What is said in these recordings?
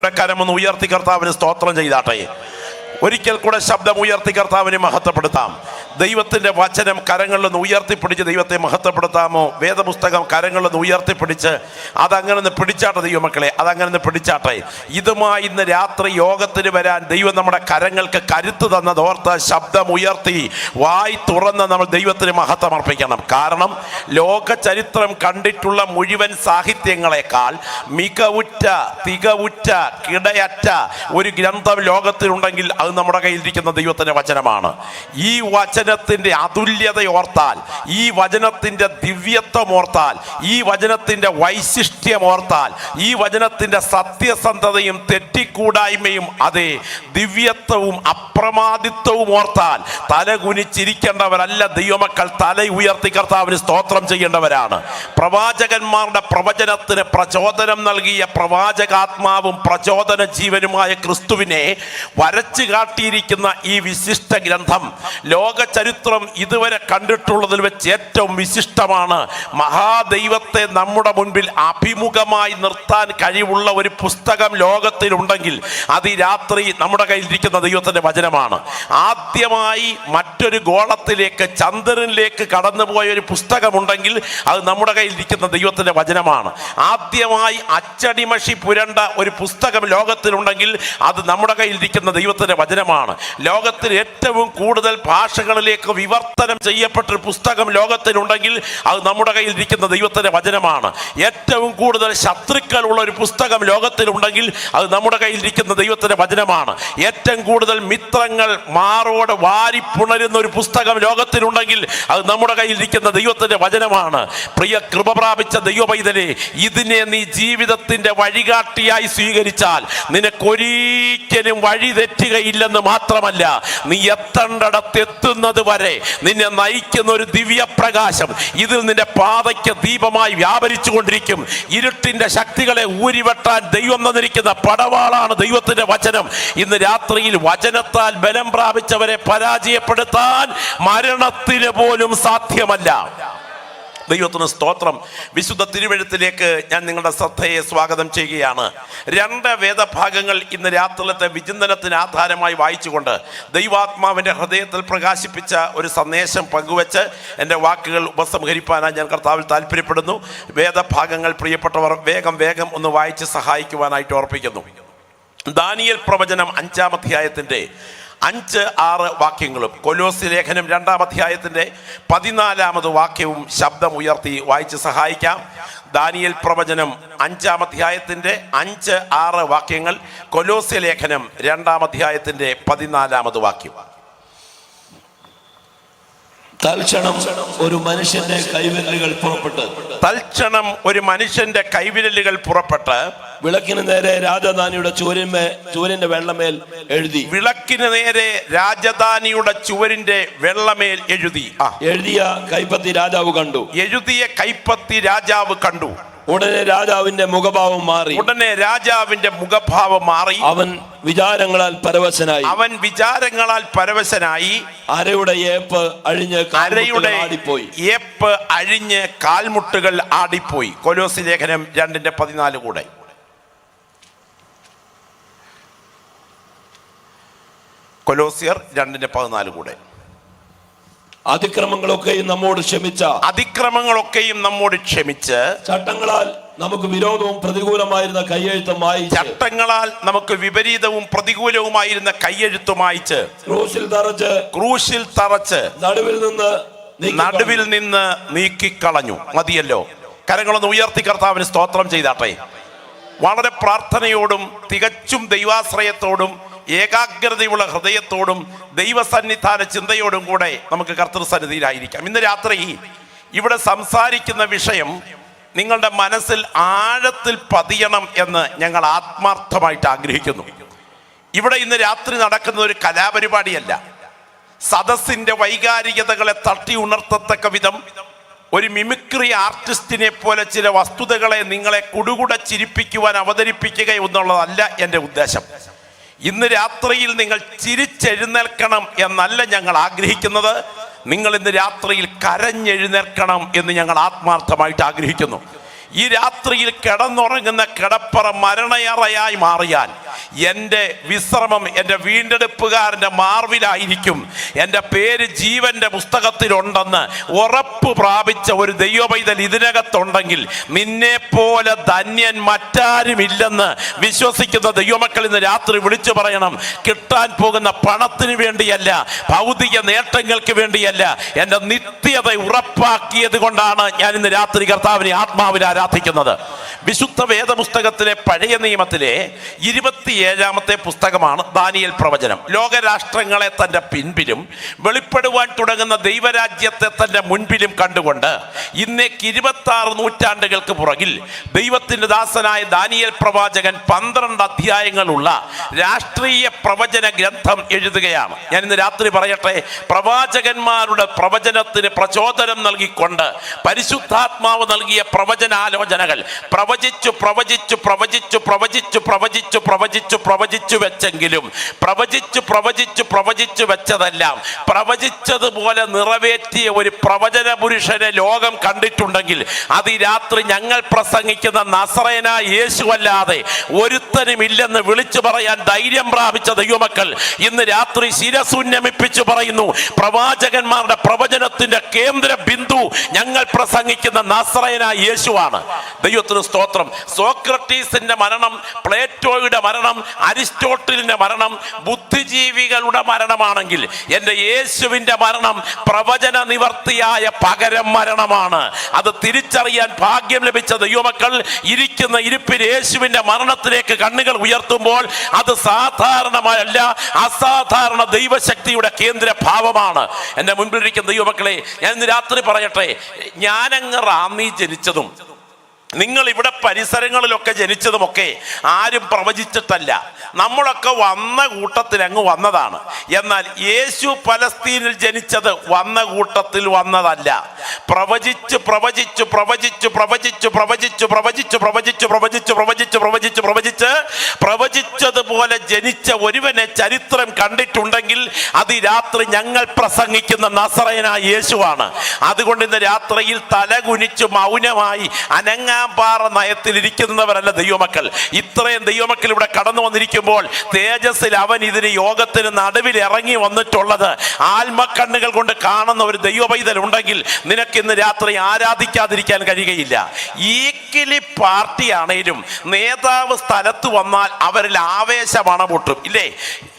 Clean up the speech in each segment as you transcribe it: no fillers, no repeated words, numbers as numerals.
കൂടെ കരമൊന്ന് ഉയർത്തി കർത്താവിന് സ്തോത്രം ചെയ്താട്ടെ. ഒരിക്കൽ കൂടെ ശബ്ദം ഉയർത്തി കർത്താവിനെ മഹത്വപ്പെടുത്താം. ദൈവത്തിൻ്റെ വചനം കരങ്ങളിലൊന്ന് ഉയർത്തിപ്പിടിച്ച് ദൈവത്തെ മഹത്വപ്പെടുത്താമോ? വേദപുസ്തകം കരങ്ങളിലൊന്ന് ഉയർത്തിപ്പിടിച്ച് അതങ്ങനെ പിടിച്ചാട്ടെ ദൈവമക്കളെ, അതങ്ങനെ പിടിച്ചാട്ടെ. ഇതുമായി ഇന്ന് രാത്രി യോഗത്തിന് വരാൻ ദൈവം നമ്മുടെ കരങ്ങൾക്ക് കരുത്ത് തന്നതോർത്ത് ശബ്ദം ഉയർത്തി വായി തുറന്ന് നമ്മൾ ദൈവത്തിന് മഹത്വം അർപ്പിക്കണം. കാരണം ലോക ചരിത്രം കണ്ടിട്ടുള്ള മുഴുവൻ സാഹിത്യങ്ങളെക്കാൾ മികവുറ്റ തികവുറ്റ കിടയറ്റ ഒരു ഗ്രന്ഥം ലോകത്തിലുണ്ടെങ്കിൽ അത് നമ്മുടെ കയ്യിലിരിക്കുന്ന ദൈവത്തിൻ്റെ വചനമാണ്. ഈ വചനത്തിൻ്റെ അതുല്യത ഓർത്താൽ, ഈ വചനത്തിൻ്റെ ദിവ്യത്വം ഓർത്താൽ, ഈ വചനത്തിൻ്റെ വൈശിഷ്ട്യം ഓർത്താൽ, ഈ വചനത്തിൻ്റെ സത്യസന്ധതയും തെറ്റിക്കൂടായ്മയും അതേ ദിവ്യത്വവും അപ്രമാദിത്വവും ഓർത്താൽ തലകുനിച്ചിരിക്കേണ്ടവരല്ല ദൈവമക്കൾ, തല ഉയർത്തി കർത്താവിന് സ്തോത്രം ചെയ്യേണ്ടവരാണ്. പ്രവാചകന്മാരുടെ പ്രവചനത്തിന് പ്രചോദനം നൽകിയ പ്രവാചകാത്മാവും പ്രചോദന ജീവനുമായ ക്രിസ്തുവിനെ വരച്ചു കാട്ടിയിരിക്കുന്ന ഈ വിശിഷ്ട ഗ്രന്ഥം ലോക ചരിത്രം ഇതുവരെ കണ്ടിട്ടുള്ളതിൽ വെച്ച് ഏറ്റവും വിശിഷ്ടമാണ്. മഹാദൈവത്തെ നമ്മുടെ മുൻപിൽ അഭിമുഖമായി നിർത്താൻ കഴിവുള്ള ഒരു പുസ്തകം ലോകത്തിലുണ്ടെങ്കിൽ അത് ഈ രാത്രി നമ്മുടെ കയ്യിലിരിക്കുന്ന ദൈവത്തിൻ്റെ വചനമാണ്. ആദ്യമായി മറ്റൊരു ഗോളത്തിലേക്ക്, ചന്ദ്രനിലേക്ക് കടന്നുപോയ ഒരു പുസ്തകമുണ്ടെങ്കിൽ അത് നമ്മുടെ കയ്യിലിരിക്കുന്ന ദൈവത്തിൻ്റെ വചനമാണ്. ആദ്യമായി അച്ചടിമഷി പുരണ്ട ഒരു പുസ്തകം ലോകത്തിലുണ്ടെങ്കിൽ അത് നമ്മുടെ കയ്യിലിരിക്കുന്ന ദൈവത്തിൻ്റെ വചനമാണ്. ലോകത്തിൽ ഏറ്റവും കൂടുതൽ ഭാഷകളിലേക്ക് വിവർത്തനം ചെയ്യപ്പെട്ടൊരു പുസ്തകം ലോകത്തിലുണ്ടെങ്കിൽ അത് നമ്മുടെ കയ്യിലിരിക്കുന്ന ദൈവത്തിൻ്റെ വചനമാണ്. ഏറ്റവും കൂടുതൽ ശത്രുക്കളുള്ള ഒരു പുസ്തകം ലോകത്തിലുണ്ടെങ്കിൽ അത് നമ്മുടെ കയ്യിലിരിക്കുന്ന ദൈവത്തിൻ്റെ വചനമാണ്. ഏറ്റവും കൂടുതൽ മിത്രങ്ങൾ മാറോട് വാരിപ്പുണരുന്ന ഒരു പുസ്തകം ലോകത്തിലുണ്ടെങ്കിൽ അത് നമ്മുടെ കയ്യിലിരിക്കുന്ന ദൈവത്തിൻ്റെ വചനമാണ്. പ്രിയ കൃപ പ്രാപിച്ച ദൈവ പൈതലേ, ഇതിനെ നീ ജീവിതത്തിൻ്റെ വഴികാട്ടിയായി സ്വീകരിച്ചാൽ നിനക്കൊരിക്കലും വഴി തെറ്റുകയില്ലെന്ന് മാത്രമല്ല, നീ എത്തേണ്ടടത്തെത്തുന്നത് വരെ നിന്നെ നയിക്കുന്ന ഒരു ദിവ്യപ്രകാശം ഇതിൽ നിന്റെ പാതയ്ക്ക് ദീപമായി വ്യാപരിച്ചു കൊണ്ടിരിക്കും. ഇരുട്ടിന്റെ ശക്തികളെ ഊരിവെട്ടാൻ ദൈവം തന്നിരിക്കുന്ന പടവാളാണ് ദൈവത്തിന്റെ വചനം. ഇന്ന് രാത്രിയിൽ വചനത്താൽ ബലം പ്രാപിച്ചവരെ പരാജയപ്പെടുത്താൻ മരണത്തിന് പോലും സാധ്യമല്ല. ദൈവത്തിന് സ്തോത്രം. വിശുദ്ധ തിരുവെഴുത്തിലേക്ക് ഞാൻ നിങ്ങളുടെ ശ്രദ്ധയെ സ്വാഗതം ചെയ്യുകയാണ്. 2 വേദഭാഗങ്ങൾ ഇന്ന് രാത്രിയിലത്തെ വിചിന്തനത്തിന് ആധാരമായി വായിച്ചുകൊണ്ട് ദൈവാത്മാവിൻ്റെ ഹൃദയത്തിൽ പ്രകാശിപ്പിച്ച ഒരു സന്ദേശം പങ്കുവെച്ച് എൻ്റെ വാക്കുകൾ ഉപസംഹരിപ്പാനായി ഞാൻ കർത്താവിൽ താല്പര്യപ്പെടുന്നു. വേദഭാഗങ്ങൾ പ്രിയപ്പെട്ടവർ വേഗം ഒന്ന് വായിച്ച് സഹായിക്കുവാനായിട്ട് ഓർപ്പിക്കുന്നു. ദാനിയേൽ പ്രവചനം 5-ാം അധ്യായത്തിൻ്റെ 5-6 വാക്യങ്ങളും കൊലോസ്യ ലേഖനം 2-ാം അധ്യായത്തിൻ്റെ 14-ാമത് വാക്യവും ശബ്ദം ഉയർത്തി വായിച്ച് സഹായിക്കാം. ദാനിയേൽ പ്രവചനം 5-ാം അധ്യായത്തിൻ്റെ 5-6 വാക്യങ്ങൾ, കൊലോസ്യ ലേഖനം 2-ാം അധ്യായത്തിൻ്റെ 14-ാമത് വാക്യം. തൽക്ഷണം ഒരു മനുഷ്യന്റെ കൈവിരലുകൾ പുറപ്പെട്ട് വിളക്കിന് നേരെ രാജധാനിയുടെ ചുവരിന്റെ വെള്ളമേൽ എഴുതി. വിളക്കിന് നേരെ രാജധാനിയുടെ ചുവരിന്റെ വെള്ളമേൽ എഴുതിയ കൈപ്പത്തി രാജാവ് കണ്ടു. ഉടനെ രാജാവിന്റെ മുഖഭാവം മാറി. അവൻ വിചാരങ്ങളാൽ പരവശനായി. അരയുടെ ഏപ്പ് അഴിഞ്ഞ് കാൽമുട്ടുകൾ ആടിപ്പോയി. കൊലോസ്യ ലേഖനം 2:14 കൂടെ. കൊലോസ്യർ 2:14 കൂടെ. അതിക്രമങ്ങളൊക്കെയും നമ്മോട് ക്ഷമിച്ച് ചട്ടങ്ങളാൽ നമുക്ക് വിരോധവും പ്രതികൂലമായിരുന്ന കയ്യെഴുത്തും മായിച്ച് ക്രൂശിൽ തറച്ച് നടുവിൽ നിന്ന് നീക്കിക്കളഞ്ഞു. മതിയല്ലോ. കരങ്ങളൊന്ന് ഉയർത്തി കർത്താവിന് സ്തോത്രം ചെയ്താട്ടെ. വളരെ പ്രാർത്ഥനയോടും തികച്ചും ദൈവാശ്രയത്തോടും ഏകാഗ്രതയുള്ള ഹൃദയത്തോടും ദൈവസന്നിധാന ചിന്തയോടും കൂടെ നമുക്ക് കർത്തൃസന്നിധിയിലായിരിക്കാം. ഇന്ന് രാത്രി ഇവിടെ സംസാരിക്കുന്ന വിഷയം നിങ്ങളുടെ മനസ്സിൽ ആഴത്തിൽ പതിയണം എന്ന് ഞങ്ങൾ ആത്മാർത്ഥമായിട്ട് ആഗ്രഹിക്കുന്നു. ഇവിടെ ഇന്ന് രാത്രി നടക്കുന്ന ഒരു കലാപരിപാടിയല്ല. സദസ്സിന്റെ വൈകാരികതകളെ തട്ടി ഉണർത്തത്തക്ക വിധം ഒരു മിമിക്രി ആർട്ടിസ്റ്റിനെ പോലെ ചില വസ്തുതകളെ നിങ്ങളെ കുടുകുട ചിരിപ്പിക്കുവാൻ അവതരിപ്പിക്കുക എന്നുള്ളതല്ല എൻ്റെ ഉദ്ദേശം. ഇന്ന് രാത്രിയിൽ നിങ്ങൾ ചിരിച്ചെഴുന്നേൽക്കണം എന്നല്ല ഞങ്ങൾ ആഗ്രഹിക്കുന്നത്. നിങ്ങൾ ഇന്ന് രാത്രിയിൽ കരഞ്ഞെഴുന്നേൽക്കണം എന്ന് ഞങ്ങൾ ആത്മാർത്ഥമായിട്ട് ആഗ്രഹിക്കുന്നു. ഈ രാത്രിയിൽ കിടന്നുറങ്ങുന്ന കിടപ്പറ മരണയറയായി മാറിയാൽ എൻ്റെ വിശ്രമം എൻ്റെ വീണ്ടെടുപ്പുകാരൻ്റെ മാർവിലായിരിക്കും. എൻ്റെ പേര് ജീവന്റെ പുസ്തകത്തിലുണ്ടെന്ന് ഉറപ്പ് പ്രാപിച്ച ഒരു ദൈവപൈതൽ ഇതിനകത്തുണ്ടെങ്കിൽ നിന്നെ പോലെ ധന്യൻ മറ്റാരുമില്ലെന്ന് വിശ്വസിക്കുന്ന ദൈവമക്കൾ ഇന്ന് രാത്രി വിളിച്ചു പറയണം. കിട്ടാൻ പോകുന്ന പണത്തിന് വേണ്ടിയല്ല, ഭൗതിക നേട്ടങ്ങൾക്ക് വേണ്ടിയല്ല, എൻ്റെ നിത്യത ഉറപ്പാക്കിയത് കൊണ്ടാണ് ഞാൻ ഇന്ന് രാത്രി കർത്താവിനെ ആത്മാവിൽ ആരാധിക്കുന്നത്. വിശുദ്ധ വേദപുസ്തകത്തിലെ പഴയ നിയമത്തിലെ 27-ാമത്തെ പുസ്തകമാണ് ദാനിയേൽ പ്രവചനം. ലോകരാഷ്ട്രങ്ങളെ തൻ്റെ പിൻപിലും വെളിപ്പെടുവാൻ തുടങ്ങുന്ന ദൈവരാജ്യത്തെ തൻ്റെ മുൻപിലും കണ്ടുകൊണ്ട് ഇന്നേക്ക് 26 നൂറ്റാണ്ടുകൾക്ക് പുറകിൽ ദൈവത്തിൻ്റെ ദാസനായ ദാനിയേൽ പ്രവാചകൻ 12 അധ്യായങ്ങളുള്ള രാഷ്ട്രീയ പ്രവചന ഗ്രന്ഥം എഴുതുകയാണ്. ഞാൻ ഇന്ന് രാത്രി പറയട്ടെ, പ്രവാചകന്മാരുടെ പ്രവചനത്തിന് പ്രചോദനം നൽകിക്കൊണ്ട് പരിശുദ്ധാത്മാവ് നൽകിയ പ്രവചനാലോചനകൾ പ്രവചിച്ചു പ്രവചിച്ചു പ്രവചിച്ചു പ്രവചിച്ചു പ്രവചിച്ചു പ്രവചിച്ചു പ്രവചിച്ചു വെച്ചെങ്കിലും പ്രവചിച്ചു പ്രവചിച്ചു പ്രവചിച്ചു വെച്ചതെല്ലാം പ്രവചിച്ചതുപോലെ നിറവേറ്റിയ ഒരു പ്രവചന പുരുഷനെ ലോകം കണ്ടിട്ടുണ്ടെങ്കിൽ അത് ഈ രാത്രി ഞങ്ങൾ പ്രസംഗിക്കുന്ന നസറേനായ യേശുവല്ലാതെ ഒരുത്തനുമില്ലെന്ന് വിളിച്ചു പറയാൻ ധൈര്യം പ്രാപിച്ച ദൈവമക്കൾ ഇന്ന് രാത്രി ശിരസുന്നമിപ്പിച്ചു പറയുന്നു, പ്രവാചകന്മാരുടെ പ്രവചനത്തിന്റെ കേന്ദ്ര ബിന്ദു ഞങ്ങൾ പ്രസംഗിക്കുന്ന നസറേനായ യേശുവാണ്. ദൈവത്തിന് സ്തോത്രം. സോക്രട്ടീസിന്റെ മരണം, പ്ലേറ്റോയുടെ മരണം, അരിസ്റ്റോട്ടിലിന്റെ മരണം ബുദ്ധിജീവികളുടെ മരണമാണെങ്കിൽ എൻ്റെ യേശുവിന്റെ മരണം പ്രവചന നിവർത്തിയായ പകരം മരണമാണ്. അത് തിരിച്ചറിയാൻ ഭാഗ്യം ലഭിച്ച ദൈവമക്കൾ ഇരിക്കുന്ന ഇരിപ്പിൽ യേശുവിന്റെ മരണത്തിലേക്ക് കണ്ണുകൾ ഉയർത്തുമ്പോൾ അത് സാധാരണമല്ല, അസാധാരണ ദൈവശക്തിയുടെ കേന്ദ്ര ഭാവമാണ്. എൻ്റെ മുൻപിലിരിക്കുന്ന ദൈവമക്കളെ, ഞാൻ ഇന്ന് രാത്രി പറയട്ടെ, ഞാനങ്ങ് റാന്നി ജനിച്ചതും നിങ്ങൾ ഇവിടെ പരിസരങ്ങളിലൊക്കെ ജനിച്ചതുമൊക്കെ ആരും പ്രവചിച്ചിട്ടല്ല. നമ്മളൊക്കെ വന്ന കൂട്ടത്തിൽ അങ്ങ് വന്നതാണ്. എന്നാൽ യേശു പലസ്തീനിൽ ജനിച്ചത് വന്ന കൂട്ടത്തിൽ വന്നതല്ല. പ്രവചിച്ച് പ്രവചിച്ച് പ്രവചിച്ച് പ്രവചിച്ച് പ്രവചിച്ച് പ്രവചിച്ച് പ്രവചിച്ച് പ്രവചിച്ച് പ്രവചിച്ച് പ്രവചിച്ച് പ്രവചിച്ച് പ്രവചിച്ചതുപോലെ ജനിച്ച ഒരുവനെ ചരിത്രം കണ്ടിട്ടുണ്ടെങ്കിൽ അത് ഈ രാത്രി ഞങ്ങൾ പ്രസംഗിക്കുന്ന നസറേനായ യേശുവാണ്. അതുകൊണ്ട് ഇന്ന് രാത്രിയിൽ തലകുനിച്ച് മൗനമായി അനങ്ങാമ്പാറ നയത്തിലിരിക്കുന്നവരല്ല ദൈവമക്കൾ. ഇത്രയും ദൈവമക്കൾ ഇവിടെ കടന്നു വന്നിരിക്കുമ്പോൾ തേജസ്സിൽ അവൻ ഇതിന് യോഗത്തിന് നടുവിൽ ഇറങ്ങി വന്നിട്ടുള്ളത് ആത്മക്കണ്ണുകൾ കൊണ്ട് കാണുന്ന ഒരു ദൈവപൈതൽ ഉണ്ടെങ്കിൽ നിനക്ക് ഇന്ന് രാത്രി ആരാധിക്കാതിരിക്കാൻ കഴിയുകയില്ല. ഈക്കിലി പാർട്ടിയാണേലും നേതാവ് സ്ഥലത്ത് വന്നാൽ അവരിൽ ആവേശമാണ് പൊട്ടും, ഇല്ലേ?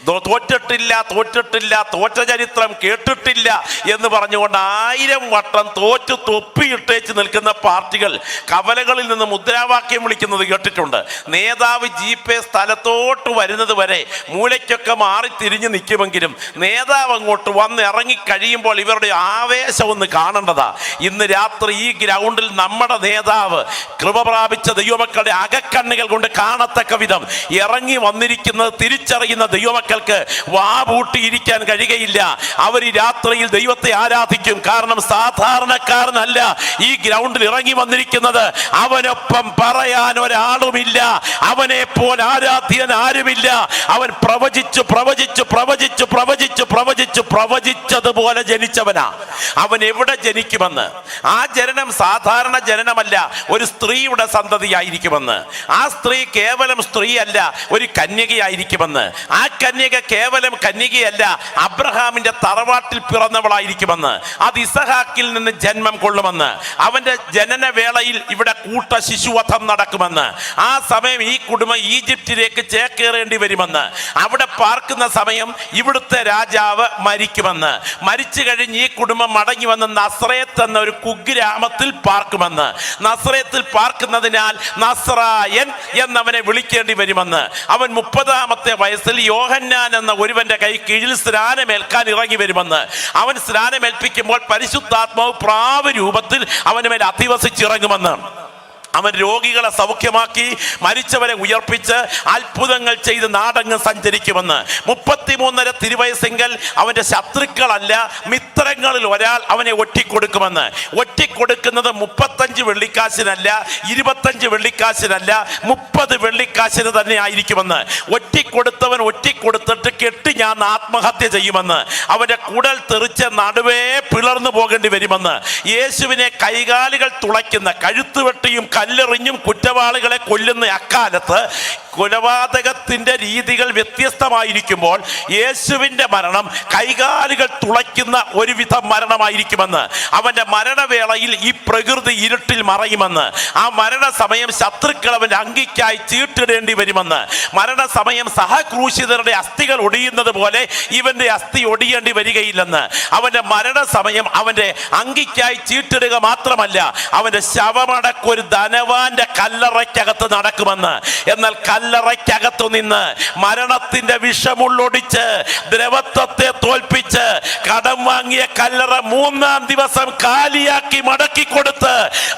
തോറ്റിട്ടില്ല തോറ്റിട്ടില്ല തോറ്റ ചരിത്രം കേട്ടിട്ടില്ല എന്ന് പറഞ്ഞുകൊണ്ട് 1000 വട്ടം തോറ്റു തൊപ്പിയിട്ടേച്ച് നിൽക്കുന്ന പാർട്ടികൾ കവലകളിൽ നിന്ന് മുദ്രാവാക്യം വിളിക്കുന്നത് കേട്ടിട്ടുണ്ട്. നേതാവ് ജീപ്പേ സ്ഥലത്തോട്ട് വരുന്നത് വരെ മൂലയ്ക്കൊക്കെ മാറി തിരിഞ്ഞു നിൽക്കുമെങ്കിലും നേതാവ് അങ്ങോട്ട് വന്ന് ഇറങ്ങി കഴിയുമ്പോൾ ഇവരുടെ ആവേശം ഒന്ന് കാണേണ്ടതാ. ഇന്ന് രാത്രി ഈ ഗ്രൗണ്ടിൽ നമ്മുടെ നേതാവ് കൃപ പ്രാപിച്ച ദൈവമക്കളുടെ അകക്കണ്ണുകൾ കൊണ്ട് കാണത്തക്ക വിധം ഇറങ്ങി വന്നിരിക്കുന്നത് തിരിച്ചറിയുന്ന ദൈവമക്കൾക്ക് വാപൂട്ടിയിരിക്കാൻ കഴിയുകയില്ല. അവർ ഈ രാത്രിയിൽ ദൈവത്തെ ആരാധിക്കും. കാരണം സാധാരണക്കാരനല്ല ഈ ഗ്രൗണ്ടിൽ ഇറങ്ങി വന്നിരിക്കുന്നത്. അവനൊപ്പം പറയാൻ ഒരാളുമില്ല, അവനെ പോലെ ആരാധ്യൻ ആരുമില്ല. അവൻ പ്രവചിച്ചു പ്രവചിച്ചു പ്രവചിച്ചു പ്രവചിച്ചു പ്രവചിച്ചു പ്രവചിച്ചതുപോലെ ജനിച്ചവനാ. അവൻ എവിടെ ജനിക്കുമെന്ന്, ആ ജനനം സാധാരണ ജനനമല്ല, ഒരു സ്ത്രീയുടെ സന്തതിയായിരിക്കുമെന്ന്. ആ സ്ത്രീ കേവലം സ്ത്രീയല്ല, ഒരു കന്യകയായിരിക്കുമെന്ന്. ആ കന്യക കേവലം കന്യകയല്ല, അബ്രഹാമിന്റെ തറവാട്ടിൽ പിറന്നവളായിരിക്കുമെന്ന്. അത് ഇസഹാക്കിൽ നിന്ന് ജന്മം കൊള്ളുമെന്ന്. അവന്റെ ജനനവേളയിൽ ഇവിടെ കൂട്ട ശിശുവധം നടക്കുമെന്ന്. ആ സമയം ഈ കുടുംബം ഈജിപ്തിലേക്ക് ചേക്കേറേണ്ടി വരുമെന്ന്. അവിടെ പാർക്കുന്ന സമയം ഇവിടുത്തെ രാജാവ് മരിക്കുമെന്ന്. മരിച്ചു കഴിഞ്ഞ് ഈ കുടുംബം മടങ്ങി വന്ന് നസ്രയത്ത് എന്ന ഒരു കുഗ്രാമത്തിൽ പാർക്കുമെന്ന്. നസ്രയത്തിൽ പാർക്കുന്നതിനാൽ നസ്രായൻ എന്നവനെ വിളിക്കേണ്ടി വരുമെന്ന്. അവൻ 30-ാമത്തെ വയസ്സിൽ യോഹന്നാൻ എന്ന ഒരുവന്റെ കൈ കീഴിൽ സ്നാനമേൽക്കാൻ ഇറങ്ങി വരുമെന്ന്. അവൻ സ്നാനമേൽപ്പിക്കുമ്പോൾ പരിശുദ്ധാത്മാവ് പ്രാവ് രൂപത്തിൽ അവന് മേൽ അധിവസിച്ചിറങ്ങുമെന്ന്. അവൻ രോഗികളെ സൗഖ്യമാക്കി മരിച്ചവരെ ഉയർപ്പിച്ച് അത്ഭുതങ്ങൾ ചെയ്ത് നാടങ്ങ് സഞ്ചരിക്കുമെന്ന്. 33.5 തിരുവയസ്സെങ്കിൽ അവന്റെ ശത്രുക്കളല്ല മിത്രങ്ങളിൽ ഒരാൾ അവനെ ഒറ്റിക്കൊടുക്കുമെന്ന്. ഒറ്റിക്കൊടുക്കുന്നത് 35 വെള്ളിക്കാശിനല്ല, 25 വെള്ളിക്കാശിനല്ല, 30 വെള്ളിക്കാശിന് തന്നെ ആയിരിക്കുമെന്ന്. ഒറ്റിക്കൊടുത്തവൻ ഒറ്റിക്കൊടുത്തിട്ട് കെട്ടി ഞാൻ ആത്മഹത്യ ചെയ്യുമെന്ന്. അവന്റെ കുടൽ തെറിച്ച് നടുവേ പിളർന്നു പോകേണ്ടി വരുമെന്ന്. യേശുവിനെ കൈകാലുകൾ തുളയ്ക്കുന്ന, കഴുത്തുവെട്ടിയും കല്ലെറിഞ്ഞും കുറ്റവാളികളെ കൊല്ലുന്ന അക്കാലത്ത് കൊലപാതകത്തിന്റെ രീതികൾ വ്യത്യസ്തമായിരിക്കുമ്പോൾ യേശുവിന്റെ മരണം കൈകാലുകൾ തുളയ്ക്കുന്ന ഒരുവിധ മരണമായിരിക്കുമെന്ന്, അവന്റെ മരണവേളയിൽ ഈ പ്രകൃതി ഇരുട്ടിൽ മറയുമെന്ന്, ആ മരണസമയം ശത്രുക്കൾ അവന്റെ അങ്കിക്കായി ചീട്ടിടേണ്ടി വരുമെന്ന്, മരണസമയം സഹക്രൂശിതരുടെ അസ്ഥികൾ ഒടിയുന്നത് പോലെ ഇവന്റെ അസ്ഥി ഒടിയേണ്ടി വരികയില്ലെന്ന്, അവന്റെ മരണസമയം അവന്റെ അങ്കിക്കായി ചീട്ടിടുക മാത്രമല്ല, അവന്റെ ശവമടക്കൊരു ധനവാന്റെ കല്ലറയ്ക്കകത്ത് നടക്കുമെന്ന്. എന്നാൽ കല്ലറയ്ക്കകത്തു നിന്ന് മരണത്തിന്റെ വിഷമുള്ളൊടിച്ച് ദ്രവത്വത്തെ തോൽപ്പിച്ച് കടം വാങ്ങിയ കല്ലറ 3-ാം ദിവസം കാലിയാക്കി മടക്കി കൊടുത്ത്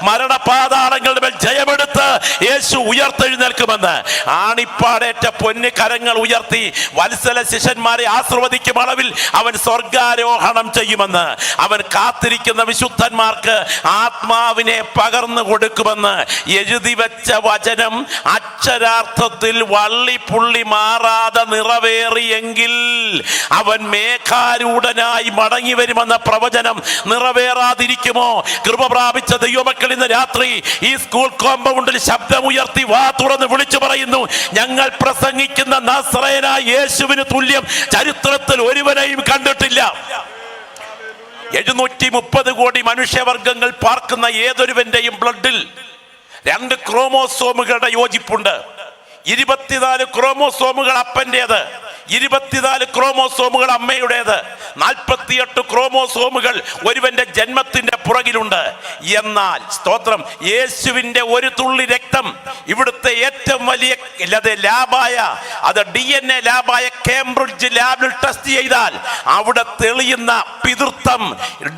മരണപാതാളങ്ങളുടെ മേൽ ജയമെടുത്ത് യേശു ഉയർത്തെഴുന്നേൽക്കുമെന്ന്. ആണിപ്പാടേറ്റ പൊന്നു കരങ്ങൾ ഉയർത്തി വത്സല ശിഷ്യന്മാരെ ആശീർവദിക്കും അളവിൽ അവൻ സ്വർഗാരോഹണം ചെയ്യുമെന്ന്. അവൻ കാത്തിരിക്കുന്ന വിശുദ്ധന്മാർക്ക് ആത്മാവിനെ പകർന്നു കൊടുക്കുമെന്ന് എഴുതി വെച്ച വചനം അക്ഷരാർത്ഥത്തിൽ വള്ളി പുള്ളി മാറാതെ നിറവേറിയെങ്കിൽ അവൻ മേഘാരൂഢനായി മടങ്ങി വരുമെന്ന പ്രവചനം നിറവേറാതിരിക്കുമോ? കൃപ പ്രാപിച്ച ദൈവമക്കൾ ഇന്ന് രാത്രി ഈ സ്കൂൾ കോമ്പൗണ്ടിൽ ശബ്ദമുയർത്തി വാ തുറന്ന് വിളിച്ചു പറയുന്നു, ഞങ്ങൾ പ്രസംഗിക്കുന്ന നസ്രയനായ യേശുവിന് തുല്യം ചരിത്രത്തിൽ ഒരുവനെയും കണ്ടിട്ടില്ല. 730 കോടി മനുഷ്യവർഗങ്ങൾ പാർക്കുന്ന ഏതൊരുവന്റെയും ബ്ലഡിൽ 2 ക്രോമോസോമുകളുടെ യോജിപ്പുണ്ട്. 24 ക്രോമോസോമുകൾ അപ്പൻ്റേത്, 24 ക്രോമോസോമുകൾ അമ്മയുടേത്, 48 ക്രോമോസോമുകൾ ഒരുവന്റെ ജന്മത്തിന്റെ പുറകിലുണ്ട്. എന്നാൽ സ്തോത്രം, യേശുവിന്റെ ഒരു തുള്ളി രക്തം ഇവിടുത്തെ ഏറ്റവും വലിയ ലാബായ DNA ലാബായ കേംബ്രിഡ്ജ് ലാബിൽ ടെസ്റ്റ് ചെയ്താൽ അവിടെ തെളിയുന്ന പിതൃത്വം,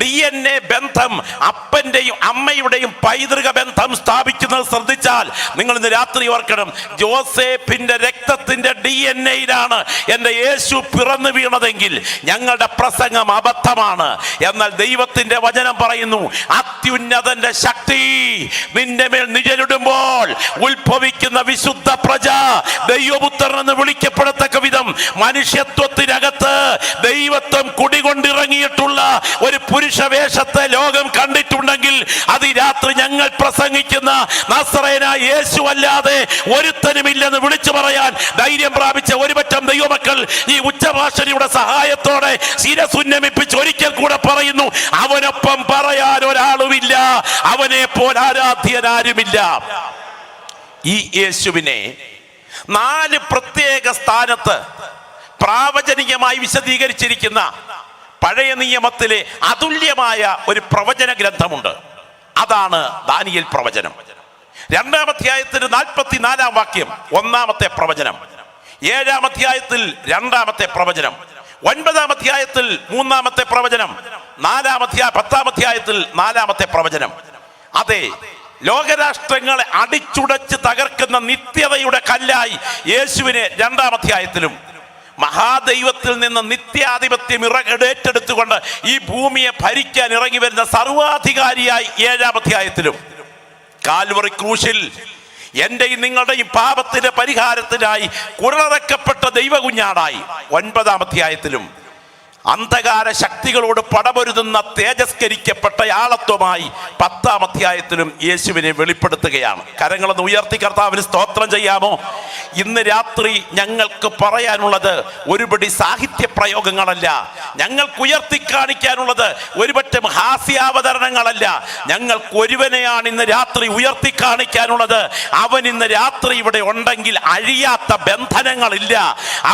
DNA ബന്ധം, അപ്പന്റെയും അമ്മയുടെയും പൈതൃക ബന്ധം സ്ഥാപിക്കുന്നത് ശ്രദ്ധിച്ചാൽ നിങ്ങൾ ഇന്ന് രാത്രി ഓർക്കണം, ജോസേഫിന്റെ രക്തത്തിന്റെ DNAയിലാണ് എന്റെ യേശു പിറന്നു വീണതെങ്കിൽ ഞങ്ങളുടെ പ്രസംഗം അബദ്ധമാണ്. എന്നാൽ ദൈവത്തിന്റെ വചനം പറയുന്നു, അത്യുന്നതന്റെ ശക്തി നിന്റെ മേൽ നിഴലിടുമ്പോൾ ഉത്ഭവിക്കുന്ന വിശുദ്ധ പ്രജ ദൈവപുത്രൻ എന്ന് വിളിക്കപ്പെടത്തക്ക വിധം മനുഷ്യത്വത്തിനകത്ത് ദൈവത്വം കുടികൊണ്ടിറങ്ങിയിട്ടുള്ള ഒരു പുരുഷ വേഷത്തെ ലോകം കണ്ടിട്ടുണ്ടെങ്കിൽ അത് ഈ രാത്രി ഞങ്ങൾ പ്രസംഗിക്കുന്ന നസ്രയനായ യേശു അല്ലാതെ ഒരുത്തനുമില്ലെന്ന് വിളിച്ചു പറയാൻ ധൈര്യം പ്രാപിച്ച ഒരുപറ്റം ദൈവമക്കൾ ഈ ഉച്ചഭാഷണിയുടെ സഹായത്തോടെ ശിരസുന്നമിപ്പിച്ച് ഒരിക്കൽ കൂടെ പറയുന്നു, അവനൊപ്പം പറയാൻ ഒരാളുമില്ല, അവനെ പോലെ ആരാധ്യനാരുമില്ല. ഈ യേശുവിനെ 4 പ്രത്യേക സ്ഥാനത്ത് പ്രാവചനികമായി വിശദീകരിച്ചിരിക്കുന്ന പഴയ നിയമത്തിലെ അതുല്യമായ ഒരു പ്രവചന ഗ്രന്ഥമുണ്ട്. അതാണ് ദാനിയേൽ പ്രവചനം. 2-ാം അധ്യായത്തിന് 44-ാം വാക്യം 1-ാമത്തെ പ്രവചനം, 7-ാം അധ്യായത്തിൽ 2-ാമത്തെ പ്രവചനം, 9-ാം അധ്യായത്തിൽ 3-ാമത്തെ പ്രവചനം, 10-ാം അധ്യായത്തിൽ 4-ാമത്തെ പ്രവചനം. അതെ, ലോകരാഷ്ട്രങ്ങളെ അടിച്ചുടച്ച് തകർക്കുന്ന നിത്യതയുടെ കല്ലായി യേശുവിനെ 2-ാം അധ്യായത്തിലും, മഹാദൈവത്തിൽ നിന്ന് നിത്യാധിപത്യം ഏറ്റെടുത്തുകൊണ്ട് ഈ ഭൂമിയെ ഭരിക്കാൻ ഇറങ്ങി വരുന്ന സർവാധികാരിയായി 7-ാം അധ്യായത്തിലും, കാൽവറി ക്രൂശിൽ എന്റെയും നിങ്ങളുടെയും പാപത്തിന്റെ പരിഹാരത്തിനായി കുരളറക്കപ്പെട്ട ദൈവകുഞ്ഞാടായി 9-ാം അധ്യായത്തിലും, അന്ധകാര ശക്തികളോട് പടപൊരുതുന്ന തേജസ്കരിക്കപ്പെട്ട ആളത്വമായി 10-ാം അധ്യായത്തിലും യേശുവിനെ വെളിപ്പെടുത്തുകയാണ്. കരങ്ങളൊന്ന് ഉയർത്തി കർത്താവിന് സ്തോത്രം ചെയ്യാമോ? ഇന്ന് രാത്രി ഞങ്ങൾക്ക് പറയാനുള്ളത് ഒരുപടി സാഹിത്യ പ്രയോഗങ്ങളല്ല, ഞങ്ങൾക്ക് ഉയർത്തി കാണിക്കാനുള്ളത് ഒരുപറ്റം ഹാസ്യാവതരണങ്ങളല്ല. ഞങ്ങൾക്ക് ഒരുവനെയാണ് ഇന്ന് രാത്രി ഉയർത്തി കാണിക്കാനുള്ളത്. അവൻ ഇന്ന് രാത്രി ഇവിടെ ഉണ്ടെങ്കിൽ അഴിയാത്ത ബന്ധനങ്ങളില്ല,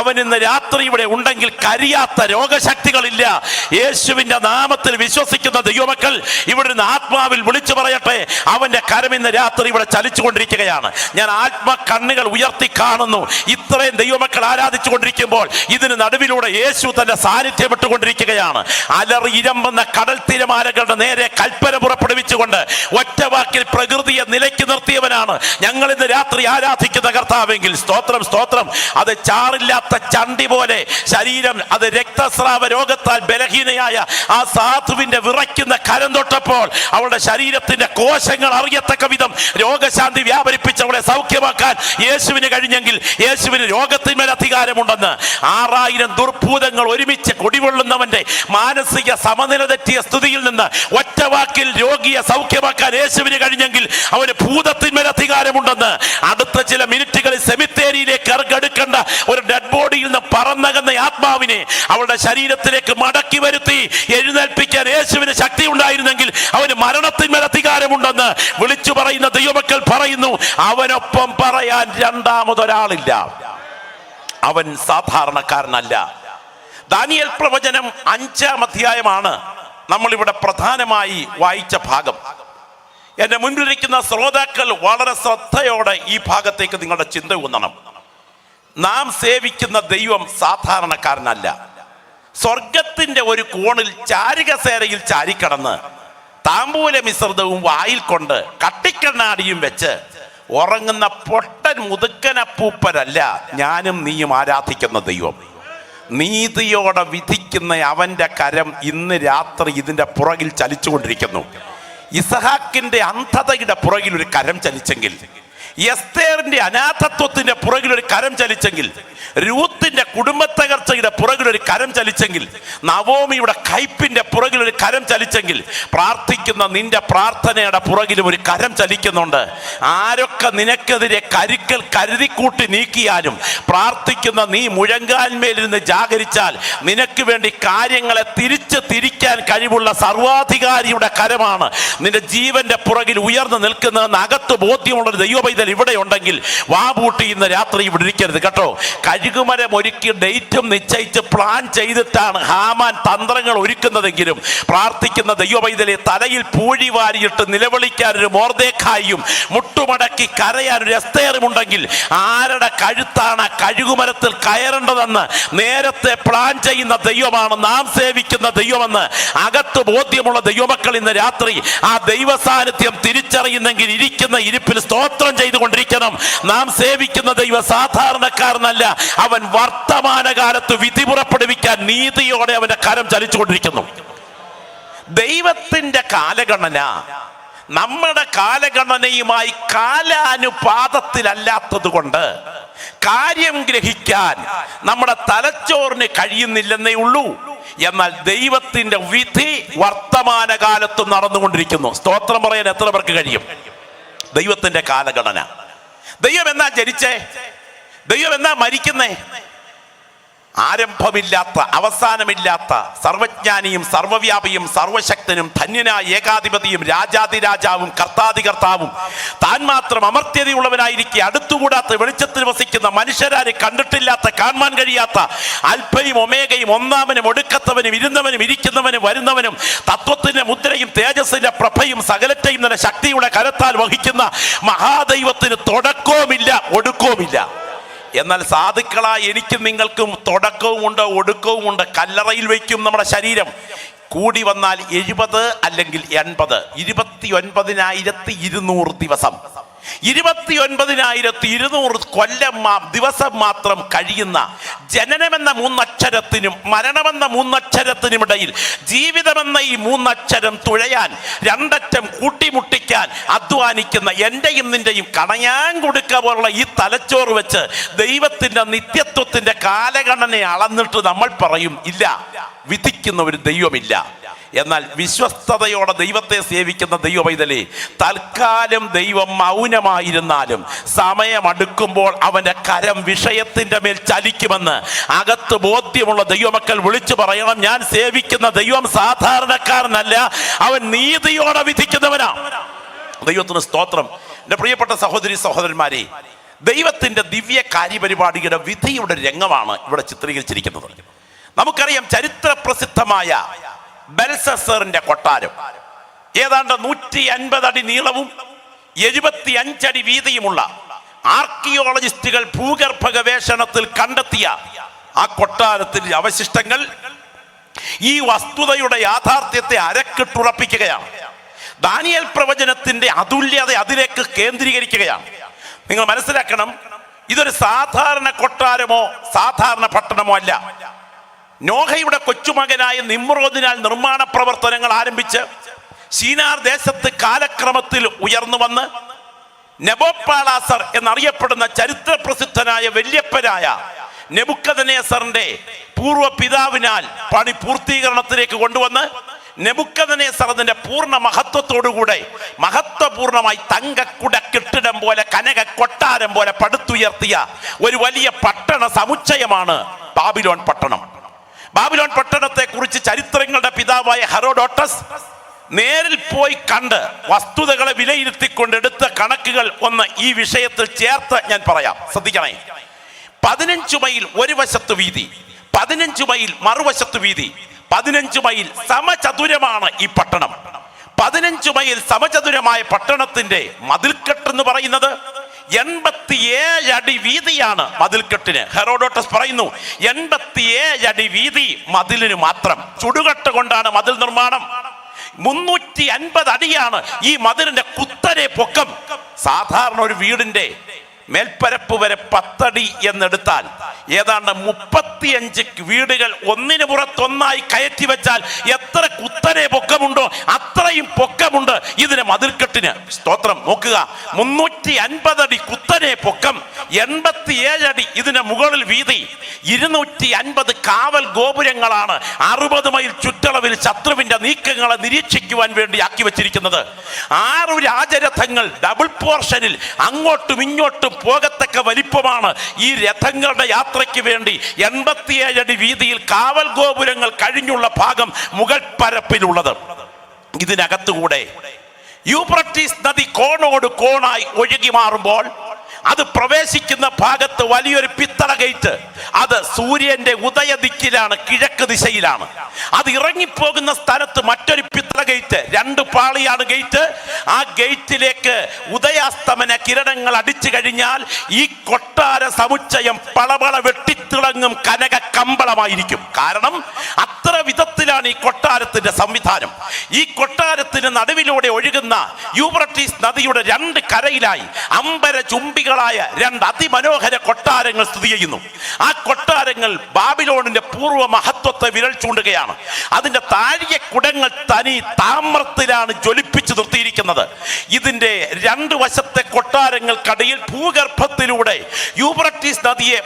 അവൻ ഇന്ന് രാത്രി ഇവിടെ ഉണ്ടെങ്കിൽ കരിയാത്ത രോഗശക്തി ില്ല. യേശുവിന്റെ നാമത്തിൽ വിശ്വസിക്കുന്ന ദൈവമക്കൾ ഇവിടെ നിന്ന് ആത്മാവിൽ വിളിച്ചു പറയട്ടെ, അവന്റെ കരം ഇന്ന് രാത്രി ഇവിടെ ചലിച്ചുകൊണ്ടിരിക്കുകയാണ്. ഞാൻ കണ്ണുകൾ ഉയർത്തി കാണുന്നു. ഇത്രയും ദൈവമക്കൾ ആരാധിച്ചു കൊണ്ടിരിക്കുമ്പോൾ ഇതിന് നടുവിലൂടെ യേശു തന്റെ സാന്നിധ്യം ഇട്ടുകൊണ്ടിരിക്കുകയാണ്. അലറി ഇരമ്പുന്ന കടൽ തിരമാലകളുടെ നേരെ കൽപ്പന പുറപ്പെടുവിച്ചുകൊണ്ട് ഒറ്റവാക്കിൽ പ്രകൃതിയെ നിലയ്ക്ക് നിർത്തിയവനാണ് ഞങ്ങൾ ഇന്ന് രാത്രി ആരാധിക്കുന്ന കർത്താവെങ്കിൽ സ്തോത്രം, സ്തോത്രം. അത് ചാറില്ലാത്ത ചണ്ടി പോലെ ശരീരം അത് രക്തസ്രാവ രോഗത്താൽ ബലഹീനയായ ആ സാധുവിന്റെ വിറയ്ക്കുന്ന കരം തൊട്ടപ്പോൾ അവളുടെ ശരീരത്തിന്റെ കോശങ്ങൾ അറിയത്തക്ക വിധം രോഗശാന്തി വ്യാപരിപ്പിച്ച് അവളെ സൗഖ്യമാക്കാൻ യേശുവിന് കഴിഞ്ഞെങ്കിൽ യേശുവിന് രോഗത്തിന്മേൽ അധികാരമുണ്ടെന്ന്. 6000 ദുർഭൂതങ്ങൾ ഒരുമിച്ച് കുടികൊള്ളുന്നവന്റെ മാനസിക സമനില തെറ്റിയ സ്ഥിതിയിൽ നിന്ന് ഒറ്റവാക്കിൽ രോഗിയെ സൗഖ്യമാക്കാൻ യേശുവിന് കഴിഞ്ഞെങ്കിൽ അവന് ഭൂതത്തിന്മേൽ അധികാരമുണ്ടെന്ന്. അടുത്ത ചില മിനിറ്റുകളിൽ സെമിത്തേരിയിലേക്ക് ഇറങ്ങെടുക്കേണ്ട ഒരു ഡെഡ് ബോഡിയിൽ നിന്ന് പറന്നകന്ന ആത്മാവിനെ അവളുടെ ശരീരത്തിലേക്ക് മടക്കി വരുത്തി എഴുന്നേൽപ്പിക്കാൻ യേശുവിന് ശക്തി ഉണ്ടായിരുന്നെങ്കിൽ അവന് മരണത്തിന്മേൽ അധികാരമുണ്ടെന്ന് വിളിച്ചു പറയുന്ന ദൈവമക്കൾ പറയുന്നു. അവനൊപ്പം പറയാൻ രണ്ടാമതൊരാളില്ല. അവൻ സാധാരണക്കാരനല്ല. ദാനിയേൽ പ്രവചനം 5-ാം അധ്യായമാണ് നമ്മളിവിടെ പ്രധാനമായി വായിച്ച ഭാഗം. എന്റെ മുൻപിലിരിക്കുന്ന ശ്രോതാക്കൾ വളരെ ശ്രദ്ധയോടെ ഈ ഭാഗത്തേക്ക് നിങ്ങളുടെ ചിന്ത ഊന്നണം. നാം സേവിക്കുന്ന ദൈവം സാധാരണക്കാരനല്ല. സ്വർഗത്തിന്റെ ഒരു കോണിൽ ചാരികസേരയിൽ ചാരിക്കടന്ന് താമ്പൂല മിശ്രിതവും വായിൽ കൊണ്ട് കട്ടിക്കണ്ണാടിയും വെച്ച് ഉറങ്ങുന്ന പൊട്ടൻ മുതുക്കനപ്പൂപ്പരല്ല ഞാനും നീയും ആരാധിക്കുന്ന ദൈവം. നീതിയോടെ വിധിക്കുന്ന അവന്റെ കരം ഇന്ന് രാത്രി ഇതിന്റെ പുറകിൽ ചലിച്ചുകൊണ്ടിരിക്കുന്നു. ഇസഹാക്കിന്റെ അന്ധതയുടെ പുറകിൽ ഒരു കരം ചലിച്ചെങ്കിൽ, എസ്തേറിന്റെ അനാഥത്വത്തിന്റെ പുറകിൽ ഒരു കരം ചലിച്ചെങ്കിൽ, രൂത്തിന്റെ കുടുംബത്തകർച്ചയുടെ പുറകിൽ ഒരു കരം ചലിച്ചെങ്കിൽ, നവോമിയുടെ കയ്പിന്റെ പുറകിൽ ഒരു കരം ചലിച്ചെങ്കിൽ, പ്രാർത്ഥിക്കുന്ന നിന്റെ പ്രാർത്ഥനയുടെ പുറകിലും ഒരു കരം ചലിക്കുന്നുണ്ട്. ആരൊക്കെ നിനക്കെതിരെ കരുതിക്കൂട്ടി നീക്കിയാലും പ്രാർത്ഥിക്കുന്ന നീ മുഴങ്കാൽമേലിരുന്ന് ജാഗരിച്ചാൽ നിനക്ക് വേണ്ടി കാര്യങ്ങളെ തിരിക്കാൻ കഴിവുള്ള സർവാധികാരിയുടെ കരമാണ് നിന്റെ ജീവന്റെ പുറകിൽ ഉയർന്നു നിൽക്കുന്നതെന്ന് അകത്ത് ബോധ്യമുള്ളൊരു ദൈവപൈതൽ ഇവിടെ ഉണ്ടെങ്കിൽ വാപൂട്ടി ഇന്ന് രാത്രി ഇവിടെ ഇരിക്കരുത് കേട്ടോ. കഴുകുമരം ഒരുക്കി ഡേറ്റും നിശ്ചയിച്ച് പ്ലാൻ ചെയ്തിട്ടാണ് ഹാമാൻ തന്ത്രങ്ങൾ ഒരുക്കുന്നതെങ്കിലും പ്രാർത്ഥിക്കുന്ന ദൈവപൈതലെ തലയിൽ പൂഴി വാരിയിട്ട് നിലവിളിക്കാൻ ഒരു മൊർദെഖായിയും മുട്ടുമടക്കി കരയാൻ ഒരു എസ്തേറും ഉണ്ടെങ്കിൽ ആരുടെ കഴുത്താണ് കഴുകുമരത്തിൽ കയറേണ്ടതെന്ന് നേരത്തെ പ്ലാൻ ചെയ്യുന്ന ദൈവമാണ് നാം സേവിക്കുന്ന ദൈവമെന്ന് അകത്ത് ബോധ്യമുള്ള ദൈവമക്കൾ ഇന്ന് രാത്രി ആ ദൈവ സാന്നിധ്യം തിരിച്ചറിയുന്നെങ്കിൽ ഇരിക്കുന്ന ഇരിപ്പിൽ സ്തോത്രം ചെയ്തുകൊണ്ടിരിക്കണം. നാം സേവിക്കുന്ന ദൈവ സാധാരണക്കാരനല്ല. അവൻ വർത്തമാനകാലത്ത് വിധി പുറപ്പെടുവിക്കാൻ നീതിയോടെ അവന്റെ കരം ചലിച്ചുകൊണ്ടിരിക്കുന്നു. ദൈവത്തിന്റെ കാലഗണന നമ്മുടെ കാലഗണനയുമായി കാലാനുപാതത്തിലല്ലാത്തത് കൊണ്ട് കാര്യം ഗ്രഹിക്കാൻ നമ്മുടെ തലച്ചോറിന് കഴിയുന്നില്ലെന്നേ ഉള്ളൂ. എന്നാൽ ദൈവത്തിന്റെ വിധി വർത്തമാനകാലത്ത് നടന്നുകൊണ്ടിരിക്കുന്നു. സ്തോത്രം പറയാൻ എത്ര പേർക്ക് കഴിയും? ദൈവത്തിന്റെ കാലഗണന. ദൈവം എന്നാ ജനിച്ചേ? ദൈവം എന്നാ മരിക്കുന്നേ? ആരംഭമില്ലാത്ത അവസാനമില്ലാത്ത സർവജ്ഞാനിയും സർവവ്യാപിയും സർവശക്തനും ധന്യനായ ഏകാധിപതിയും രാജാതിരാജാവും കർത്താതികർത്താവും താൻ മാത്രം അമർത്യതയുള്ളവനായിരിക്കെ അടുത്തുകൂടാത്ത വെളിച്ചത്തിൽ വസിക്കുന്ന മനുഷ്യരാരെ കണ്ടിട്ടില്ലാത്ത കാണാൻ കഴിയാത്ത അൽഫയും ഒമേഗയും ഒന്നാമനും ഒടുക്കത്തവനും ഇരുന്നവനും ഇരിക്കുന്നവനും വരുന്നവനും തത്വത്തിന്റെ മുദ്രയും തേജസ്സിന്റെ പ്രഭയും സകലത്തെയും തന്നെ ശക്തിയുടെ കരത്താൽ വഹിക്കുന്ന മഹാദൈവത്തിന് തുടക്കവുമില്ല ഒടുക്കവുമില്ല. എന്നാൽ സാധുക്കളായ എനിക്കും നിങ്ങൾക്കും തുടക്കവുമുണ്ട് ഒടുക്കവുമുണ്ട്. കല്ലറയിൽ വയ്ക്കും നമ്മുടെ ശരീരം. കൂടി വന്നാൽ 70 അല്ലെങ്കിൽ 80, 29,200 ദിവസം, 29,200 കൊല്ലം ദിവസം മാത്രം കഴിയുന്ന ജനനമെന്ന 3 അക്ഷരത്തിനും മരണമെന്ന 3 അക്ഷരത്തിനുമിടയിൽ ജീവിതമെന്ന ഈ 3 അക്ഷരം തുഴയാൻ 2 അറ്റം കൂട്ടിമുട്ടിക്കാൻ അധ്വാനിക്കുന്ന എന്റെയും നിന്റെയും കണയാൻ കൊടുക്ക പോലുള്ള ഈ തലച്ചോറ് വെച്ച് ദൈവത്തിന്റെ നിത്യത്വത്തിന്റെ കാലഗണനയെ അളന്നിട്ട് നമ്മൾ പറയും ഇല്ല, വിധിക്കുന്ന ഒരു ദൈവമില്ല. എന്നാൽ വിശ്വസ്തയോടെ ദൈവത്തെ സേവിക്കുന്ന ദൈവപൈതലേ, തൽക്കാലം ദൈവം മൗനമായിരുന്നാലും സമയമടുക്കുമ്പോൾ അവന്റെ കരം വിഷയത്തിന്റെ മേൽ ചലിക്കുമെന്ന് അകത്ത് ബോധ്യമുള്ള ദൈവമക്കൾ വിളിച്ചു പറയണം. ഞാൻ സേവിക്കുന്ന ദൈവം സാധാരണക്കാരനല്ല, അവൻ നീതിയോടെ വിധിക്കുന്നവനാ. ദൈവത്തിന് സ്തോത്രം. എൻ്റെ പ്രിയപ്പെട്ട സഹോദരി സഹോദരന്മാരെ, ദൈവത്തിന്റെ ദിവ്യ കാര്യപരിപാടിയുടെ വിധിയുടെ രംഗമാണ് ഇവിടെ ചിത്രീകരിച്ചിരിക്കുന്നത്. നമുക്കറിയാം, ചരിത്ര പ്രസിദ്ധമായ ബെൽസസറിന്റെ കൊട്ടാരം ഏതാണ്ട് 150 അടി നീളവും 75 അടി വീതിയുമുള്ള ആർക്കിയോളജിസ്റ്റുകൾ ഭൂഗർഭ ഗവേഷണത്തിൽ കണ്ടെത്തിയ ആ കൊട്ടാരത്തിന്റെ അവശിഷ്ടങ്ങൾ ഈ വസ്തുതയുടെ യാഥാർത്ഥ്യത്തെ അരക്കിട്ടുറപ്പിക്കുകയാണ്. ദാനിയേൽ പ്രവചനത്തിന്റെ അതുല്യത അതിലേക്ക് കേന്ദ്രീകരിക്കുകയാണ്. നിങ്ങൾ മനസ്സിലാക്കണം, ഇതൊരു സാധാരണ കൊട്ടാരമോ സാധാരണ പട്ടണമോ അല്ല. നോഹയുടെ കൊച്ചുമകനായ നിമ്രോദിനാൽ നിർമ്മാണ പ്രവർത്തനങ്ങൾ ആരംഭിച്ച് ശീനാർ ദേശത്ത് കാലക്രമത്തിൽ ഉയർന്നു വന്ന് നെബോപ്പാളാസർ എന്നറിയപ്പെടുന്ന ചരിത്ര പ്രസിദ്ധനായ വല്യപ്പനായ നെബുക്കദ്നേസറിന്റെ പൂർവ്വ പിതാവിനാൽ പണി പൂർത്തീകരണത്തിലേക്ക് കൊണ്ടുവന്ന് നെബുക്കദ്നേസർ അതിന്റെ പൂർണ്ണ മഹത്വത്തോടുകൂടെ മഹത്വപൂർണമായി തങ്കക്കുട കെട്ടിടം പോലെ കനക കൊട്ടാരം പോലെ പടുത്തുയർത്തിയ ഒരു വലിയ പട്ടണ സമുച്ചയമാണ് ബാബിലോൺ പട്ടണം. ബാബിലോൺ പട്ടണത്തെ കുറിച്ച് ചരിത്രങ്ങളുടെ പിതാവായ ഹെറോഡോട്ടസ് നേരിൽ പോയി കണ്ട് വസ്തുതകളെ വിലയിരുത്തിക്കൊണ്ട് എടുത്ത കണക്കുകൾ ഒന്ന് ഈ വിഷയത്തിൽ ചേർത്ത് ഞാൻ പറയാം, ശ്രദ്ധിക്കണേ. 15 മൈൽ ഒരു വശത്ത് വീതി, 15 മൈൽ മറുവശത്ത് വീതി, 15 മൈൽ സമചതുരമാണ് ഈ പട്ടണം. 15 മൈൽ സമചതുരമായ പട്ടണത്തിന്റെ മതിൽക്കെട്ട് എന്ന് പറയുന്നത് 87 അടി വീതിയാണ് മതിൽക്കെട്ടിന്. ഹെറോഡോട്ടസ് പറയുന്നു 87 അടി വീതി മതിലിന് മാത്രം. ചുടുകട്ട കൊണ്ടാണ് മതിൽ നിർമ്മാണം. 350 അടിയാണ് ഈ മതിലിന്റെ കുത്തനെ പൊക്കം. സാധാരണ ഒരു വീടിന്റെ മേൽപ്പരപ്പ് വരെ 10 അടി എന്നെടുത്താൽ ഏതാണ്ട് 35 വീടുകൾ ഒന്നിനു പുറത്തൊന്നായി കയറ്റി വെച്ചാൽ എത്ര കുത്തനെ പൊക്കമുണ്ടോ അത്രയും പൊക്കമുണ്ട് ഇതിന് മതിൽക്കെട്ടിന്. സ്തോത്രം. നോക്കുക, 350 അടി കുത്തനെ പൊക്കം, 87 അടി ഇതിന് മുകളിൽ വീതി, 250 കാവൽ ഗോപുരങ്ങളാണ് 60 മൈൽ ചുറ്റളവിൽ ശത്രുവിന്റെ നീക്കങ്ങളെ നിരീക്ഷിക്കുവാൻ വേണ്ടി ആക്കി വെച്ചിരിക്കുന്നത്. 6 രാജരഥങ്ങൾ ഡബിൾ പോർഷനിൽ അങ്ങോട്ടും ഇങ്ങോട്ടും പോകത്തക്ക വലിപ്പമാണ് ഈ രഥങ്ങളുടെ യാത്രയ്ക്ക് വേണ്ടി 87 അടി വീതിയിൽ കാവൽ ഗോപുരങ്ങൾ കഴിഞ്ഞുള്ള ഭാഗം മുകൾ പരപ്പിലുള്ളത്. ഇതിനകത്തുകൂടെ യൂഫ്രട്ടീസ് നദി കോണോട് കോണായി ഒഴുകി മാറുമ്പോൾ അത് പ്രവേശിക്കുന്ന ഭാഗത്ത് വലിയൊരു പിത്തള ഗേറ്റ്, അത് സൂര്യന്റെ ഉദയദിക്കിലാണ്, കിഴക്ക് ദിശയിലാണ്. അത് ഇറങ്ങിപ്പോകുന്ന സ്ഥലത്ത് മറ്റൊരു പിത്തള ഗേറ്റ്, 2 പാളിയാണ് ഗേറ്റ്. ആ ഗേറ്റിലേക്ക് ഉദയാസ്തമന കിരണങ്ങൾ അടിച്ചു കഴിഞ്ഞാൽ ഈ കൊട്ടാര സമുച്ചയം പളപള വെട്ടിത്തിളങ്ങും കനക കമ്പളമായിരിക്കും. കാരണം അത്ര വിധത്തിലാണ് ഈ കൊട്ടാരത്തിന്റെ സംവിധാനം. ഈ കൊട്ടാരത്തിന് നടുവിലൂടെ ഒഴുകുന്ന യൂഫ്രട്ടീസ് നദിയുടെ 2 കരയിലായി അമ്പര ചുംബികളായ 2 അതിമനോഹര കൊട്ടാരങ്ങൾ സ്ഥിതി ചെയ്യുന്നു. ആ കൊട്ടാരങ്ങൾ ബാബിലോണിന്റെ പൂർവ്വ മഹത്വത്തെ വിരൽ ചൂണ്ടുകയാണ്. അതിന്റെ താഴിക കുടങ്ങൾ തനി താമ്രത്തിലാണ് ജ്വലിപ്പിച്ചു നിർത്തിയിരിക്കുന്നത്. ഇതിന്റെ 2 വശത്തെ കൊട്ടാരങ്ങൾക്കടിയിൽ ഭൂഗർഭത്തിലൂടെ യൂഫ്രട്ടീസ് നദിയെ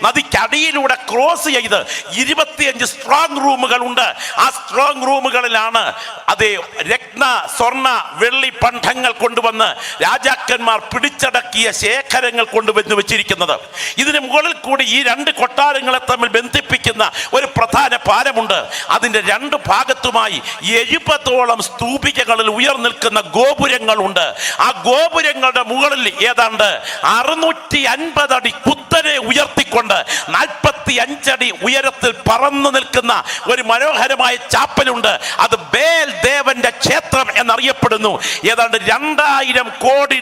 നദിക്കടിയിലൂടെ ക്രോസ് ചെയ്ത് 25 സ്ട്രോങ് റൂമുകൾ ഉണ്ട്. ആ സ്ട്രോങ് റൂമുകളിലാണ് അതേ രത്ന സ്വർണ്ണ വെള്ളി പണ്ഡങ്ങൾ കൊണ്ടുവന്ന് രാജാക്കന്മാർ പിടിച്ചടക്കിയ ശേഖരങ്ങൾ കൊണ്ടുവന്ന് വെച്ചിരിക്കുന്നത്. ഇതിന് മുകളിൽ കൂടി ഈ 2 കൊട്ടാരങ്ങളെ തമ്മിൽ ബന്ധിപ്പിക്കുന്ന ഒരു പ്രധാന പാലമുണ്ട്. അതിന്റെ 2 ഭാഗത്തുമായി 70ഓളം സ്തൂപികകളിൽ ഉയർന്നിൽക്കുന്ന ഗോപുരങ്ങളുണ്ട്. ആ ഗോപുരങ്ങളുടെ മുകളിൽ ഏതാണ്ട് 650 അടി കുത്തനെ ഉയർത്തിക്കൊണ്ട് 45 അടി ഉയരത്തിൽ പറന്നു നിൽക്കുന്ന ഒരു മനോഹരമായ ചാപ്പലുണ്ട്. അത് ബേൽ ദേവന്റെ ക്ഷേത്രം എന്നറിയപ്പെടുന്നു. ഏതാണ്ട് $2000 കോടി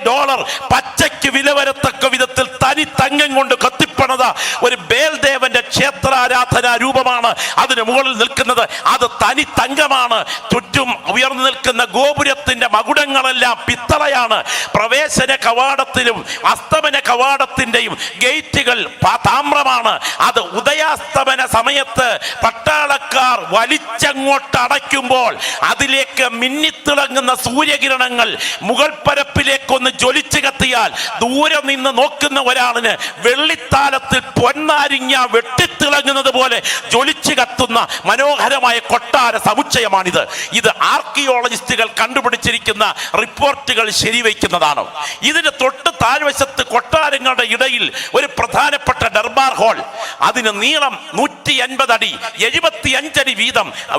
പച്ചയ്ക്ക് വില വരത്തക്ക വിധത്തിൽ തനി തങ്കം കൊണ്ട് കത്തിപ്പണത ഒരു ബേൽ ദേവന്റെ ക്ഷേത്രാരാധനാ രൂപമാണ് അതിന് മുകളിൽ നിൽക്കുന്നത്. അത് തനി തങ്കമാണ്. ചുറ്റും ഉയർന്നു നിൽക്കുന്ന ഗോപുരത്തിന്റെ മകുടങ്ങളെല്ലാം പിത്തളയാണ്. പ്രവേശന കവാടത്തിലും അസ്തമന കവാടത്തിന്റെയും ഗേറ്റുകൾ താമ്രമാണ്. അത് ഉദയാസ്തമന സമയത്ത് പട്ടാളക്കാർ വലിച്ചങ്ങോട്ട് അടയ്ക്കുമ്പോൾ അതിലേക്ക് മിന്നിത്തിളങ്ങുന്ന സൂര്യകിരണങ്ങൾ മുകൾ പരപ്പിലേക്കൊന്ന് ജ്വലിച്ചു കത്തിയാൽ ദൂരെ നിന്ന് നോക്കുന്ന ഒരാളിന് വെള്ളിത്താലത്തിൽ പൊന്നാരിഞ്ഞ വെട്ടിത്തിളങ്ങുന്നത് പോലെ ജ്വലിച്ചു കത്തുന്ന മനോഹരമായ കൊട്ടാര സമുച്ചയമാണിത്. ഇത് ആർക്കിയോളജിസ്റ്റുകൾ കണ്ടുപിടിച്ചിരിക്കുന്ന റിപ്പോർട്ടുകൾ ശരിവയ്ക്കുന്നതാണ്. ഇതിന് തൊട്ട് താഴ്വശത്ത് കൊട്ടാരങ്ങളുടെ ഇടയിൽ ഒരു പ്രധാനപ്പെട്ട ദർബാർ ഹാൾ. അതിന് നീളം 150 അടി, 75 അടി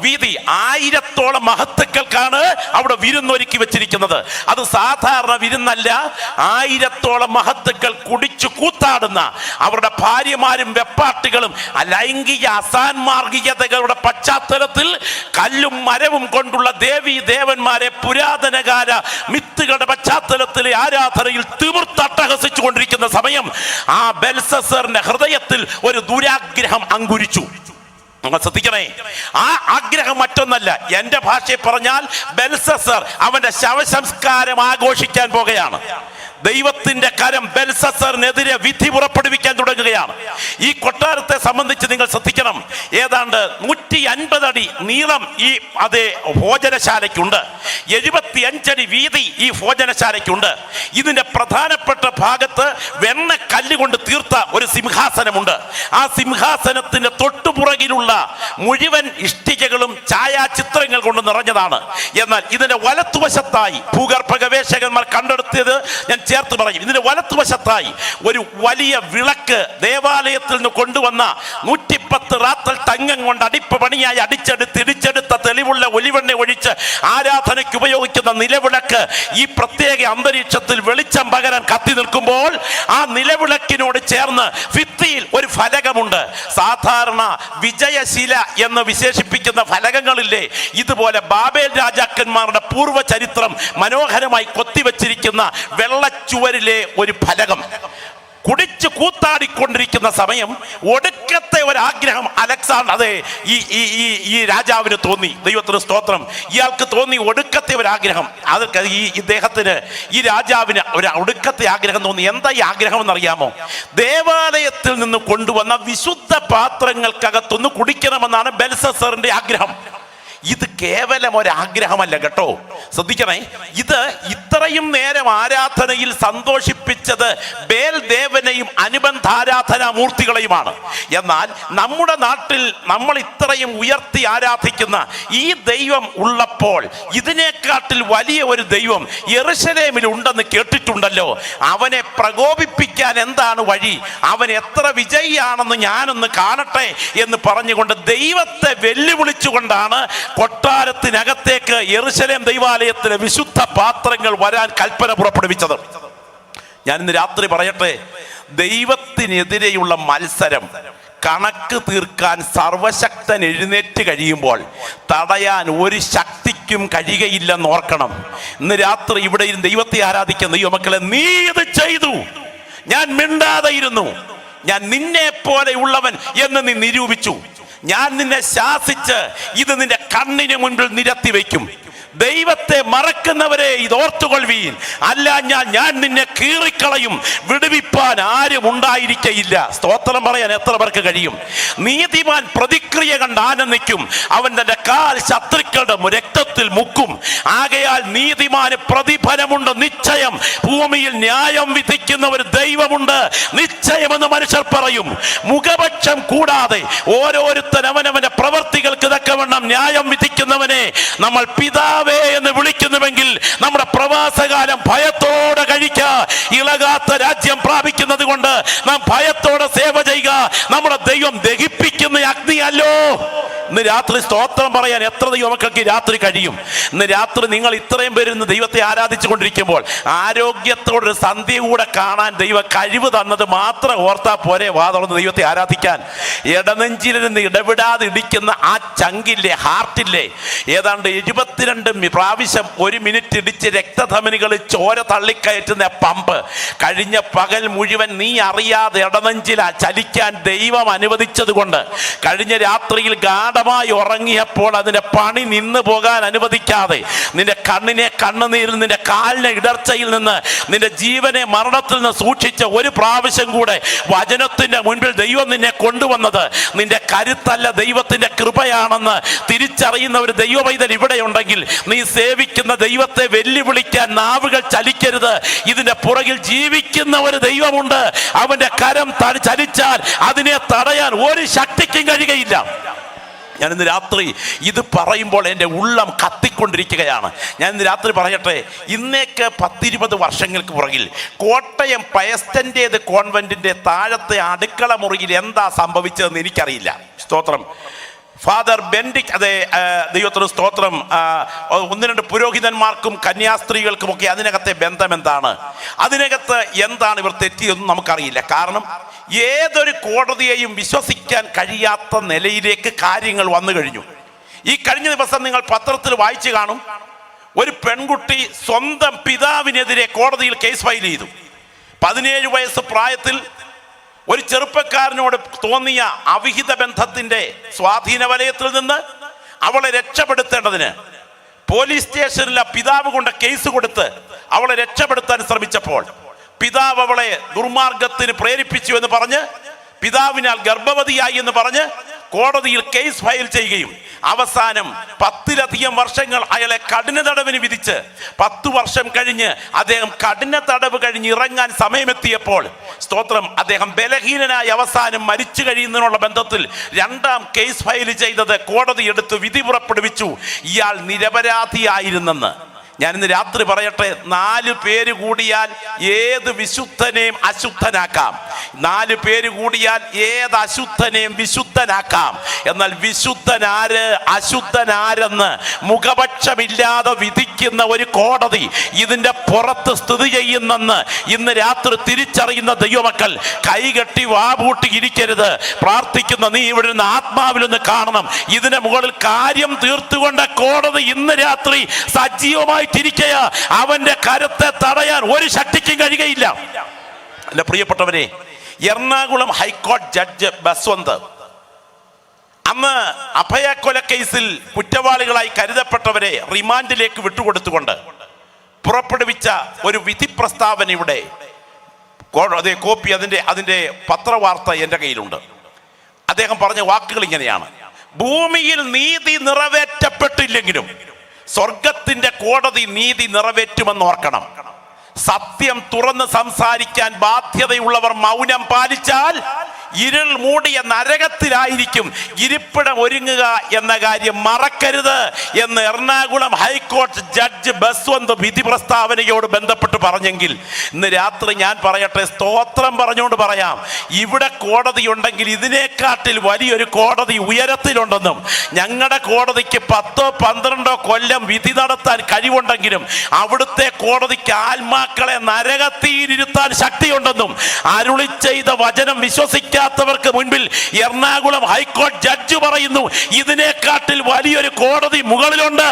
വീതി. 1000ഓളം മഹത്തുക്കൾക്കാണ് അവിടെ വിരുന്നൊരുക്കി വെച്ചിരിക്കുന്നത്. അത് സാധാരണ വിരുന്നല്ല. 1000ഓളം മഹത്തുക്കൾ കുടിച്ചു കൂത്താടുന്ന അവരുടെ ഭാര്യമാരും വെപ്പാട്ടികളും ലൈംഗിക അസാൻമാർഗികതകളുടെ പശ്ചാത്തലത്തിൽ കല്ലും മരവും കൊണ്ടുള്ള ദേവീ ദേവന്മാരെ പുരാതനകാല മിത്തുകളുടെ പശ്ചാത്തലത്തിലെ ആരാധനയിൽ തിമിർത്തട്ടഹസിച്ചു കൊണ്ടിരിക്കുന്ന സമയം ആ ബെൽസസറിന്റെ ഹൃദയത്തിൽ ഒരു ദുരാഗ്രഹം അങ്കുരിച്ചു. നമ്മൾ ശ്രദ്ധിക്കണേ, ആ ആഗ്രഹം മറ്റൊന്നല്ല. എന്റെ ഭാഷയിൽ പറഞ്ഞാൽ ബെൽസസർ അവന്റെ ശവസംസ്കാരം ആഘോഷിക്കാൻ പോകുകയാണ്. ദൈവത്തിന്റെ കരം ബെൽസസറിനെതിരെ വിധി പുറപ്പെടുവിക്കാൻ തുടങ്ങുകയാണ്. ഈ കൊട്ടാരത്തെ സംബന്ധിച്ച് നിങ്ങൾ ശ്രദ്ധിക്കണം, ഏതാണ്ട് 150 അടി നീളം ഈ അതേ ഭോജനശാലയ്ക്കുണ്ട്, 75 അടി വീതി ഈ ഭോജനശാലയ്ക്കുണ്ട്. ഇതിന്റെ പ്രധാനപ്പെട്ട ഭാഗത്ത് വെണ്ണ കല്ലുകൊണ്ട് തീർത്ത ഒരു സിംഹാസനമുണ്ട്. ആ സിംഹാസനത്തിന്റെ തൊട്ടുപുറകിലുള്ള മുഴുവൻ ഇഷ്ടികകളും ഛായാചിത്രങ്ങൾ കൊണ്ട് നിറഞ്ഞതാണ്. എന്നാൽ ഇതിന്റെ വലത്തുവശത്തായി ഭൂഗർഭ ഗവേഷകന്മാർ കണ്ടെടുത്തിയത് ഞാൻ ചേർത്ത് പറയും. ഇതിന്റെ വലത്തുവശത്തായി ഒരു വലിയ വിളക്ക് ദേവാലയത്തിൽ നിന്ന് കൊണ്ടുവന്ന 110 റാത്തൽ തങ്കം കൊണ്ട് അടിപ്പ് പണിയായി ഇടിച്ചെടുത്ത തെളിവുള്ള ഒലിവെണ്ണ ഒഴിച്ച് ആരാധനയ്ക്ക് ഉപയോഗിക്കുന്ന നിലവിളക്ക് ഈ പ്രത്യേക അന്തരീക്ഷത്തിൽ വെളിച്ചം പകരാൻ കത്തി നിൽക്കുമ്പോൾ ആ നിലവിളക്കിനോട് ചേർന്ന് ഭിത്തിയിൽ ഒരു ഫലകമുണ്ട്. സാധാരണ വിജയശില എന്ന് വിശേഷിപ്പിക്കുന്ന ഫലകങ്ങളില്ലേ, ഇതുപോലെ ബാബേൽ രാജാക്കന്മാരുടെ പൂർവ്വ ചരിത്രം മനോഹരമായി കൊത്തിവെച്ചിരിക്കുന്ന വെള്ളച്ചുവരിലെ ഒരു ഫലകം. കുടിച്ചു കൂത്താടിക്കൊണ്ടിരിക്കുന്ന സമയം ഒടുക്കത്തെ ഒരാഗ്രഹം അതെ ഈ രാജാവിന് തോന്നി. ദൈവത്തിന് സ്തോത്രം. ഇയാൾക്ക് തോന്നി ഒടുക്കത്തെ ഒരാഗ്രഹം. അതൊക്കെ ഇദ്ദേഹത്തിന് ഈ രാജാവിന് ഒരു ഒടുക്കത്തെ ആഗ്രഹം തോന്നി. എന്താ ഈ ആഗ്രഹം എന്നറിയാമോ? ദേവാലയത്തിൽ നിന്ന് കൊണ്ടുവന്ന വിശുദ്ധ പാത്രങ്ങൾക്കകത്തൊന്ന് കുടിക്കണമെന്നാണ് ബെൽസസറിന്റെ ആഗ്രഹം. ഇത് കേവലം ഒരാഗ്രഹമല്ല കേട്ടോ, ശ്രദ്ധിക്കണേ. ഇത് ഇത്രയും നേരം ആരാധനയിൽ സന്തോഷിപ്പിച്ചത് ബേൽ ദേവനെയും അനുബന്ധ ആരാധനാ മൂർത്തികളെയുമാണ്. എന്നാൽ നമ്മുടെ നാട്ടിൽ നമ്മൾ ഇത്രയും ഉയർത്തി ആരാധിക്കുന്ന ഈ ദൈവം ഉള്ളപ്പോൾ ഇതിനെക്കാട്ടിൽ വലിയ ഒരു ദൈവം യെരുശലേമിൽ ഉണ്ടെന്ന് കേട്ടിട്ടുണ്ടല്ലോ. അവനെ പ്രകോപിപ്പിക്കാൻ എന്താണ് വഴി? അവൻ എത്ര വിജയിയാണെന്ന് ഞാനൊന്ന് കാണട്ടെ എന്ന് പറഞ്ഞുകൊണ്ട് ദൈവത്തെ വെല്ലുവിളിച്ചുകൊണ്ടാണ് കൊട്ടാരത്തിനകത്തേക്ക് യെരുശലേം ദൈവാലയത്തിലെ വിശുദ്ധ പാത്രങ്ങൾ വരാൻ കൽപ്പന പുറപ്പെടുവിച്ചത്. ഞാൻ ഇന്ന് രാത്രി പറയട്ടെ, ദൈവത്തിനെതിരെയുള്ള മത്സരം കണക്ക് തീർക്കാൻ സർവശക്തൻ എഴുന്നേറ്റ് കഴിയുമ്പോൾ തടയാൻ ഒരു ശക്തിക്കും കഴിയുകയില്ലെന്ന് ഓർക്കണം. ഇന്ന് രാത്രി ഇവിടെ ഇരുന്ന് ദൈവത്തെ ആരാധിക്കുന്ന ദൈവമക്കളെ, നീ ഇത് ചെയ്തു, ഞാൻ മിണ്ടാതെ ഇരുന്നു, ഞാൻ നിന്നെ പോലെ ഉള്ളവൻ എന്ന് നീ നിരൂപിച്ചു, ഞാൻ നിന്നെ ശാസിച്ച് ഇത് നിന്റെ കണ്ണിന് മുൻപിൽ നിരത്തി വയ്ക്കും. ദൈവത്തെ മറക്കുന്നവരെ ഇതോർത്തുകൊള്ളുവീൻ, അല്ല ഞാൻ നിന്നെ കീറിക്കളയും, വിടുവിപ്പാൻ ആരും ഉണ്ടായിരിക്കയില്ല. സ്തോത്രം പറയാൻ എത്ര പേർക്ക് കഴിയും? നീതിമാൻ പ്രതിക്രിയ കണ്ട് ആനന്ദിക്കും, അവൻ തന്റെ കാൽ ശത്രുക്കളുടെ രക്തത്തിൽ മുക്കും. ആകയാൽ നീതിമാന് പ്രതിഫലമുണ്ട് നിശ്ചയം. ഭൂമിയിൽ ന്യായം വിധിക്കുന്ന ഒരു ദൈവമുണ്ട് നിശ്ചയമെന്ന് മനുഷ്യർ പറയും. മുഖപക്ഷം കൂടാതെ ഓരോരുത്തൻ അവനവന്റെ പ്രവർത്തികൾക്ക് തക്കവണ്ണം ന്യായം വിധിക്കുന്നവനെ നമ്മൾ പിതാവേ എന്ന് വിളിക്കുന്നുവെങ്കിൽ നമ്മുടെ പ്രവാസകാലം ഭയത്തോടെ കഴിക്കുക. ഇളകാത്ത രാജ്യം പ്രാപിക്കുന്നത് കൊണ്ട് നാം ഭയത്തോടെ സേവ ചെയ്യുക. നമ്മുടെ ദൈവം ദഹിപ്പിക്കുന്ന അഗ്നിയല്ലോ. ഇന്ന് രാത്രി സ്തോത്രം പറയാൻ എത്ര ദൈവമക്കൾക്ക് രാത്രി കഴിയും? ഇന്ന് രാത്രി നിങ്ങൾ ഇത്രയും പേര് ഇന്ന് ദൈവത്തെ ആരാധിച്ചു കൊണ്ടിരിക്കുമ്പോൾ ആരോഗ്യത്തോടൊരു സന്ധ്യ കൂടെ കാണാൻ ദൈവം കഴിവ് തന്നത് മാത്രം ഓർത്താ പോരെ വാ തുറന്ന് ദൈവത്തെ ആരാധിക്കാൻ? ഇടനെഞ്ചിൽ നിന്ന് ഇടവിടാതെ ഇടിക്കുന്ന ആ ചങ്കില്ലേ, ഹാർട്ടില്ലേ, ഏതാണ്ട് 72 പ്രാവശ്യം 1 മിനിറ്റ് ഇടിച്ച് രക്തധമനികളിൽ ചോര തള്ളിക്കയറ്റുന്ന പമ്പ് കഴിഞ്ഞ പകൽ മുഴുവൻ നീ അറിയാതെ ഇടനെഞ്ചിൽ ചലിക്കാൻ ദൈവം അനുവദിച്ചത് കൊണ്ട് കഴിഞ്ഞ രാത്രിയിൽ ഗാഢമായി ഉറങ്ങിയപ്പോൾ അതിന്റെ പണി നിന്നു പോകാൻ അനുവദിക്കാതെ നിന്റെ കണ്ണിനെ കണ്ണുനീരിൽ, നിന്റെ കാലിനെ ഇടർച്ചയിൽ നിന്ന്, നിന്റെ ജീവനെ മരണത്തിൽ നിന്ന് സൂക്ഷിച്ച ഒരു പ്രാവശ്യം കൂടെ വചനത്തിന്റെ മുൻപിൽ ദൈവം നിന്നെ കൊണ്ടുവന്നത് നിന്റെ കരുത്തല്ല, ദൈവത്തിന്റെ കൃപയാണെന്ന് തിരിച്ചറിയുന്ന ഒരു ദൈവപൈതൽ ഇവിടെ ഉണ്ടെങ്കിൽ നീ സേവിക്കുന്ന ദൈവത്തെ വെല്ലുവിളിക്കാൻ നാവുകൾ ചലിക്കരുത്. ഇതിന്റെ പുറകിൽ ജീവിക്കുന്ന ഒരു ദൈവമുണ്ട്. അവന്റെ കരം ചലിച്ചാൽ അതിനെ തടയാൻ ഒരു ശക്തിക്കും കഴിയുകയില്ല. ഞാൻ ഇന്ന് രാത്രി ഇത് പറയുമ്പോൾ എൻ്റെ ഉള്ളം കത്തിക്കൊണ്ടിരിക്കുകയാണ്. ഞാൻ ഇന്ന് രാത്രി പറയട്ടെ, ഇന്നേക്ക് 10-20 വർഷങ്ങൾക്ക് പുറകിൽ കോട്ടയം പയസ്റ്റൻ്റേത് കോൺവെന്റിന്റെ താഴത്തെ അടുക്കള മുറിയിൽ എന്താ സംഭവിച്ചതെന്ന് എനിക്കറിയില്ല. സ്തോത്രം. ഫാദർ ബെൻഡിക്, അതെ, ദൈവത്തിന് സ്തോത്രം, 1-2 പുരോഹിതന്മാർക്കും കന്യാസ്ത്രീകൾക്കുമൊക്കെ അതിനകത്തെ ബന്ധം എന്താണ്, അതിനകത്ത് എന്താണ് ഇവർ തെറ്റിയതെന്നും നമുക്കറിയില്ല. കാരണം ഏതൊരു കോടതിയെയും വിശ്വസിക്കാൻ കഴിയാത്ത നിലയിലേക്ക് കാര്യങ്ങൾ വന്നു കഴിഞ്ഞു. ഈ കഴിഞ്ഞ ദിവസം നിങ്ങൾ പത്രത്തിൽ വായിച്ചു കാണും, ഒരു പെൺകുട്ടി സ്വന്തം പിതാവിനെതിരെ കോടതിയിൽ കേസ് ഫയൽ ചെയ്തു. 17 വയസ്സ് പ്രായത്തിൽ ഒരു ചെറുപ്പക്കാരനോട് തോന്നിയ അവിഹിത ബന്ധത്തിന്റെ സ്വാധീന വലയത്തിൽ നിന്ന് അവളെ രക്ഷപ്പെടുത്തേണ്ടതിന് പോലീസ് സ്റ്റേഷനിൽ പിതാവ് കൊണ്ട് കേസ് കൊടുത്ത് അവളെ രക്ഷപ്പെടുത്താൻ ശ്രമിച്ചപ്പോൾ പിതാവ് അവളെ ദുർമാർഗത്തിന് പ്രേരിപ്പിച്ചു എന്ന് പറഞ്ഞ്, പിതാവിനാൽ ഗർഭവതിയായി എന്ന് പറഞ്ഞ് കോടതിയിൽ കേസ് ഫയൽ ചെയ്യുകയും അവസാനം 10-ലധികം വർഷങ്ങൾ അയാളെ കഠിന തടവിന് വിധിച്ച് 10 വർഷം കഴിഞ്ഞ് അദ്ദേഹം കഠിന തടവ് കഴിഞ്ഞ് ഇറങ്ങാൻ സമയമെത്തിയപ്പോൾ, സ്തോത്രം, അദ്ദേഹം ബലഹീനനായി അവസാനം മരിച്ചു കഴിയുന്നതിനുള്ള ബന്ധത്തിൽ 2ാം കേസ് ഫയൽ ചെയ്തത് കോടതി എടുത്ത് വിധി പുറപ്പെടുവിച്ചു, ഇയാൾ നിരപരാധിയായിരുന്നെന്ന്. ഞാൻ ഇന്ന് രാത്രി പറയട്ടെ, 4 പേര് കൂടിയാൽ ഏത് വിശുദ്ധനെയും അശുദ്ധനാക്കാം. 4 പേര് കൂടിയാൽ ഏത് അശുദ്ധനെയും വിശുദ്ധനാക്കാം. എന്നാൽ വിശുദ്ധനാര് അശുദ്ധനാരെന്ന് മുഖപക്ഷമില്ലാതെ വിധിക്കുന്ന ഒരു കോടതി ഇതിന്റെ പുറത്ത് സ്ഥിതി ചെയ്യുന്നെന്ന് ഇന്ന് രാത്രി തിരിച്ചറിയുന്ന ദൈവമക്കൾ കൈകെട്ടി വാപൂട്ടി ഇരിക്കരുത്. പ്രാർത്ഥിക്കുന്ന നീ ഇവിടെ നിന്ന് ആത്മാവിലൊന്ന് കാണണം. ഇതിന് മുകളിൽ കാര്യം തീർത്തുകൊണ്ട കോടതി ഇന്ന് രാത്രി സജീവമായി ിരിക്കുക. അവന്റെ കരത്തെ തടയാൻ ഒരു ശക്തിക്കും കഴിയുകയില്ല. എന്റെ പ്രിയപ്പെട്ടവരെ, എറണാകുളം ഹൈക്കോടതി ജഡ്ജ് ബസ്വന്ത് അന്ന് അഭയക്കൊല കേസിൽ കുറ്റവാളികളായി കരുതപ്പെട്ടവരെ റിമാൻഡിലേക്ക് വിട്ടുകൊടുത്തുകൊണ്ട് പുറപ്പെടുവിച്ച ഒരു വിധി പ്രസ്താവനയുടെ കോപ്പി, അതിന്റെ പത്രവാർത്ത എൻ്റെ കയ്യിലുണ്ട്. അദ്ദേഹം പറഞ്ഞ വാക്കുകൾ ഇങ്ങനെയാണ്: ഭൂമിയിൽ നീതി നിറവേറ്റപ്പെട്ടില്ലെങ്കിലും സ്വർഗത്തിന്റെ കോടതി നീതി നിറവേറ്റുമെന്ന് ഓർക്കണം. സത്യം തുറന്ന് സംസാരിക്കാൻ ബാധ്യതയുള്ളവർ മൗനം പാലിച്ചാൽ ഇരുൾ മൂടിയ നരകത്തിലായിരിക്കും ഇരിപ്പിടം ഒരുങ്ങുക എന്ന കാര്യം മറക്കരുത് എന്ന് എറണാകുളം ഹൈക്കോടതി ജഡ്ജ് ബസ്വന്ത് വിധി പ്രസ്താവനയോട് ബന്ധപ്പെട്ട് പറഞ്ഞെങ്കിൽ ഇന്ന് രാത്രി ഞാൻ പറയട്ടെ, സ്തോത്രം പറഞ്ഞുകൊണ്ട് പറയാം, ഇവിടെ കോടതി ഉണ്ടെങ്കിൽ ഇതിനെക്കാട്ടിൽ വലിയൊരു കോടതി ഉയരത്തിലുണ്ടെന്നും ഞങ്ങളുടെ കോടതിക്ക് 10-12 കൊല്ലം വിധി നടത്താൻ കഴിവുണ്ടെങ്കിലും അവിടുത്തെ കോടതിക്ക് ആത്മാക്കളെ നരകത്തിയിരുത്താൻ ശക്തിയുണ്ടെന്നും അരുളി ചെയ്ത വചനം വിശ്വസിക്കാൻ വർക്ക് മുൻപിൽ എറണാകുളം ഹൈക്കോടതി ജഡ്ജ് പറയുന്നു, ഇതിനെക്കാട്ടിൽ വലിയൊരു കോടതി മുകളിലുണ്ട്.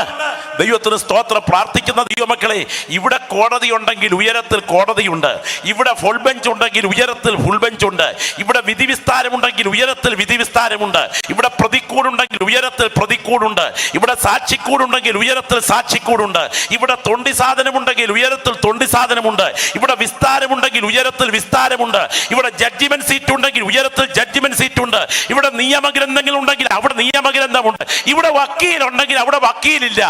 ദൈവത്തിന് സ്തോത്രം. പ്രാർത്ഥിക്കുന്ന ദൈവമക്കളെ, ഇവിടെ കോടതി ഉണ്ടെങ്കിൽ ഉയരത്തിൽ കോടതിയുണ്ട്. ഇവിടെ ഫുൾ ബെഞ്ച് ഉണ്ടെങ്കിൽ ഉയരത്തിൽ ഫുൾ ബെഞ്ച് ഉണ്ട്. ഇവിടെ വിധി വിസ്താരമുണ്ടെങ്കിൽ ഉയരത്തിൽ വിധി വിസ്താരമുണ്ട്. ഇവിടെ പ്രതിക്കൂടുണ്ടെങ്കിൽ ഉയരത്തിൽ പ്രതിക്കൂടുണ്ട്. ഇവിടെ സാക്ഷിക്കൂടുണ്ടെങ്കിൽ ഉയരത്തിൽ സാക്ഷിക്കൂടുണ്ട്. ഇവിടെ തൊണ്ടി സാധനമുണ്ടെങ്കിൽ ഉയരത്തിൽ തൊണ്ടി സാധനമുണ്ട്. ഇവിടെ വിസ്താരമുണ്ടെങ്കിൽ ഉയരത്തിൽ വിസ്താരമുണ്ട്. ഇവിടെ ജഡ്ജിമെന്റ് സീറ്റ് ഉണ്ടെങ്കിൽ ഉയരത്തിൽ ജഡ്ജിമെന്റ് സീറ്റ് ഉണ്ട്. ഇവിടെ നിയമഗ്രന്ഥങ്ങൾ ഉണ്ടെങ്കിൽ അവിടെ നിയമഗ്രന്ഥമുണ്ട്. ഇവിടെ വക്കീലുണ്ടെങ്കിൽ അവിടെ വക്കീലില്ല.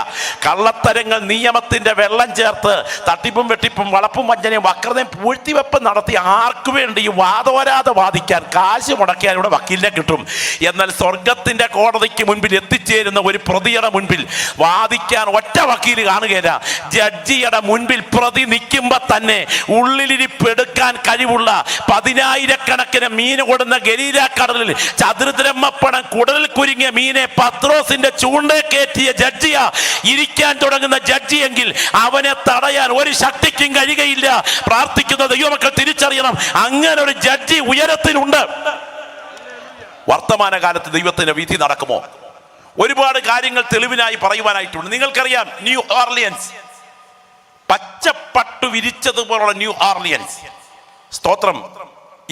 കള്ളത്തരങ്ങൾ നിയമത്തിന്റെ വെള്ളം ചേർത്ത് തട്ടിപ്പും വെട്ടിപ്പും വളപ്പും വഞ്ചനയും വക്രതയും പൂഴ്ത്തിവെപ്പും നടത്തി ആർക്കു വേണ്ടി വാദോരാതെ വാദിക്കാൻ കാശ് മുടക്കിയാൽ ഇവിടെ വക്കീലിനെ കിട്ടും. എന്നാൽ സ്വർഗത്തിന്റെ കോടതിക്ക് മുൻപിൽ എത്തിച്ചേരുന്ന ഒരു പ്രതിയുടെ മുൻപിൽ വാദിക്കാൻ ഒറ്റ വക്കീല് കാണുകയില്ല. ജഡ്ജിയുടെ മുൻപിൽ പ്രതി നിൽക്കുമ്പോ തന്നെ ഉള്ളിലിരിപ്പെടുക്കാൻ കഴിവുള്ള 10,000-കണക്കിന് മീൻ കൊടുന്ന ഗലീല കടലിൽ ചതുരദ്രഹ്മപ്പണം കുടലിൽ കുരുങ്ങിയ മീനെ പത്രോസിന്റെ ചൂണ്ട കയറ്റിയ ജഡ്ജിയാ ഇരിക്കാൻ തുടങ്ങുന്ന ജഡ്ജി എങ്കിൽ അവനെ തടയാൻ ഒരു ശക്തിക്കും കഴിയുകയില്ല. പ്രാർത്ഥിക്കുന്ന ദൈവമക്കൾ തിരിച്ചറിയണം, അങ്ങനെ ഒരു ജഡ്ജി ഉയരത്തിലുണ്ട്. വർത്തമാനകാലത്ത് ദൈവത്തിന്റെ വിധി നടക്കുമോ? ഒരുപാട് കാര്യങ്ങൾ തെളിവിനായി പറയുവാനായിട്ടുണ്ട്. നിങ്ങൾക്കറിയാം, ന്യൂ ഓർലിയൻസ്, പച്ചപ്പട്ടു വിരിച്ചതുപോലുള്ള ന്യൂ ഓർലിയൻസ്. സ്തോത്രം.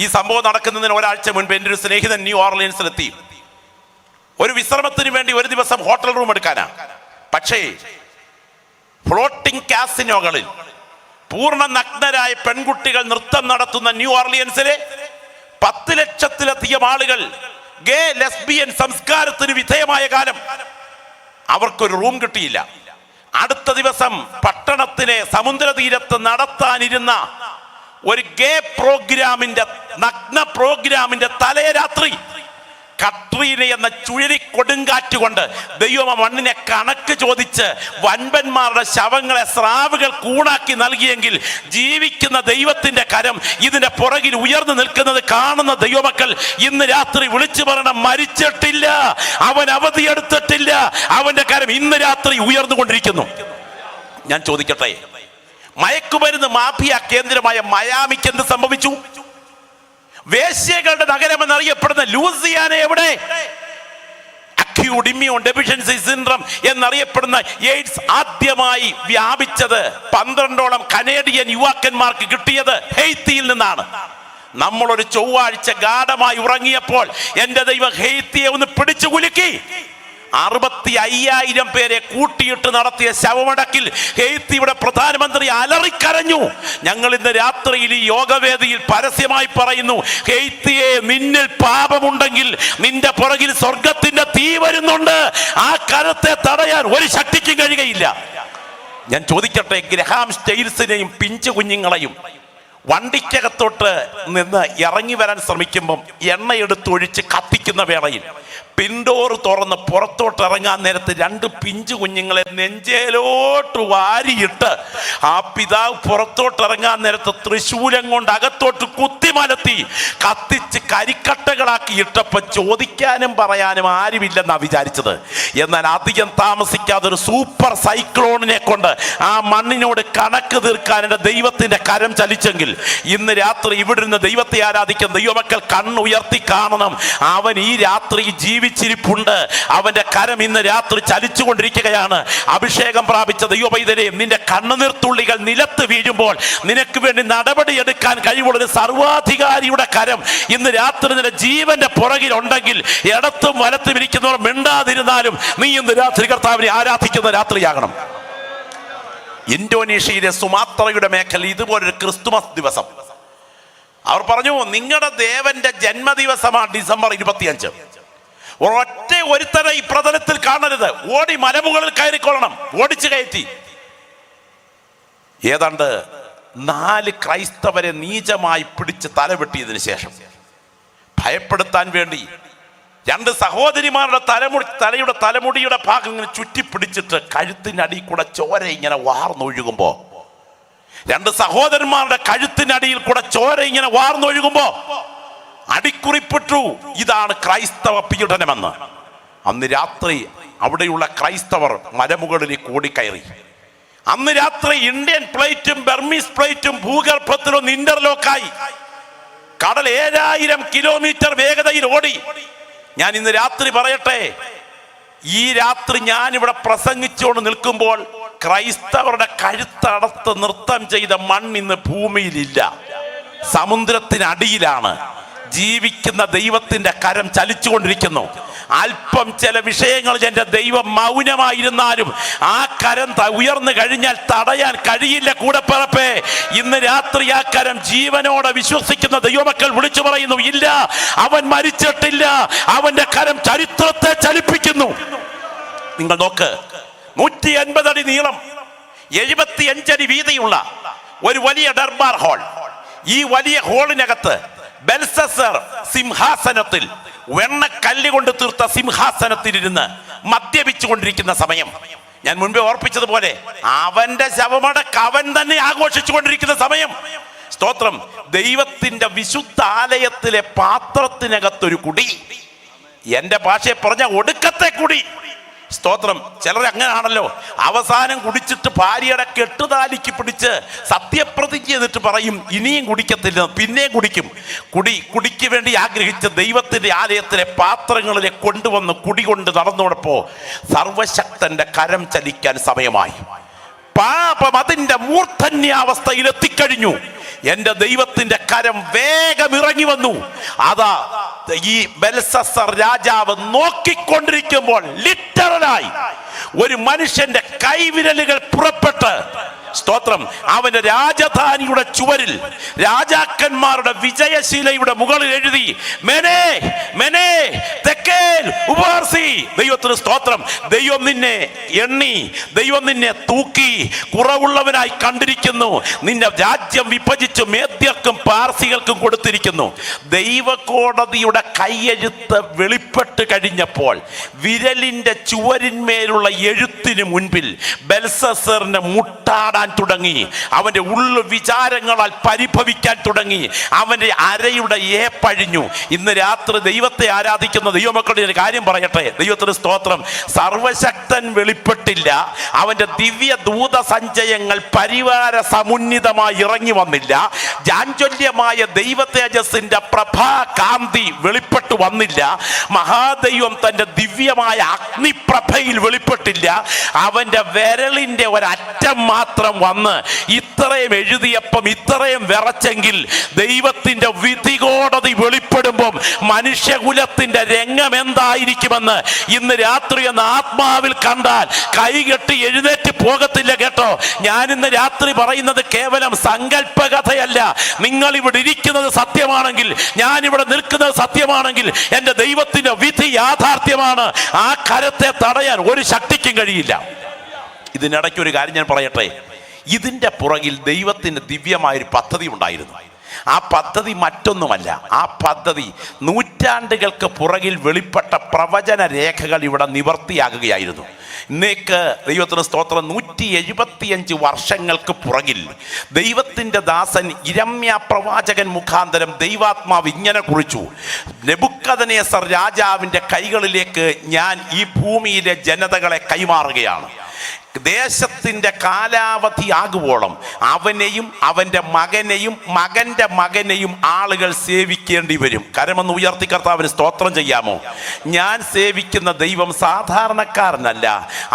ഈ സംഭവം നടക്കുന്നതിന് ഒരാഴ്ച മുൻപ് എൻ്റെ ഒരു സ്നേഹിതൻ ന്യൂ ഓർലിയൻസിലെത്തി. ഒരു വിശ്രമത്തിന് വേണ്ടി ഒരു ദിവസം ഹോട്ടൽ റൂം എടുക്കാനാ. പക്ഷേ ഫ്ലോട്ടിംഗ് കാസിനോകളിൽ പൂർണ്ണ നഗ്നരായ പെൺകുട്ടികൾ നൃത്തം നടത്തുന്ന ന്യൂ ഓർലിയൻസിലെ 10 ലക്ഷത്തിലധികം ആളുകൾ ഗേ ലെസ്ബിയൻ സംസ്കാരത്തിന് വിധേയമായ കാലം അവർക്കൊരു റൂം കിട്ടിയില്ല. അടുത്ത ദിവസം പട്ടണത്തിലെ സമുദ്രതീരത്ത് നടത്താനിരുന്ന ഒരു ഗേ പ്രോഗ്രാമിന്റെ നഗ്ന പ്രോഗ്രാമിന്റെ തലേ രാത്രി കട്രീന എന്ന ചുഴലി കൊടുങ്കാറ്റ് കൊണ്ട് ദൈവം മണ്ണിനെ കണക്ക് ചോദിച്ച് വൻപന്മാരുടെ ശവങ്ങളെ സ്രാവുകൾ കൂണാക്കി നൽകിയെങ്കിൽ ജീവിക്കുന്ന ദൈവത്തിന്റെ കരം ഇതിന്റെ പുറകിൽ ഉയർന്നു നിൽക്കുന്നത് കാണുന്ന ദൈവമക്കൾ ഇന്ന് രാത്രി വിളിച്ചു പറയണം, മരിച്ചിട്ടില്ല, അവൻ അവധിയെടുത്തിട്ടില്ല, അവന്റെ കരം ഇന്ന് രാത്രി ഉയർന്നുകൊണ്ടിരിക്കുന്നു. ഞാൻ ചോദിക്കട്ടെ, മയക്കുമരുന്ന് മാഫിയ കേന്ദ്രമായ മയാമിക്ക് എന്ത് സംഭവിച്ചു? വേശ്യകളുടെ നഗരമെന്നറിയപ്പെടുന്ന ലൂസിയാന എവിടെ? അക്യൂട്ട് ഇമ്മ്യൂൺ ഡെഫിഷ്യൻസി സിൻഡ്രം എന്നറിയപ്പെടുന്ന എയ്ഡ്സ് ആദ്യമായി വ്യാപിച്ചത് 12ഓളം കനേഡിയൻ യുവാക്കന്മാർക്ക് കിട്ടിയത് ഹെയ്ത്തിയിൽ നിന്നാണ്. നമ്മളൊരു ചൊവ്വാഴ്ച ഗാഢമായി ഉറങ്ങിയപ്പോൾ എൻ്റെ ദൈവം ഹെയ്ത്തിയെ ഒന്ന് പിടിച്ചു കുലുക്കി. 65,000 പേരെ കൂട്ടിയിട്ട് നടത്തിയ ശവമടക്കിൽ ഹെയ്ത്തിയുടെ പ്രധാനമന്ത്രി അലറിക്കരഞ്ഞു. ഞങ്ങൾ ഇന്ന് രാത്രിയിൽ ഈ യോഗവേദിയിൽ പരസ്യമായി പറയുന്നു, ഹെയ്ത്തിയെ, നിന്നിൽ പാപമുണ്ടെങ്കിൽ നിന്റെ പുറകിൽ സ്വർഗത്തിന്റെ തീ വരുന്നുണ്ട്. ആ കരത്തെ തടയാൻ ഒരു ശക്തിക്കും കഴിയുകയില്ല. ഞാൻ ചോദിക്കട്ടെ, ഗ്രഹാം സ്റ്റെയിൽസിനെയും പിഞ്ചു കുഞ്ഞുങ്ങളെയും വണ്ടിക്കകത്തോട്ട് നിന്ന് ഇറങ്ങി വരാൻ ശ്രമിക്കുമ്പം എണ്ണയെടുത്തൊഴിച്ച് കത്തിക്കുന്ന വേളയിൽ പിൻഡോർ തുറന്ന് പുറത്തോട്ട് ഇറങ്ങാൻ നേരത്ത് 2 പിഞ്ചു കുഞ്ഞുങ്ങളെ നെഞ്ചേലോട്ട് വാരിയിട്ട് ആ പിതാവ് പുറത്തോട്ട് ഇറങ്ങാൻ നേരത്ത് തൃശൂലം കൊണ്ട് അകത്തോട്ട് കുത്തിമലത്തി കത്തിച്ച് കരിക്കട്ടകളാക്കി ഇട്ടപ്പോൾ ചോദിക്കാനും പറയാനും ആരുമില്ലെന്നാ വിചാരിച്ചത്. എന്നാൽ അധികം താമസിക്കാതെ ഒരു സൂപ്പർ സൈക്ലോണിനെ കൊണ്ട് ആ മണ്ണിനോട് കണക്ക് തീർക്കാൻ എൻ്റെ ദൈവത്തിന്റെ കരം ചലിച്ചെങ്കിൽ ഇന്ന് രാത്രി ഇവിടെ നിന്ന് ദൈവത്തെ ആരാധിക്കുന്ന ദൈവമക്കൾ കണ്ണുയർത്തി കാണണം. അവൻ ഈ രാത്രി ജീവിച്ചിരിപ്പുണ്ട്. അവന്റെ കരം ഇന്ന് രാത്രി ചലിച്ചുകൊണ്ടിരിക്കുകയാണ്. അഭിഷേകം പ്രാപിച്ച ദൈവപൈതലേ, നിന്റെ കണ്ണുനീർത്തുള്ളികൾ നിലത്ത് വീഴുമ്പോൾ നിനക്ക് വേണ്ടി നടപടിയെടുക്കാൻ കഴിവുള്ള ഒരു സർവാധികാരിയുടെ കരം ഇന്ന് രാത്രി നിന്റെ ജീവന്റെ പുറകിലുണ്ടെങ്കിൽ ഇടത്തും വലത്തും ഇരിക്കുന്നവർ മിണ്ടാതിരുന്നാലും നീ ഇന്ന് രാത്രി കർത്താവിനെ ആരാധിക്കുന്ന രാത്രിയാകണം. ഇന്തോനേഷ്യയിലെ സുമാത്രയുടെ മേഖല ഇതുപോലൊരു ക്രിസ്തുമസ് ദിവസം അവർ പറഞ്ഞു, നിങ്ങളുടെ ദേവന്റെ ജന്മദിവസമാണ് ഡിസംബർ 25. ഒറ്റ ഒരുത്തനെ ഈ പ്രതലത്തിൽ കാണരുത്, ഓടി മലമുകളിൽ കയറിക്കൊള്ളണം. ഓടിച്ചു കയറ്റി ഏതാണ്ട് 4 ക്രൈസ്തവരെ നീചമായി പിടിച്ച് തലവെട്ടിയതിനു ശേഷം ഭയപ്പെടുത്താൻ വേണ്ടി 2 സഹോദരിമാരുടെ തലയുടെ തലമുടിയുടെ ഭാഗം ഇങ്ങനെ ചുറ്റിപ്പിടിച്ചിട്ട് കഴുത്തിനടിയിൽ കൂടെ ചോര ഇങ്ങനെ വാർന്നൊഴുകുമ്പോ 2 സഹോദരന്മാരുടെ കഴുത്തിനടിയിൽ കൂടെ ചോര ഇങ്ങനെ വാർന്നൊഴുകുമ്പോ അടിക്കുറിപ്പെട്ടു, ഇതാണ് ക്രൈസ്തവ പീഡനമെന്ന്. അന്ന് രാത്രി അവിടെയുള്ള ക്രൈസ്തവർ മലമുകളിലേക്ക് ഓടിക്കയറി. അന്ന് രാത്രി ഇന്ത്യൻ പ്ലേറ്റും ബർമീസ് പ്ലേറ്റും ഭൂഗർഭത്തിലൊന്ന് ഇന്റർലോക്കായി. കടൽ 7000 കിലോമീറ്റർ വേഗതയിൽ ഓടി. ഞാൻ ഇന്ന് രാത്രി പറയട്ടെ, ഈ രാത്രി ഞാൻ ഇവിടെ പ്രസംഗിച്ചുകൊണ്ട് നിൽക്കുമ്പോൾ ക്രൈസ്തവരുടെ കഴുത്തടത്ത് നൃത്തം ചെയ്ത മണ്ണ് ഇന്ന് ഭൂമിയിലില്ല, സമുദ്രത്തിനടിയിലാണ്. ജീവിക്കുന്ന ദൈവത്തിന്റെ കരം ചലിച്ചുകൊണ്ടിരിക്കുന്നു. അല്പം ചില വിഷയങ്ങളിൽ എൻ്റെ ദൈവം മൗനമായിരുന്നാലും ആ കരം ഉയർന്നു കഴിഞ്ഞാൽ തടയാൻ കഴിയില്ല. കൂടെ പിറപ്പേ, ഇന്ന് രാത്രി ആ കരം ജീവനോടെ വിശ്വസിക്കുന്ന ദൈവമക്കൾ വിളിച്ചു പറയുന്നു, ഇല്ല, അവൻ മരിച്ചിട്ടില്ല, അവന്റെ കരം ചരിത്രത്തെ ചലിപ്പിക്കുന്നു. നിങ്ങൾ നോക്ക്, 180 അടി നീളം, 75 അടി വീതിയുള്ള ഒരു വലിയ ദർബാർ ഹാൾ. ഈ വലിയ ഹാളിനകത്ത് ബെൽസസർ സിംഹാസനത്തിൽ, വെണ്ണക്കല്ല് കൊണ്ട് തീർത്ത സിംഹാസനത്തിലിരുന്ന് മദ്യപിച്ചു കൊണ്ടിരിക്കുന്ന സമയം, ഞാൻ മുൻപേ ഓർപ്പിച്ചതുപോലെ അവന്റെ ശവമടക്ക് അവൻ തന്നെ ആഘോഷിച്ചു കൊണ്ടിരിക്കുന്ന സമയം. സ്തോത്രം. ദൈവത്തിന്റെ വിശുദ്ധ ആലയത്തിലെ പാത്രത്തിനകത്തൊരു കുടി, എന്റെ ഭാഷയെ പറഞ്ഞ ഒടുക്കത്തെ കുടി. സ്തോത്രം. ചിലർ അങ്ങനെയാണല്ലോ, അവസാനം കുടിച്ചിട്ട് ഭാര്യയുടെ കെട്ടുതാലിക്ക് പിടിച്ച് സത്യപ്രതിജ്ഞ ചെയ്തിട്ട് പറയും ഇനിയും കുടിക്കത്തില്ല, പിന്നെയും കുടിക്കും. കുടിക്ക് വേണ്ടി ആഗ്രഹിച്ച ദൈവത്തിന്റെ ആലയത്തിലെ പാത്രങ്ങളിലെ കൊണ്ടുവന്ന് കുടി കൊണ്ട് നടന്നോടപ്പോ സർവശക്തന്റെ കരം ചലിക്കാൻ സമയമായി. പാപം അതിന്റെ മൂർധന്യാവസ്ഥയിൽ എത്തിക്കഴിഞ്ഞു. എന്റെ ദൈവത്തിന്റെ കരം വേഗം ഇറങ്ങി വന്നു. അതാ ഈ ബെൽസസർ രാജാവ് നോക്കിക്കൊണ്ടിരിക്കുമ്പോൾ ലിറ്ററലായി ഒരു മനുഷ്യന്റെ കൈവിരലുകൾ പുറപ്പെട്ട്, സ്തോത്രം, അവന്റെ രാജധാനിയുടെ ചുവരിൽ രാജാക്കന്മാരുടെ വിജയശീലയുടെ മുകളിൽ എഴുതി മെനേ മെനേ തെക്കേൽ ഉപാർസി. ദൈവത്തിന് സ്തോത്രം. ദൈവം നിന്നെ എണ്ണി, ദൈവം നിന്നെ തൂക്കി കുറവുള്ളവനായി കണ്ടിരിക്കുന്നു. നിന്റെ രാജ്യം വിഭജിച്ച് മേദ്യർക്കും പാർസികൾക്കും കൊടുത്തിരിക്കുന്നു. ദൈവകോടതിയുടെ കൈയെഴുത്ത് വെളിപ്പെട്ട് കഴിഞ്ഞപ്പോൾ വിരലിന്റെ ചുവരിന്മേലുള്ള എഴുത്തിന് മുൻപിൽ ബെൽസസറിന് മുട്ടാടാൻ തുടങ്ങി. അവന്റെ ഉള്ളു വിചാരങ്ങളാൽ പരിഭവിക്കാൻ തുടങ്ങി. അവന്റെ അരയുടെ ഏപ്പഴിഞ്ഞു. ഇന്ന് രാത്രി ദൈവത്തെ ആരാധിക്കുന്ന ദൈവമക്കളുടെ ഒരു കാര്യം പറയട്ടെ, ദൈവത്തിന് സ്തോത്രം. സർവശക്തൻ വെളിപ്പെട്ടില്ല, അവന്റെ ദിവ്യ ദൂത സഞ്ചയങ്ങൾ പരിവാര സമുന്നിതമായി ഇറങ്ങി വന്നില്ല, ജാഞ്ചല്യമായ ദൈവ തേജസ്സിന്റെ പ്രഭാകാന്തി വെളിപ്പെട്ടു വന്നില്ല, മഹാദൈവം തന്റെ ദിവ്യമായ അഗ്നിപ്രഭയിൽ വെളിപ്പെട്ടില്ല. അവന്റെ വിരലിന്റെ ഒരറ്റം മാത്രം വന്ന് ഈ ഇത്രയും എഴുതിയപ്പം ഇത്രയും വിറച്ചെങ്കിൽ ദൈവത്തിന്റെ വിധി കോടതി വെളിപ്പെടുമ്പം മനുഷ്യകുലത്തിന്റെ രംഗം എന്തായിരിക്കുമെന്ന് ഇന്ന് രാത്രി എന്ന് ആത്മാവിൽ കണ്ടാൽ കൈകെട്ടി എഴുന്നേറ്റ് പോകത്തില്ല കേട്ടോ. ഞാൻ ഇന്ന് രാത്രി പറയുന്നത് കേവലം സങ്കല്പകഥയല്ല. നിങ്ങൾ ഇവിടെ ഇരിക്കുന്നത് സത്യമാണെങ്കിൽ, ഞാൻ ഇവിടെ നിൽക്കുന്നത് സത്യമാണെങ്കിൽ, എൻ്റെ ദൈവത്തിന്റെ വിധി യാഥാർത്ഥ്യമാണ്. ആ കരത്തെ തടയാൻ ഒരു ശക്തിക്കും കഴിയില്ല. ഇതിനിടയ്ക്ക് ഒരു കാര്യം ഞാൻ പറയട്ടെ. ഇതിൻ്റെ പുറകിൽ ദൈവത്തിന് ദിവ്യമായൊരു പദ്ധതി ഉണ്ടായിരുന്നു. ആ പദ്ധതി മറ്റൊന്നുമല്ല. ആ പദ്ധതി നൂറ്റാണ്ടുകൾക്ക് പുറകിൽ വെളിപ്പെട്ട പ്രവചന രേഖകൾ ഇവിടെ നിവർത്തിയാകുകയായിരുന്നു. ഇന്നേക്ക് ദൈവത്തിന് സ്തോത്രം, 175 വർഷങ്ങൾക്ക് പുറകിൽ ദൈവത്തിൻ്റെ ദാസൻ ഇരമ്യാ പ്രവാചകൻ മുഖാന്തരം ദൈവാത്മാവ് ഇങ്ങനെ കുറിച്ചു: നെബൂഖദ്നേസർ രാജാവിൻ്റെ കൈകളിലേക്ക് ഞാൻ ഈ ഭൂമിയിലെ ജനതകളെ കൈമാറുകയാണ്. ദേശത്തിൻ്റെ കാലാവധി ആകുവോളം അവനെയും അവൻ്റെ മകനെയും മകൻ്റെ മകനെയും ആളുകൾ സേവിക്കേണ്ടി വരും. കരമൊന്ന് ഉയർത്തി കർത്താവിന് സ്തോത്രം ചെയ്യാമോ? ഞാൻ സേവിക്കുന്ന ദൈവം സാധാരണക്കാരനല്ല.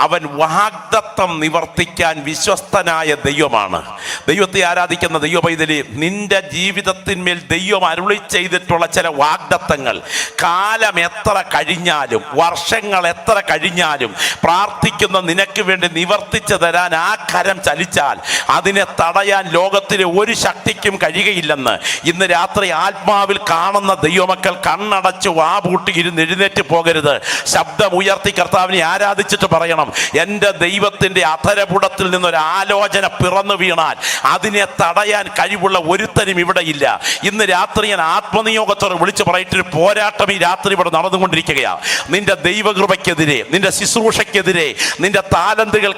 അവൻ വാഗ്ദത്തം നിവർത്തിക്കാൻ വിശ്വസ്തനായ ദൈവമാണ്. ദൈവത്തെ ആരാധിക്കുന്ന ദൈവ പൈതലേ, നിന്റെ ജീവിതത്തിന്മേൽ ദൈവം അരുളി ചെയ്തിട്ടുള്ള ചില വാഗ്ദത്തങ്ങൾ കാലം എത്ര കഴിഞ്ഞാലും, വർഷങ്ങൾ എത്ര കഴിഞ്ഞാലും, പ്രാർത്ഥിക്കുന്ന നിനക്ക് വേണ്ടി നിവർത്തിച്ചു തരാൻ ആ കരം ചലിച്ചാൽ അതിനെ തടയാൻ ലോകത്തിലെ ഒരു ശക്തിക്കും കഴിയുകയില്ലെന്ന് ഇന്ന് രാത്രി ആത്മാവിൽ കാണുന്ന ദൈവമക്കൾ കണ്ണടച്ച് വാപൂട്ടി ഇരുന്ന് എഴുന്നേറ്റ് പോകരുത്. ശബ്ദം ഉയർത്തി കർത്താവിനെ ആരാധിച്ചിട്ട് പറയണം: എൻ്റെ ദൈവത്തിൻ്റെ അധരപുടത്തിൽ നിന്നൊരു ആലോചന പിറന്നു വീണാൽ അതിനെ തടയാൻ കഴിവുള്ള ഒരുത്തനും ഇവിടെ ഇല്ല. ഇന്ന് രാത്രി ഞാൻ ആത്മനിയോഗത്തോടെ വിളിച്ചു പറയിട്ടൊരു പോരാട്ടം ഈ രാത്രി ഇവിടെ നടന്നുകൊണ്ടിരിക്കുകയാണ്. നിന്റെ ദൈവകൃപയ്ക്കെതിരെ, നിന്റെ ശുശ്രൂഷയ്ക്കെതിരെ, നിന്റെ താലന്തുകൾക്കെതിരെ,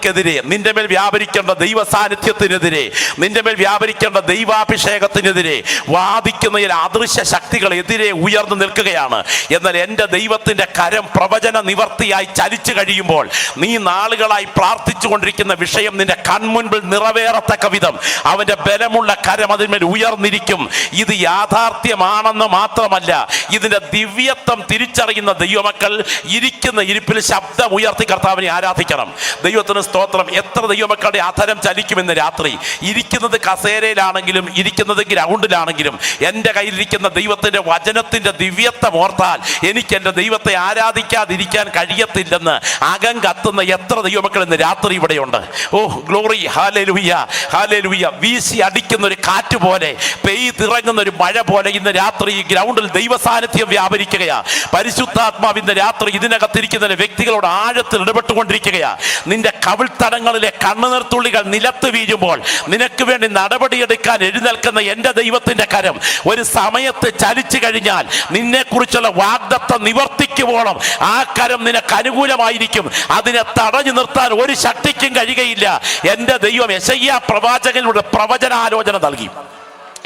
നിന്റെ മേൽ വ്യാപരിക്കേണ്ട ദൈവ സാന്നിധ്യത്തിനെതിരെ, നിന്റെ മേൽ വ്യാപരിക്കേണ്ട ദൈവാഭിഷേകത്തിനെതിരെ വാദിക്കുന്ന ചില അദൃശ്യ ശക്തികൾ എതിരെ ഉയർന്നു നിൽക്കുകയാണ്. എന്നാൽ എൻ്റെ ദൈവത്തിൻ്റെ കരം പ്രവചന നിവർത്തിയായി ചലിച്ചു കഴിയുമ്പോൾ നീ നാളുകളായി പ്രാർത്ഥിച്ചു കൊണ്ടിരിക്കുന്ന വിഷയം നിന്റെ കൺമുൻപിൽ നിറവേറത്തക്ക വിധം അവൻ്റെ ബലമുള്ള കരം അതിന്മേൽ ഉയർന്നിരിക്കും. ഇത് യാഥാർത്ഥ്യമാണെന്ന് മാത്രമല്ല, ഇതിൻ്റെ ദിവ്യത്വം തിരിച്ചറിയുന്ന ദൈവമക്കൾ ഇരിക്കുന്ന ഇരിപ്പിൽ ശബ്ദം ഉയർത്തി കർത്താവിനെ ആരാധിക്കണം. ദൈവത്തിന് സ്തോത്രം. എത്ര ദൈവമക്കളുടെ അധരം ചലിക്കുമെന്ന് രാത്രി. ഇരിക്കുന്നത് കസേരയിലാണെങ്കിലും ഇരിക്കുന്നത് ഗ്രൗണ്ടിലാണെങ്കിലും എൻ്റെ കയ്യിലിരിക്കുന്ന ദൈവത്തിൻ്റെ വചനത്തിൻ്റെ ദിവ്യത്വം ഓർത്താൽ എനിക്ക് എൻ്റെ ദൈവത്തെ ആരാധിക്കാതിരിക്കാൻ കഴിയത്തില്ലെന്ന് അകം കത്തുന്ന എത്ര ദൈവമക്കൾ ഇന്ന് രാത്രി ഇവിടെയുണ്ട്. Oh glory, hallelujah, hallelujah. വീശി അടിക്കുന്ന ഒരു കാറ്റ് പോലെ, പെയ്തിറങ്ങുന്ന ഒരു മഴ പോലെ ഇന്ന് രാത്രി ഈ ഗ്രൗണ്ടിൽ ദൈവ സാന്നിധ്യം വ്യാപരിക്കുകയാ. പരിശുദ്ധാത്മാവ് ഇന്ന് രാത്രി ഇതിനകത്തിരിക്കുന്ന വ്യക്തികളോട് ആഴത്തിൽ ഇടപെട്ടുകൊണ്ടിരിക്കുകയാ. നിന്റെ കവിൾത്തടങ്ങളിലെ കണ്ണുനീർത്തുള്ളികൾ നിലത്ത് വീഴുമ്പോൾ നിനക്ക് വേണ്ടി നടപടിയെടുക്കാൻ എഴുന്നേൽക്കുന്ന എൻ്റെ ദൈവത്തിൻ്റെ കരം ഒരു സമയത്ത് ചലിച്ചു കഴിഞ്ഞാൽ നിന്നെക്കുറിച്ചുള്ള വാഗ്ദത്തം നിവർത്തിക്കുവോളം ആ കരം നിനക്ക് അനുകൂലമായിരിക്കും. അതിനെ തടഞ്ഞു നിർത്താൻ ഒരു ശക്തിക്കും കഴിയുകയില്ല. എൻ്റെ ദൈവം യെശയ്യാ പ്രവാചകനിലൂടെ പ്രവചനാലോചന നൽകി.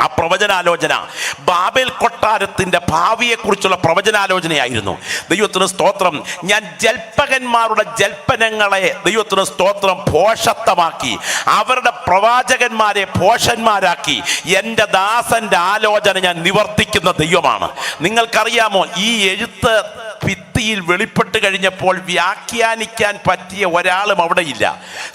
ആ പ്രവചനാലോചന ബാബേൽ കൊട്ടാരത്തിൻ്റെ ഭാവിയെക്കുറിച്ചുള്ള പ്രവചനാലോചനയായിരുന്നു. ദൈവത്തിന് സ്തോത്രം. ഞാൻ ജൽപ്പകന്മാരുടെ ജൽപ്പനങ്ങളെ ദൈവത്തിന് സ്തോത്രം ഭോഷത്വമാക്കി, അവരുടെ പ്രവാചകന്മാരെ ഭോഷന്മാരാക്കി. എൻ്റെ ദാസൻ്റെ ആലോചന ഞാൻ നിവർത്തിക്കുന്ന ദൈവമാണ്. നിങ്ങൾക്കറിയാമോ, ഈ എഴുത്ത് ഭിത്തിയിൽ വെളിപ്പെട്ട് കഴിഞ്ഞപ്പോൾ വ്യാഖ്യാനിക്കാൻ പറ്റിയ ഒരാളും അവിടെ ഇല്ല.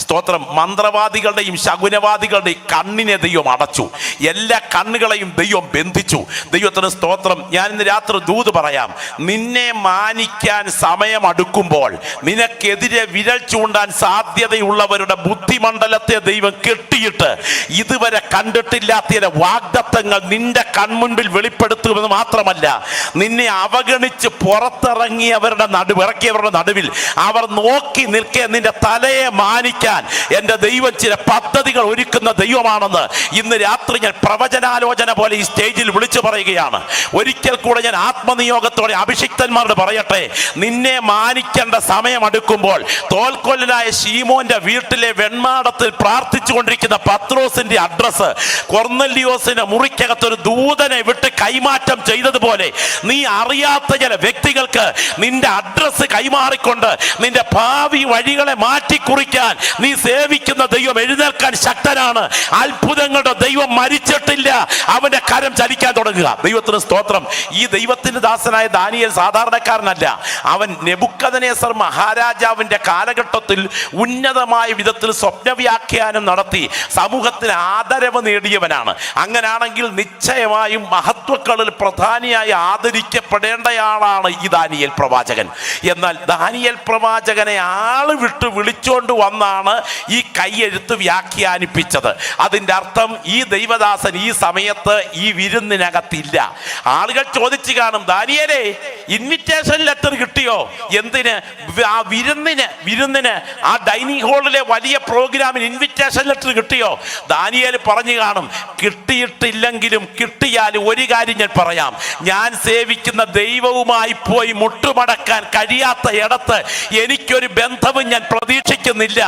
സ്തോത്രം. മന്ത്രവാദികളുടെയും ശകുനവാദികളുടെയും കണ്ണിനെ ദൈവം അടച്ചു. എല്ലാ കണ്ണുകളെയും ദൈവം ബന്ധിച്ചു. ദൈവത്തിന് സ്തോത്രം. ഞാൻ ഇന്ന് രാത്രി ദൂത് പറയാം. നിന്നെ മാനിക്കാൻ സമയം അടുക്കുമ്പോൾ നിനക്കെതിരെ വിരൽ ചൂണ്ടാൻ സാധ്യതയുള്ളവരുടെ ബുദ്ധിമണ്ഡലത്തെ ദൈവം കെട്ടിയിട്ട് ഇതുവരെ കണ്ടിട്ടില്ലാത്ത ചില വാഗ്ദത്തങ്ങൾ നിന്റെ കൺമുൻപിൽ വെളിപ്പെടുത്തുമെന്ന് മാത്രമല്ല, നിന്നെ അവഗണിച്ച് ഇറക്കിയവരുടെ നടുവിൽ അവർ നോക്കി നിൽക്കെ നിന്റെ തലയെ മാനിക്കാൻ എൻ്റെ ദൈവം ചില പദ്ധതികൾ ഒരുക്കുന്ന ദൈവമാണെന്ന് ഇന്ന് രാത്രി ഞാൻ പ്രവചനാലോചന പോലെ ഈ സ്റ്റേജിൽ വിളിച്ചു പറയുകയാണ്. ഒരിക്കൽ കൂടെ ഞാൻ ആത്മനിയോഗത്തോടെ അഭിഷിക്തന്മാരോട് പറയട്ടെ, നിന്നെ മാനിക്കേണ്ട സമയം അടുക്കുമ്പോൾ തോൽക്കൊല്ലനായ ശീമോന്റെ വീട്ടിലെ വെൺമാടത്തിൽ പ്രാർത്ഥിച്ചു കൊണ്ടിരിക്കുന്ന പത്രോസിന്റെ അഡ്രസ് കൊർന്നല്യോസിന്റെ മുറിക്കകത്തൊരു ദൂതനെ വിട്ട് കൈമാറ്റം ചെയ്തതുപോലെ നീ അറിയാത്ത ചില വ്യക്തികൾക്ക് നിന്റെ അഡ്രസ്സ് കൈമാറിക്കൊണ്ട് നിന്റെ ഭാവി വഴികളെ മാറ്റിക്കുറിക്കാൻ നീ സേവിക്കുന്ന ദൈവം എഴുന്നേൽക്കാൻ ശക്തനാണ്. അത്ഭുതങ്ങളുടെ ദൈവം മരിച്ചിട്ടില്ല. അവന്റെ കരം ചലിക്കാൻ തുടങ്ങുക. ദൈവത്തിന് സ്തോത്രം. ഈ ദൈവത്തിന്റെ ദാസനായ ദാനിയേൽ സാധാരണക്കാരനല്ല. അവൻ നെബൂഖദ്നേസർ മഹാരാജാവിന്റെ കാലഘട്ടത്തിൽ ഉന്നതമായ വിധത്തിൽ സ്വപ്നവ്യാഖ്യാനം നടത്തി സമൂഹത്തിന് ആദരവ് നേടിയവനാണ്. അങ്ങനാണെങ്കിൽ നിശ്ചയമായും മഹത്വക്കളിൽ പ്രധാനിയായി ആദരിക്കപ്പെടേണ്ടയാളാണ് ഈ ദാനിയേൽ പ്രവാചകൻ. എന്നാൽ ദാനിയേൽ പ്രവാചകനെ ആള് വിട്ട് വിളിച്ചോണ്ട് വന്നാണ് ഈ കൈയെഴുത്ത് വ്യാഖ്യാനിപ്പിച്ചത്. അതിൻ്റെ അർത്ഥം ഈ ദൈവദാസൻ ഈ സമയത്ത് ഈ വിരുന്നിനകത്തില്ല. ആളുകൾ ചോദിച്ചു കാണും, ദാനിയേലേ ഇൻവിറ്റേഷൻ ലെറ്റർ കിട്ടിയോ? എന്തിന്? ആ വിരുന്നിന് ആ ഡൈനിങ് ഹാളിലെ വലിയ പ്രോഗ്രാമിന് ഇൻവിറ്റേഷൻ ലെറ്റർ കിട്ടിയോ? ദാനിയേൽ പറഞ്ഞു കാണും, കിട്ടിയിട്ടില്ലെങ്കിലും കിട്ടിയാലും ഒരു കാര്യം ഞാൻ പറയാം, ഞാൻ സേവിക്കുന്ന ദൈവവുമായി പോയി മുട്ടുമടക്കാൻ കഴിയാത്ത ഇടത്ത് എനിക്കൊരു ബന്ധവും ഞാൻ പ്രതീക്ഷിക്കുന്നില്ല.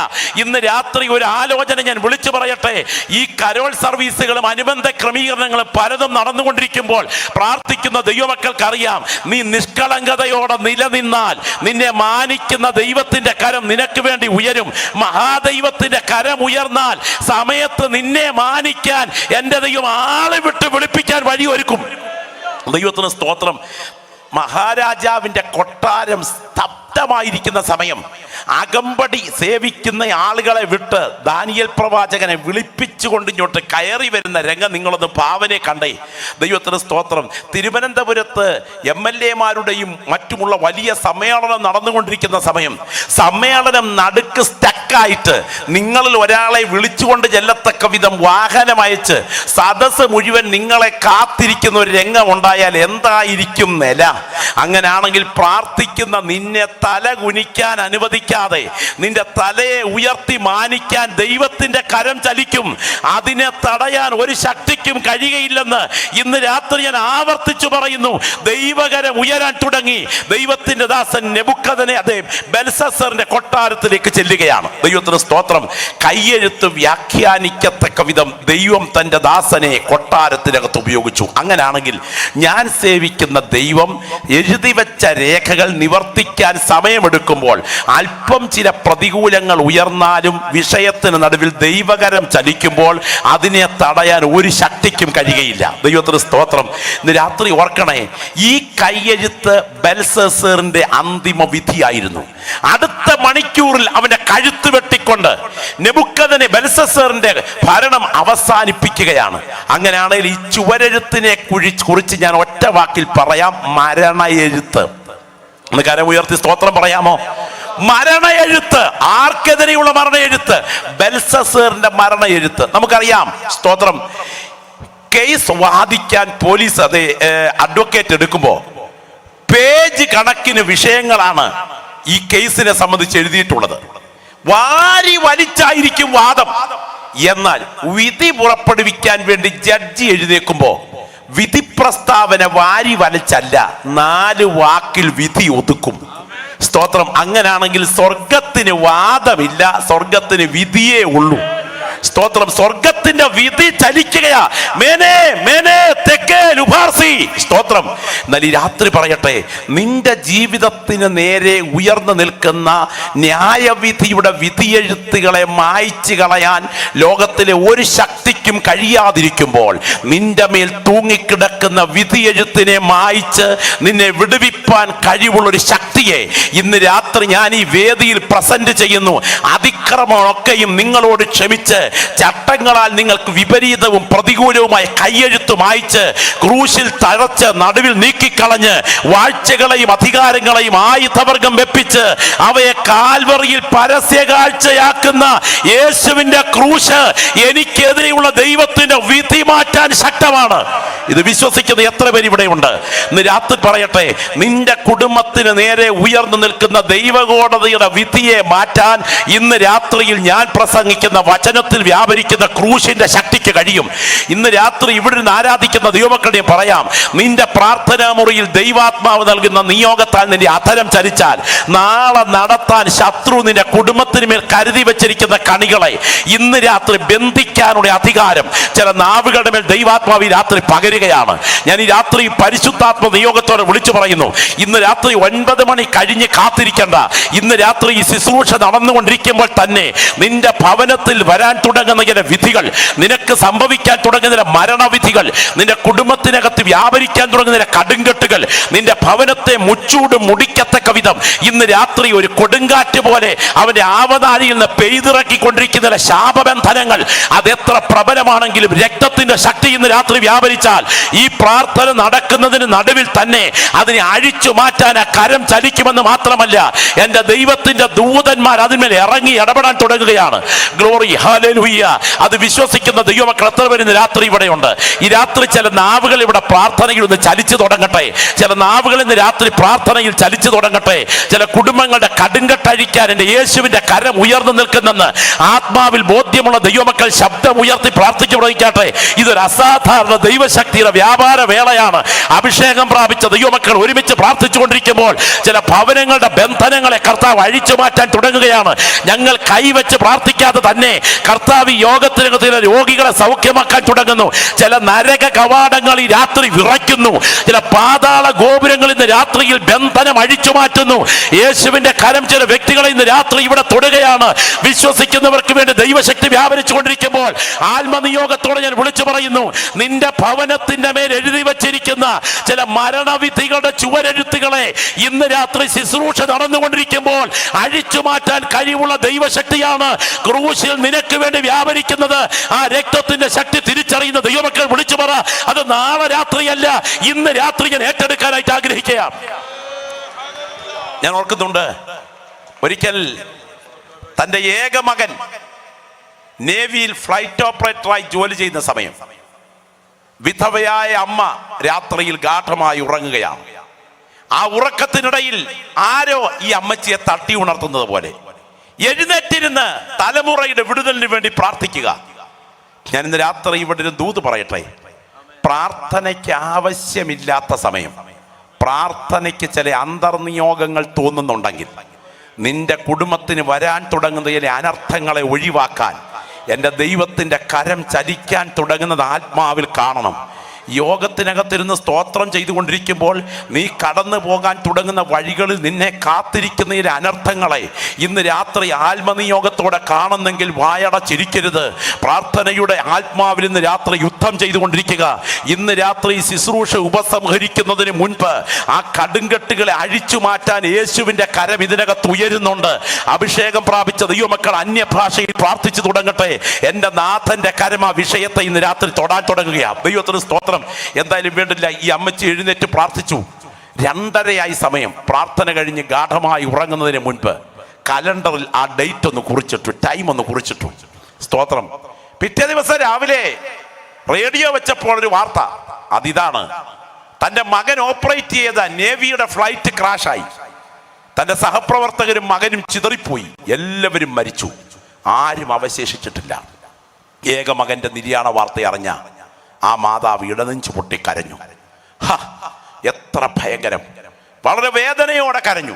ഇന്ന് രാത്രി ഒരു ആലോചന ഞാൻ വിളിച്ചു പറയട്ടെ. ഈ കരോൾ സർവീസുകളും അനുബന്ധ ക്രമീകരണങ്ങളും പലതും നടന്നുകൊണ്ടിരിക്കുമ്പോൾ പ്രാർത്ഥിക്കുന്ന ദൈവമക്കൾക്കറിയാം, നീ നിഷ്കളങ്കതയോടെ നിലനിന്നാൽ നിന്നെ മാനിക്കുന്ന ദൈവത്തിന്റെ കരം നിനക്ക് വേണ്ടി ഉയരും. മഹാദൈവത്തിന്റെ കരം ഉയർന്നാൽ സമയത്ത് നിന്നെ മാനിക്കാൻ എൻ്റെ ദൈവം ആളെ വിട്ട് വിളിപ്പിക്കാൻ വഴിയൊരുക്കും. ദൈവത്തിന് സ്തോത്രം. മഹാരാജാവിന്റെ കൊട്ടാരം സ്തബ്ധമായിരിക്കുന്ന സമയം അകമ്പടി സേവിക്കുന്ന ആളുകളെ വിട്ട് ദാനിയേൽ പ്രവാചകനെ വിളിപ്പിച്ചുകൊണ്ട് ഇങ്ങോട്ട് കയറി വരുന്ന രംഗം നിങ്ങളൊന്ന് ഭാവനെ കണ്ടേ. ദൈവത്തിന് സ്തോത്രം. തിരുവനന്തപുരത്ത് MLA-മാരുടെയും മറ്റുമുള്ള വലിയ സമ്മേളനം നടന്നുകൊണ്ടിരിക്കുന്ന സമയം സമ്മേളനം നടുക്ക് സ്റ്റക്കായിട്ട് നിങ്ങളിൽ ഒരാളെ വിളിച്ചുകൊണ്ട് ചെല്ലത്തക്ക വിധം വാഹനം അയച്ച് സദസ് മുഴുവൻ നിങ്ങളെ കാത്തിരിക്കുന്ന ഒരു രംഗം ഉണ്ടായാൽ എന്തായിരിക്കും നില? അങ്ങനാണെങ്കിൽ പ്രാർത്ഥിക്കുന്ന നിന്നെ തല കുനിക്കാൻ അനുവദിക്കാതെ നിന്റെ തലയെ ഉയർത്തി മാനിക്കാൻ ദൈവത്തിന്റെ കരം ചലിക്കും. അതിനെ തടയാൻ ഒരു ശക്തിക്കും കഴിയുകയില്ലെന്ന് ഇന്ന് രാത്രി ഞാൻ ആവർത്തിച്ചു പറയുന്നു. ദൈവകരം ഉയരാൻ തുടങ്ങി. ദൈവത്തിന്റെ ദാസൻ ബെൽസസ്സറിന്റെ കൊട്ടാരത്തിലേക്ക് ചെല്ലുകയാണ്. ദൈവത്തിന് സ്തോത്രം. കൈയെഴുത്ത് വ്യാഖ്യാനിക്കത്തക്ക വിധം ദൈവം തന്റെ ദാസനെ കൊട്ടാരത്തിനകത്ത് ഉപയോഗിച്ചു. അങ്ങനാണെങ്കിൽ ഞാൻ സേവിക്കുന്ന ദൈവം എഴുതി വെച്ച രേഖകൾ നിവർത്തിക്കാൻ സമയമെടുക്കുമ്പോൾ അല്പം ചില പ്രതികൂലങ്ങൾ ഉയർന്നാലും വിഷയത്തിന് നടുവിൽ ദൈവകരം ചലിക്കുമ്പോൾ അതിനെ തടയാൻ ഒരു ശക്തിക്കും കഴിയുകയില്ല. ദൈവത്തിന് സ്തോത്രം. ഇന്ന് രാത്രി ഓർക്കണേ, ഈ കൈയെഴുത്ത് ബെൽസസ്സറിന്റെ അന്തിമ വിധിയായിരുന്നു. അടുത്ത മണിക്കൂറിൽ അവന്റെ കഴുത്ത് വെട്ടിക്കൊണ്ട് ബെൽസസ്സറിന്റെ ഭരണം അവസാനിപ്പിക്കുകയാണ്. അങ്ങനെയാണെങ്കിൽ ഈ ചുവരെഴുത്തിനെ കുറിച്ച് ഞാൻ ഒറ്റ വാക്കിൽ പറയാം, മരണ എഴുത്ത്. ഒന്ന് കരം ഉയർത്തി സ്തോത്രം പറയാമോ? മരണ എഴുത്ത്. ആർക്കെതിരെയുള്ള മരണ എഴുത്ത്? ബെൽസസ്സറിന്റെ മരണ എഴുത്ത്. നമുക്കറിയാം. സ്തോത്രം. കേസ് വാദിക്കാൻ പോലീസ് അഡ്വക്കേറ്റ് എടുക്കുമ്പോൾ പേജ് കണക്കിന് വിഷയങ്ങളാണ് ഈ കേസിനെ സംബന്ധിച്ച് എഴുതിയിട്ടുള്ളത്. വാരി വലിച്ചായിരിക്കും വാദം. എന്നാൽ വിധി പുറപ്പെടുവിക്കാൻ വേണ്ടി ജഡ്ജി എഴുന്നേക്കുമ്പോ വിധി പ്രസ്താവന വാരി വലിച്ചല്ല, 4 വാക്കിൽ വിധി ഒതുക്കും. സ്തോത്രം. അങ്ങനാണെങ്കിൽ സ്വർഗത്തിന് വാദമില്ല, സ്വർഗത്തിന് വിധിയേ ഉള്ളൂ. സ്തോത്രം. സ്വർഗത്തിന്റെ വിധി ചലിക്കുകയാ. മേനേ മേനേ തെക്കേ ലുഭാർസി. സ്തോത്രം. എന്നാൽ ഈ രാത്രി പറയട്ടെ, നിന്റെ ജീവിതത്തിന് നേരെ ഉയർന്നു നിൽക്കുന്ന ന്യായവിധിയുടെ വിധിയെഴുത്തുകളെ മായ്ച്ചു കളയാൻ ലോകത്തിലെ ഒരു ശക്തിക്കും കഴിയാതിരിക്കുമ്പോൾ നിന്റെ മേൽ തൂങ്ങിക്കിടക്കുന്ന വിധിയെഴുത്തിനെ മായ്ച്ച് നിന്നെ വിടുവിപ്പാൻ കഴിവുള്ളൊരു ശക്തിയെ ഇന്ന് രാത്രി ഞാൻ ഈ വേദിയിൽ പ്രസന്റ് ചെയ്യുന്നു. അതിക്രമമൊക്കെയും നിങ്ങളോട് ക്ഷമിച്ച് ചട്ടങ്ങളാൽ നിങ്ങൾക്ക് വിപരീതവും പ്രതികൂലവുമായ കൈയെഴുത്ത് മായ്ച്ച് ക്രൂശിൽ തഴച്ച് നടുവിൽ നീക്കിക്കളഞ്ഞ് വാഴ്ചകളെയും അധികാരങ്ങളെയും ആയുധവർഗം വെപ്പിച്ച് അവയെ കാൽവറിയിൽ പരസ്യ കാഴ്ചയാക്കുന്ന യേശുവിന്റെ ക്രൂശ് എനിക്കെതിരെയുള്ള ദൈവത്തിന്റെ വിധി മാറ്റാൻ ശക്തമാണ്. ഇത് വിശ്വസിക്കുന്ന എത്ര പേര് ഇവിടെ ഉണ്ട്? ഇന്ന് രാത്രി പറയട്ടെ, നിന്റെ കുടുംബത്തിന് നേരെ ഉയർന്നു നിൽക്കുന്ന ദൈവകോടതിയുടെ വിധിയെ മാറ്റാൻ ഇന്ന് രാത്രിയിൽ ഞാൻ പ്രസംഗിക്കുന്ന വചനത്തിന് ഭവനത്തിൽ വ്യാപരിക്കുന്ന ക്രൂശിന്റെ ശക്തിക്ക് കഴിയും. ഇന്ന് രാത്രി ഇവിടെ നിന്ന് ആരാധിക്കുന്ന ദൈവമക്കളെ പറയാം, നിന്റെ പ്രാർത്ഥനാ മുറിയിൽ ദൈവാത്മാവ് നൽകുന്ന നിയോഗത്താൽ നിന്റെ അധരം ചലിച്ചാൽ നാളെ നടത്താൻ ശത്രു നിന്റെ കുടുംബത്തിന് മേൽ കരുതി വെച്ചിരിക്കുന്ന കണികളെ ഇന്ന് രാത്രി ബന്ധിക്കാനുള്ള അധികാരം ചില നാവുകളുടെ മേൽ ദൈവാത്മാവ് ഈ രാത്രി പകരുകയാണ്. ഞാൻ ഈ രാത്രി പരിശുദ്ധാത്മ നിയോഗത്തോടെ വിളിച്ചു പറയുന്നു, ഇന്ന് രാത്രി 9 മണി കഴിഞ്ഞ് കാത്തിരിക്കേണ്ട. ഇന്ന് രാത്രി ഈ ശുശ്രൂഷ നടന്നുകൊണ്ടിരിക്കുമ്പോൾ തന്നെ നിന്റെ ഭവനത്തിൽ വരാൻ തുടങ്ങുന്ന ചില വിധികൾ, നിനക്ക് സംഭവിക്കാൻ തുടങ്ങുന്ന ചില മരണവിധികൾ, നിന്റെ കുടുംബത്തിനകത്ത് വ്യാപരിക്കാൻ തുടങ്ങുന്ന ചില കടുങ്കെട്ടുകൾ, നിന്റെ ഭവനത്തെ മുച്ചൂട് മുടിക്കത്തക്ക വിധം ഇന്ന് രാത്രി ഒരു കൊടുങ്കാറ്റ് പോലെ അവന്റെ ആവനാഴിയിൽ നിന്ന് പെയ്തിറക്കിക്കൊണ്ടിരിക്കുന്ന ചില ശാപബന്ധനങ്ങൾ, അതെത്ര പ്രബലമാണെങ്കിലും രക്തത്തിന്റെ ശക്തി ഇന്ന് രാത്രി വ്യാപരിച്ചാൽ ഈ പ്രാർത്ഥന നടക്കുന്നതിന് നടുവിൽ തന്നെ അതിനെ അഴിച്ചു മാറ്റാൻ ആ കരം ചലിക്കുമെന്ന് മാത്രമല്ല, എന്റെ ദൈവത്തിന്റെ ദൂതന്മാർ അതിന്മേൽ ഇറങ്ങി ഇടപെടാൻ തുടങ്ങുകയാണ്. Glory, hallelujah. അത് വിശ്വസിക്കുന്ന ദൈവമക്കൾ എത്ര പേര് ഇന്ന് രാത്രി ഇവിടെയുണ്ട്? ഈ രാത്രി ചില നാവുകൾ ഇവിടെ പ്രാർത്ഥനയിൽ ഒന്ന് ചലിച്ചു തുടങ്ങട്ടെ. ചില നാവുകൾ ഇന്ന് രാത്രി പ്രാർത്ഥനയിൽ ചലിച്ചു തുടങ്ങട്ടെ. ചില കുടുംബങ്ങളുടെ കടുങ്കട്ടഴിക്കാൻ എന്റെ യേശുവിന്റെ കരം ഉയർന്നു നിൽക്കുന്നെന്ന് ആത്മാവിൽ ബോധ്യമുള്ള ദൈവമക്കൾ ശബ്ദം ഉയർത്തി പ്രാർത്ഥിച്ചു പ്രവചിക്കട്ടെ. ഇതൊരു അസാധാരണ ദൈവശക്തിയുടെ വ്യാപാര വേളയാണ്. അഭിഷേകം പ്രാപിച്ച ദൈവമക്കൾ ഒരുമിച്ച് പ്രാർത്ഥിച്ചുകൊണ്ടിരിക്കുമ്പോൾ ചില ഭവനങ്ങളുടെ ബന്ധനങ്ങളെ കർത്താവ് അഴിച്ചു മാറ്റാൻ തുടങ്ങുകയാണ്. ഞങ്ങൾ കൈവച്ച് പ്രാർത്ഥിക്കാതെ തന്നെ കർത്താവ് യോഗത്തിനകത്ത് ചില രോഗികളെ സൗഖ്യമാക്കാൻ തുടങ്ങുന്നു. ചില നരക കവാടങ്ങൾ ഈ രാത്രി വിറയ്ക്കുന്നു. ചില പാതാള ഗോപുരങ്ങൾ ഇന്ന് രാത്രിയിൽ ബന്ധനം അഴിച്ചു മാറ്റുന്നു. യേശുവിന്റെ കരം ചില വ്യക്തികളെ ഇന്ന് രാത്രി ഇവിടെ തൊടുകയാണ്. വിശ്വസിക്കുന്നവർക്ക് വേണ്ടി ദൈവശക്തി വ്യാപരിച്ചു കൊണ്ടിരിക്കുമ്പോൾ ആത്മനിയോഗത്തോടെ ഞാൻ വിളിച്ചു പറയുന്നു, നിന്റെ ഭവനത്തിന്റെ മേൽ എഴുതി വച്ചിരിക്കുന്ന ചില മരണവിധികളുടെ ചുവരെഴുത്തുകളെ ഇന്ന് രാത്രി ശുശ്രൂഷ നടന്നുകൊണ്ടിരിക്കുമ്പോൾ അഴിച്ചു മാറ്റാൻ കഴിവുള്ള ദൈവശക്തിയാണ് ക്രൂശിൽ നിനക്ക് വേണ്ടി വ്യാപരിക്കുന്നത്. ആ രക്തത്തിന്റെ ശക്തി തിരിച്ചറിയുന്ന ദൈവമക്കൾ വിളിച്ചു പറ, അത് നാളെ രാത്രിയല്ല, ഇന്ന് രാത്രി ഞാൻ ഏറ്റെടുക്കാനായിട്ട് ആഗ്രഹിക്കുകയാണ്. ഞാൻ ഓർക്കുന്നുണ്ട്, ഒരിക്കൽ തന്റെ ഏക മകൻ നേവിയിൽ ഫ്ലൈറ്റ് ഓപ്പറേറ്ററായി ജോലി ചെയ്യുന്ന സമയം വിധവയായ അമ്മ രാത്രിയിൽ ഗാഠമായി ഉറങ്ങുകയാണ്. ആ ഉറക്കത്തിനിടയിൽ ആരോ ഈ അമ്മച്ചിയെ തട്ടി ഉണർത്തുന്നത് പോലെ എഴുന്നേറ്റിരുന്ന് തലമുറയുടെ വിടുതലിന് വേണ്ടി പ്രാർത്ഥിക്കുക. ഞാൻ ഇന്ന് രാത്രി ഇവിടെ ഒരു ദൂത് പറയട്ടെ. പ്രാർത്ഥനയ്ക്ക് ആവശ്യമില്ലാത്ത സമയം, പ്രാർത്ഥനയ്ക്ക് ചില അന്തർനിയോഗങ്ങൾ തോന്നുന്നുണ്ടെങ്കിൽ നിന്റെ കുടുംബത്തിന് വരാൻ തുടങ്ങുന്ന ചില അനർത്ഥങ്ങളെ ഒഴിവാക്കാൻ എൻ്റെ ദൈവത്തിൻ്റെ കരം ചലിക്കാൻ തുടങ്ങുന്നത് ആത്മാവിൽ കാണണം. യോഗത്തിനകത്തിരുന്ന് സ്തോത്രം ചെയ്തുകൊണ്ടിരിക്കുമ്പോൾ നീ കടന്നു പോകാൻ തുടങ്ങുന്ന വഴികളിൽ നിന്നെ കാത്തിരിക്കുന്ന ഈ അനർത്ഥങ്ങളെ ഇന്ന് രാത്രി ആത്മനിയോഗത്തോടെ കാണുന്നെങ്കിൽ വായടച്ചിരിക്കരുത്. പ്രാർത്ഥനയുടെ ആത്മാവിൽ ഇന്ന് രാത്രി യുദ്ധം ചെയ്തുകൊണ്ടിരിക്കുക. ഇന്ന് രാത്രി ശുശ്രൂഷ ഉപസംഹരിക്കുന്നതിന് മുൻപ് ആ കടുങ്കെട്ടുകളെ അഴിച്ചു മാറ്റാൻ യേശുവിൻ്റെ കരം ഇതിനകത്ത് ഉയരുന്നുണ്ട്. അഭിഷേകം പ്രാപിച്ച ദൈവമക്കൾ അന്യഭാഷയിൽ പ്രാർത്ഥിച്ചു തുടങ്ങട്ടെ. എൻ്റെ നാഥൻ്റെ കരം ആ വിഷയത്തെ ഇന്ന് രാത്രി തൊടാൻ തുടങ്ങുകയാണ്. ദൈവത്തിന് സ്തോത്രം. എന്തായാലും വേണ്ടില്ല, ഈ അമ്മച്ചി എഴുന്നേറ്റ് പ്രാർത്ഥിച്ചു. 2:30 സമയം പ്രാർത്ഥന കഴിഞ്ഞ് ഗാഠമായി ഉറങ്ങുന്നതിന് മുൻപ് കലണ്ടറിൽ ആ ഡേറ്റ് ഒന്ന് കുറിച്ചിട്ടു, ടൈം ഒന്ന് കുറിച്ചിട്ടു. സ്തോത്രം. പിറ്റേ ദിവസം രാവിലെ റേഡിയോ വെച്ചപ്പോൾ ഒരു വാർത്ത, അതിതാണ്: തൻ്റെ മകൻ ഓപ്പറേറ്റ് ചെയ്ത നേവിയുടെ ഫ്ലൈറ്റ് ക്രാഷായി. തൻ്റെ സഹപ്രവർത്തകരും മകനും ചിതറിപ്പോയി. എല്ലാവരും മരിച്ചു, ആരും അവശേഷിച്ചിട്ടില്ല. ഏക മകന്റെ നിര്യാണ വാർത്ത അറിഞ്ഞ ആ മാതാവ് ഇടനെഞ്ചു പൊട്ടി കരഞ്ഞു. എത്ര ഭയങ്കരം! വളരെ വേദനയോടെ കരഞ്ഞു.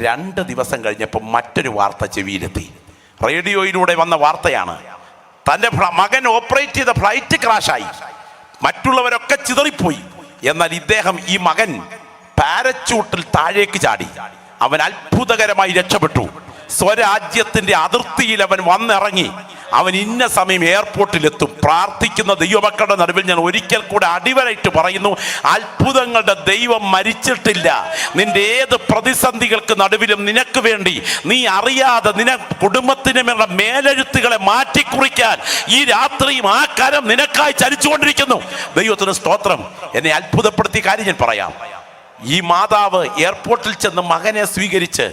2 ദിവസം കഴിഞ്ഞപ്പോൾ മറ്റൊരു വാർത്ത ചെവിയിലെത്തി. റേഡിയോയിലൂടെ വന്ന വാർത്തയാണ്, തൻ്റെ മകൻ ഓപ്പറേറ്റ് ചെയ്ത ഫ്ലൈറ്റ് ക്രാഷായി, മറ്റുള്ളവരൊക്കെ ചിതറിപ്പോയി. എന്നാൽ ഇദ്ദേഹം, ഈ മകൻ പാരച്യൂട്ടിൽ താഴേക്ക് ചാടി. അവൻ അത്ഭുതകരമായി രക്ഷപ്പെട്ടു. സ്വരാജ്യത്തിന്റെ അതിർത്തിയിൽ അവൻ വന്നിറങ്ങി. അവൻ ഇന്ന സമയം എയർപോർട്ടിലെത്തും. പ്രാർത്ഥിക്കുന്ന ദൈവമക്കളുടെ നടുവിൽ ഞാൻ ഒരിക്കൽ കൂടെ അടിവരയിട്ട് പറയുന്നു, അത്ഭുതങ്ങളുടെ ദൈവം മരിച്ചിട്ടില്ല. നിന്റെ ഏത് പ്രതിസന്ധികൾക്ക് നടുവിലും നിനക്ക് വേണ്ടി നീ അറിയാതെ കുടുംബത്തിന് മേലുള്ള മേലെഴുത്തുകളെ മാറ്റിക്കുറിക്കാൻ ഈ രാത്രിയും ആ കരം നിനക്കായി ചലിച്ചുകൊണ്ടിരിക്കുന്നു. ദൈവത്തിന് സ്തോത്രം. എന്നെ അത്ഭുതപ്പെടുത്തിയ കാര്യം ഞാൻ പറയാം. ഈ മാതാവ് എയർപോർട്ടിൽ ചെന്ന് മകനെ സ്വീകരിച്ച്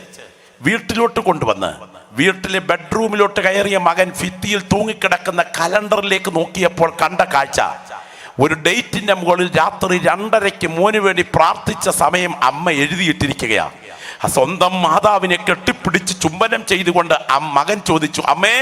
വീട്ടിലോട്ട് കൊണ്ടുവന്ന് വീട്ടിലെ ബെഡ്റൂമിലോട്ട് കയറിയ മകൻ ഭിത്തിയിൽ തൂങ്ങിക്കിടക്കുന്ന കലണ്ടറിലേക്ക് നോക്കിയപ്പോൾ കണ്ട കാഴ്ച, ഒരു ഡേറ്റിന്റെ മുകളിൽ രാത്രി 2:30 മോന് വേണ്ടി പ്രാർത്ഥിച്ച സമയം അമ്മ എഴുതിയിട്ടിരിക്കുകയാണ്. സ്വന്തം മാതാവിനെ കെട്ടിപ്പിടിച്ച് ചുംബനം ചെയ്തുകൊണ്ട് മകൻ ചോദിച്ചു, അമ്മേ,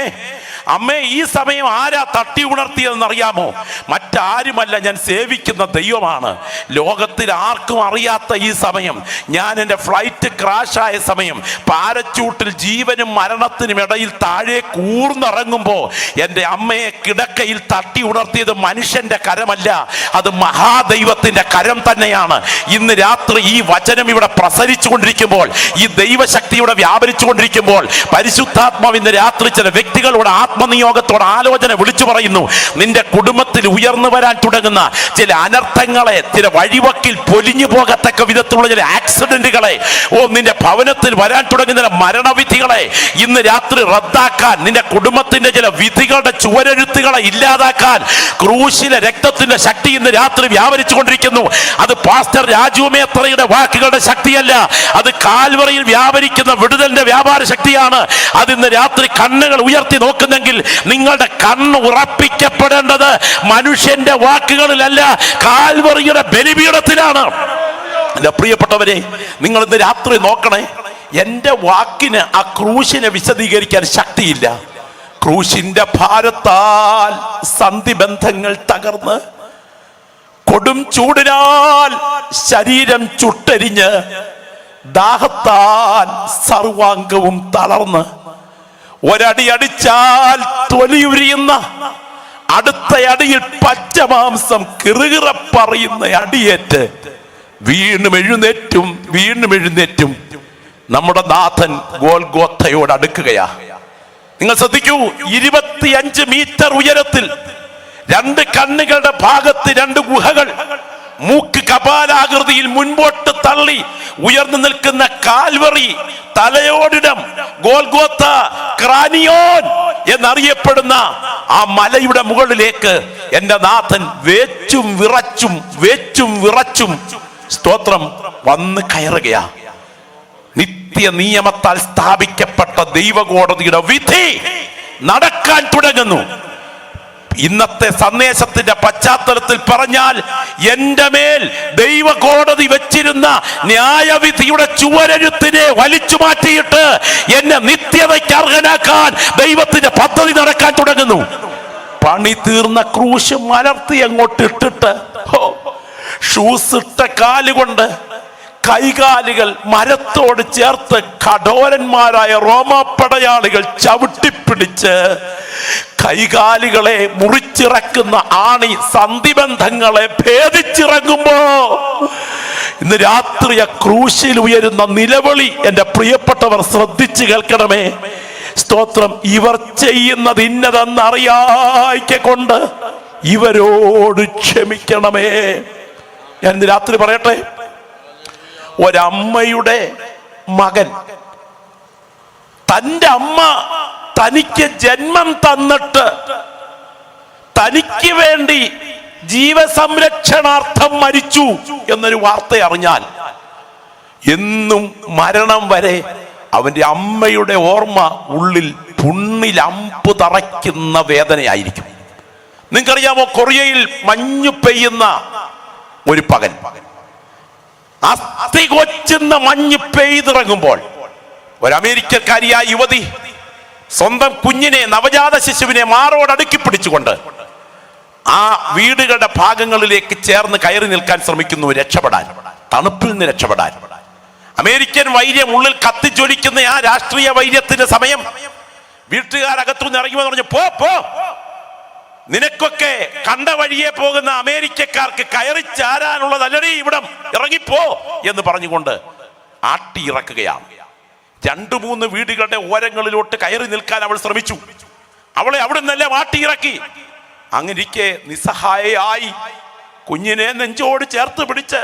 അമ്മേ, ഈ സമയം ആരാ തട്ടി ഉണർത്തിയതെന്ന് അറിയാമോ? മറ്റാരുമല്ല, ഞാൻ സേവിക്കുന്ന ദൈവമാണ്. ലോകത്തിൽ ആർക്കും അറിയാത്ത ഈ സമയം, ഞാൻ എൻ്റെ ഫ്ലൈറ്റ് ക്രാഷായ സമയം, പാരച്യൂട്ടിൽ ജീവനും മരണത്തിനും ഇടയിൽ താഴെ കൂർന്നിറങ്ങുമ്പോൾ എൻ്റെ അമ്മയെ കിടക്കയിൽ തട്ടി ഉണർത്തിയത് മനുഷ്യന്റെ കരമല്ല, അത് മഹാദൈവത്തിന്റെ കരം തന്നെയാണ്. ഇന്ന് രാത്രി ഈ വചനം ഇവിടെ പ്രസരിച്ചു കൊണ്ടിരിക്കുമ്പോൾ, ഈ ദൈവശക്തി ഇവിടെ വ്യാപരിച്ചു കൊണ്ടിരിക്കുമ്പോൾ, പരിശുദ്ധാത്മാവ് ഇന്ന് രാത്രി ചില വ്യക്തികളോട് ആത്മനിയോഗത്തോട് ആലോചന വിളിച്ചു പറയുന്നു. നിന്റെ കുടുംബത്തിൽ ഉയർന്നു വരാൻ തുടങ്ങുന്ന ചില അനർത്ഥങ്ങളെ, ചില വഴിവക്കിൽ പൊലിഞ്ഞു പോകത്തക്ക വിധത്തിലുള്ള ചില ആക്സിഡന്റുകളെ, നിന്റെ ഭവനത്തിൽ വരാൻ തുടങ്ങുന്ന ചില മരണവിധികളെ ഇന്ന് രാത്രി റദ്ദാക്കാൻ, നിന്റെ കുടുംബത്തിന്റെ ചില വിധികളുടെ ചുവരെഴുത്തുകളെ ഇല്ലാതാക്കാൻ ക്രൂശിലെ രക്തത്തിന്റെ ശക്തി ഇന്ന് രാത്രി വ്യാപരിച്ചു കൊണ്ടിരിക്കുന്നു. അത് പാസ്റ്റർ രാജു മേത്രയുടെ വാക്കുകളുടെ ശക്തിയല്ല, അത് കാൽവറിയിൽ വ്യാപരിക്കുന്ന വിടുതലിന്റെ വ്യാപാര ശക്തിയാണ്. അത് ഇന്ന് രാത്രി കണ്ണുകൾ ഉയർത്തി നോക്കുന്നെങ്കിൽ നിങ്ങളുടെ കണ്ണ് ഉറപ്പിക്കപ്പെടേണ്ടത് മനുഷ്യന്റെ വാക്കുകളിലല്ല, കാൽവറിയുടെ ബലിപീഠത്തിലാണ്. എന്റെ പ്രിയപ്പെട്ടവരെ, നിങ്ങൾ ഇന്ന് രാത്രി നോക്കണേ. എന്റെ വാക്കിന് ആ ക്രൂശിനെ വിശദീകരിക്കാൻ ശക്തിയില്ല. ക്രൂശിന്റെ ഭാരത്താൽ സന്ധിബന്ധങ്ങൾ തകർന്ന്, കൊടും ചൂടിനാൽ ശരീരം ചുട്ടരിഞ്ഞ്, ദാഹത്താൽ സർവാംഗവും തളർന്ന്, ഒരടി അടിച്ചാൽ തൊലിയുരിയുന്ന, അടുത്ത അടിയിൽ പച്ചമാംസം കിറുകിറപ്പറിയുന്ന അടിയേറ്റ് വീണ്ടും എഴുന്നേറ്റും നമ്മുടെ നാഥൻ ഗോൽഗോഥയോട് അടുക്കുകയാ. നിങ്ങൾ ശ്രദ്ധിക്കൂ, 25 മീറ്റർ ഉയരത്തിൽ, 2 കണ്ണുകളുടെ ഭാഗത്ത് 2 ഗുഹകൾ, മൂക്ക് കപാലാകൃതിയിൽ മുൻപോട്ട് തള്ളി ഉയർന്നു നിൽക്കുന്ന കാൽവറി, തലയോടിടം ഗോൽഗോത്ത, ക്രാനിയോൻ എന്നറിയപ്പെടുന്ന ആ മലയുടെ മുകളിലേക്ക് എന്റെ നാഥൻ വേച്ചും വിറച്ചും സ്തോത്രം വന്ന് കയറുകയാ. നിത്യ നിയമത്താൽ സ്ഥാപിക്കപ്പെട്ട ദൈവകോടതിയുടെ വിധി നടക്കാൻ തുടങ്ങുന്നു. ഇന്നത്തെ സന്ദേശത്തിന്റെ പശ്ചാത്തലത്തിൽ പറഞ്ഞാൽ, എന്റെ മേൽ ദൈവകോടതി വെച്ചിരുന്ന ന്യായവിധിയുടെ ചുവരെഴുത്തിനെ വലിച്ചു മാറ്റിയിട്ട് എന്നെ നിത്യതയ്ക്ക് അർഹനാക്കാൻ ദൈവത്തിന്റെ പദ്ധതി നടക്കാൻ തുടങ്ങുന്നു. പണി തീർന്ന ക്രൂശ് മലർത്തി അങ്ങോട്ട് ഇട്ടിട്ട്, ഷൂസ് ഇട്ട കാലുകൊണ്ട് കൈകാലുകൾ മരത്തോട് ചേർത്ത് കഠോരന്മാരായ റോമാപ്പടയാളികൾ ചവിട്ടിപ്പിടിച്ച് കൈകാലുകളെ മുറിച്ചിറക്കുന്ന ആണി സന്ധിബന്ധങ്ങളെ ഭേദിച്ചിറങ്ങുമ്പോ ഇന്ന് രാത്രി ആ ക്രൂശിൽ ഉയരുന്ന നിലവിളി എന്റെ പ്രിയപ്പെട്ടവർ ശ്രദ്ധിച്ചു കേൾക്കണമേ. സ്തോത്രം. ഇവർ ചെയ്യുന്നത് ഇന്നതെന്നറിയായിക്കൊണ്ട് ഇവരോട് ക്ഷമിക്കണമേ. ഞാൻ ഇന്ന് രാത്രി പറയട്ടെ, ഒരമ്മയുടെ മകൻ, തൻ്റെ അമ്മ തനിക്ക് ജന്മം തന്നിട്ട് തനിക്ക് വേണ്ടി ജീവസംരക്ഷണാർത്ഥം മരിച്ചു എന്നൊരു വാർത്ത അറിഞ്ഞാൽ എന്നും മരണം വരെ അവന്റെ അമ്മയുടെ ഓർമ്മ ഉള്ളിൽ പുണ്ണിൽ അമ്പ് തറയ്ക്കുന്ന വേദനയായിരിക്കും. നിങ്ങൾക്കറിയാമോ, കൊറിയയിൽ മഞ്ഞു പെയ്യുന്ന ഒരു പകൽ, അസ്ഥി കൊച്ചുന്ന മഞ്ഞ് പെയ്തിറങ്ങുമ്പോൾ ഒരു അമേരിക്കക്കാരിയായ യുവതി സ്വന്തം കുഞ്ഞിനെ, നവജാത ശിശുവിനെ മാറോടടുക്കി പിടിച്ചുകൊണ്ട് ആ വീടുകളുടെ ഭാഗങ്ങളിലേക്ക് ചേർന്ന് കയറി നിൽക്കാൻ ശ്രമിക്കുന്നു, രക്ഷപ്പെടാൻ, തണുപ്പിൽ നിന്ന് രക്ഷപ്പെടാൻ. അമേരിക്കൻ വൈര്യം ഉള്ളിൽ കത്തിജ്വലിക്കുന്ന ആ രാഷ്ട്രീയ വൈര്യത്തിന്റെ സമയം വീട്ടുകാരകത്തുനിന്ന് ഇറങ്ങി വന്ന് പറഞ്ഞു, പോ, നിനക്കൊക്കെ കണ്ട വഴിയെ പോകുന്ന അമേരിക്കക്കാർക്ക് കയറി ചാരാനുള്ളതല്ലടേ ഇവിടം, ഇറങ്ങിപ്പോ എന്ന് പറഞ്ഞുകൊണ്ട് ആട്ടി ഇറക്കുകയാണ്. 2-3 വീടുകളുടെ ഓരങ്ങളിലോട്ട് കയറി നിൽക്കാൻ അവൾ ശ്രമിച്ചു. അവളെ അവിടെ നിന്നെല്ലാം ആട്ടിയിറക്കി. അങ്ങനിരിക്കെ നിസ്സഹായയായി കുഞ്ഞിനെ നെഞ്ചോട് ചേർത്ത് പിടിച്ച്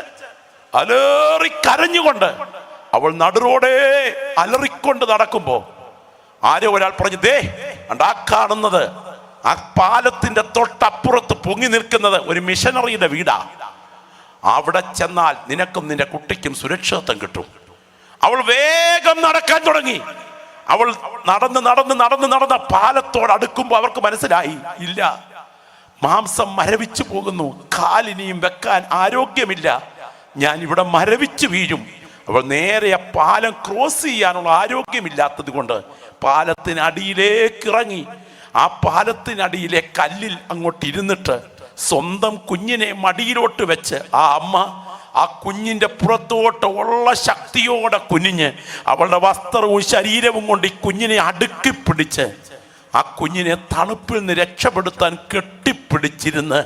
അലറി കരഞ്ഞുകൊണ്ട് അവൾ നടുറോടെ അലറിക്കൊണ്ട് നടക്കുമ്പോ ആരോ ഒരാൾ പറഞ്ഞു, ദേ ആ കാണുന്നത്, ആ പാലത്തിന്റെ തൊട്ടപ്പുറത്ത് പൊങ്ങി നിൽക്കുന്നത് ഒരു മിഷനറിയുടെ വീടാ. അവിടെ ചെന്നാൽ നിനക്കും നിന്റെ കുട്ടിക്കും സുരക്ഷിതത്വം കിട്ടും. അവൾ വേഗം നടക്കാൻ തുടങ്ങി. അവൾ നടന്ന് പാലത്തോട് അടുക്കുമ്പോൾ അവർക്ക് മനസ്സിലായി, ഇല്ല, മാംസം മരവിച്ചു പോകുന്നു, കാലിനിയും വെക്കാൻ ആരോഗ്യമില്ല, ഞാൻ ഇവിടെ മരവിച്ചു വീഴും. അവൾ നേരെ ആ പാലം ക്രോസ് ചെയ്യാനുള്ള ആരോഗ്യമില്ലാത്തത് കൊണ്ട് പാലത്തിനടിയിലേക്ക് ഇറങ്ങി. ആ പാലത്തിനടിയിലെ കല്ലിൽ അങ്ങോട്ട് ഇരുന്നിട്ട് സ്വന്തം കുഞ്ഞിനെ മടിയിലോട്ട് വെച്ച് ആ അമ്മ ആ കുഞ്ഞിൻ്റെ പുറത്തോട്ട് ഉള്ള ശക്തിയോടെ കുനിഞ്ഞ് അവളുടെ വസ്ത്രവും ശരീരവും കൊണ്ട് ഈ കുഞ്ഞിനെ അടുക്കി പിടിച്ച് ആ കുഞ്ഞിനെ തണുപ്പിൽ നിന്ന് രക്ഷപ്പെടുത്താൻ കെട്ടിപ്പിടിച്ചിരുന്ന്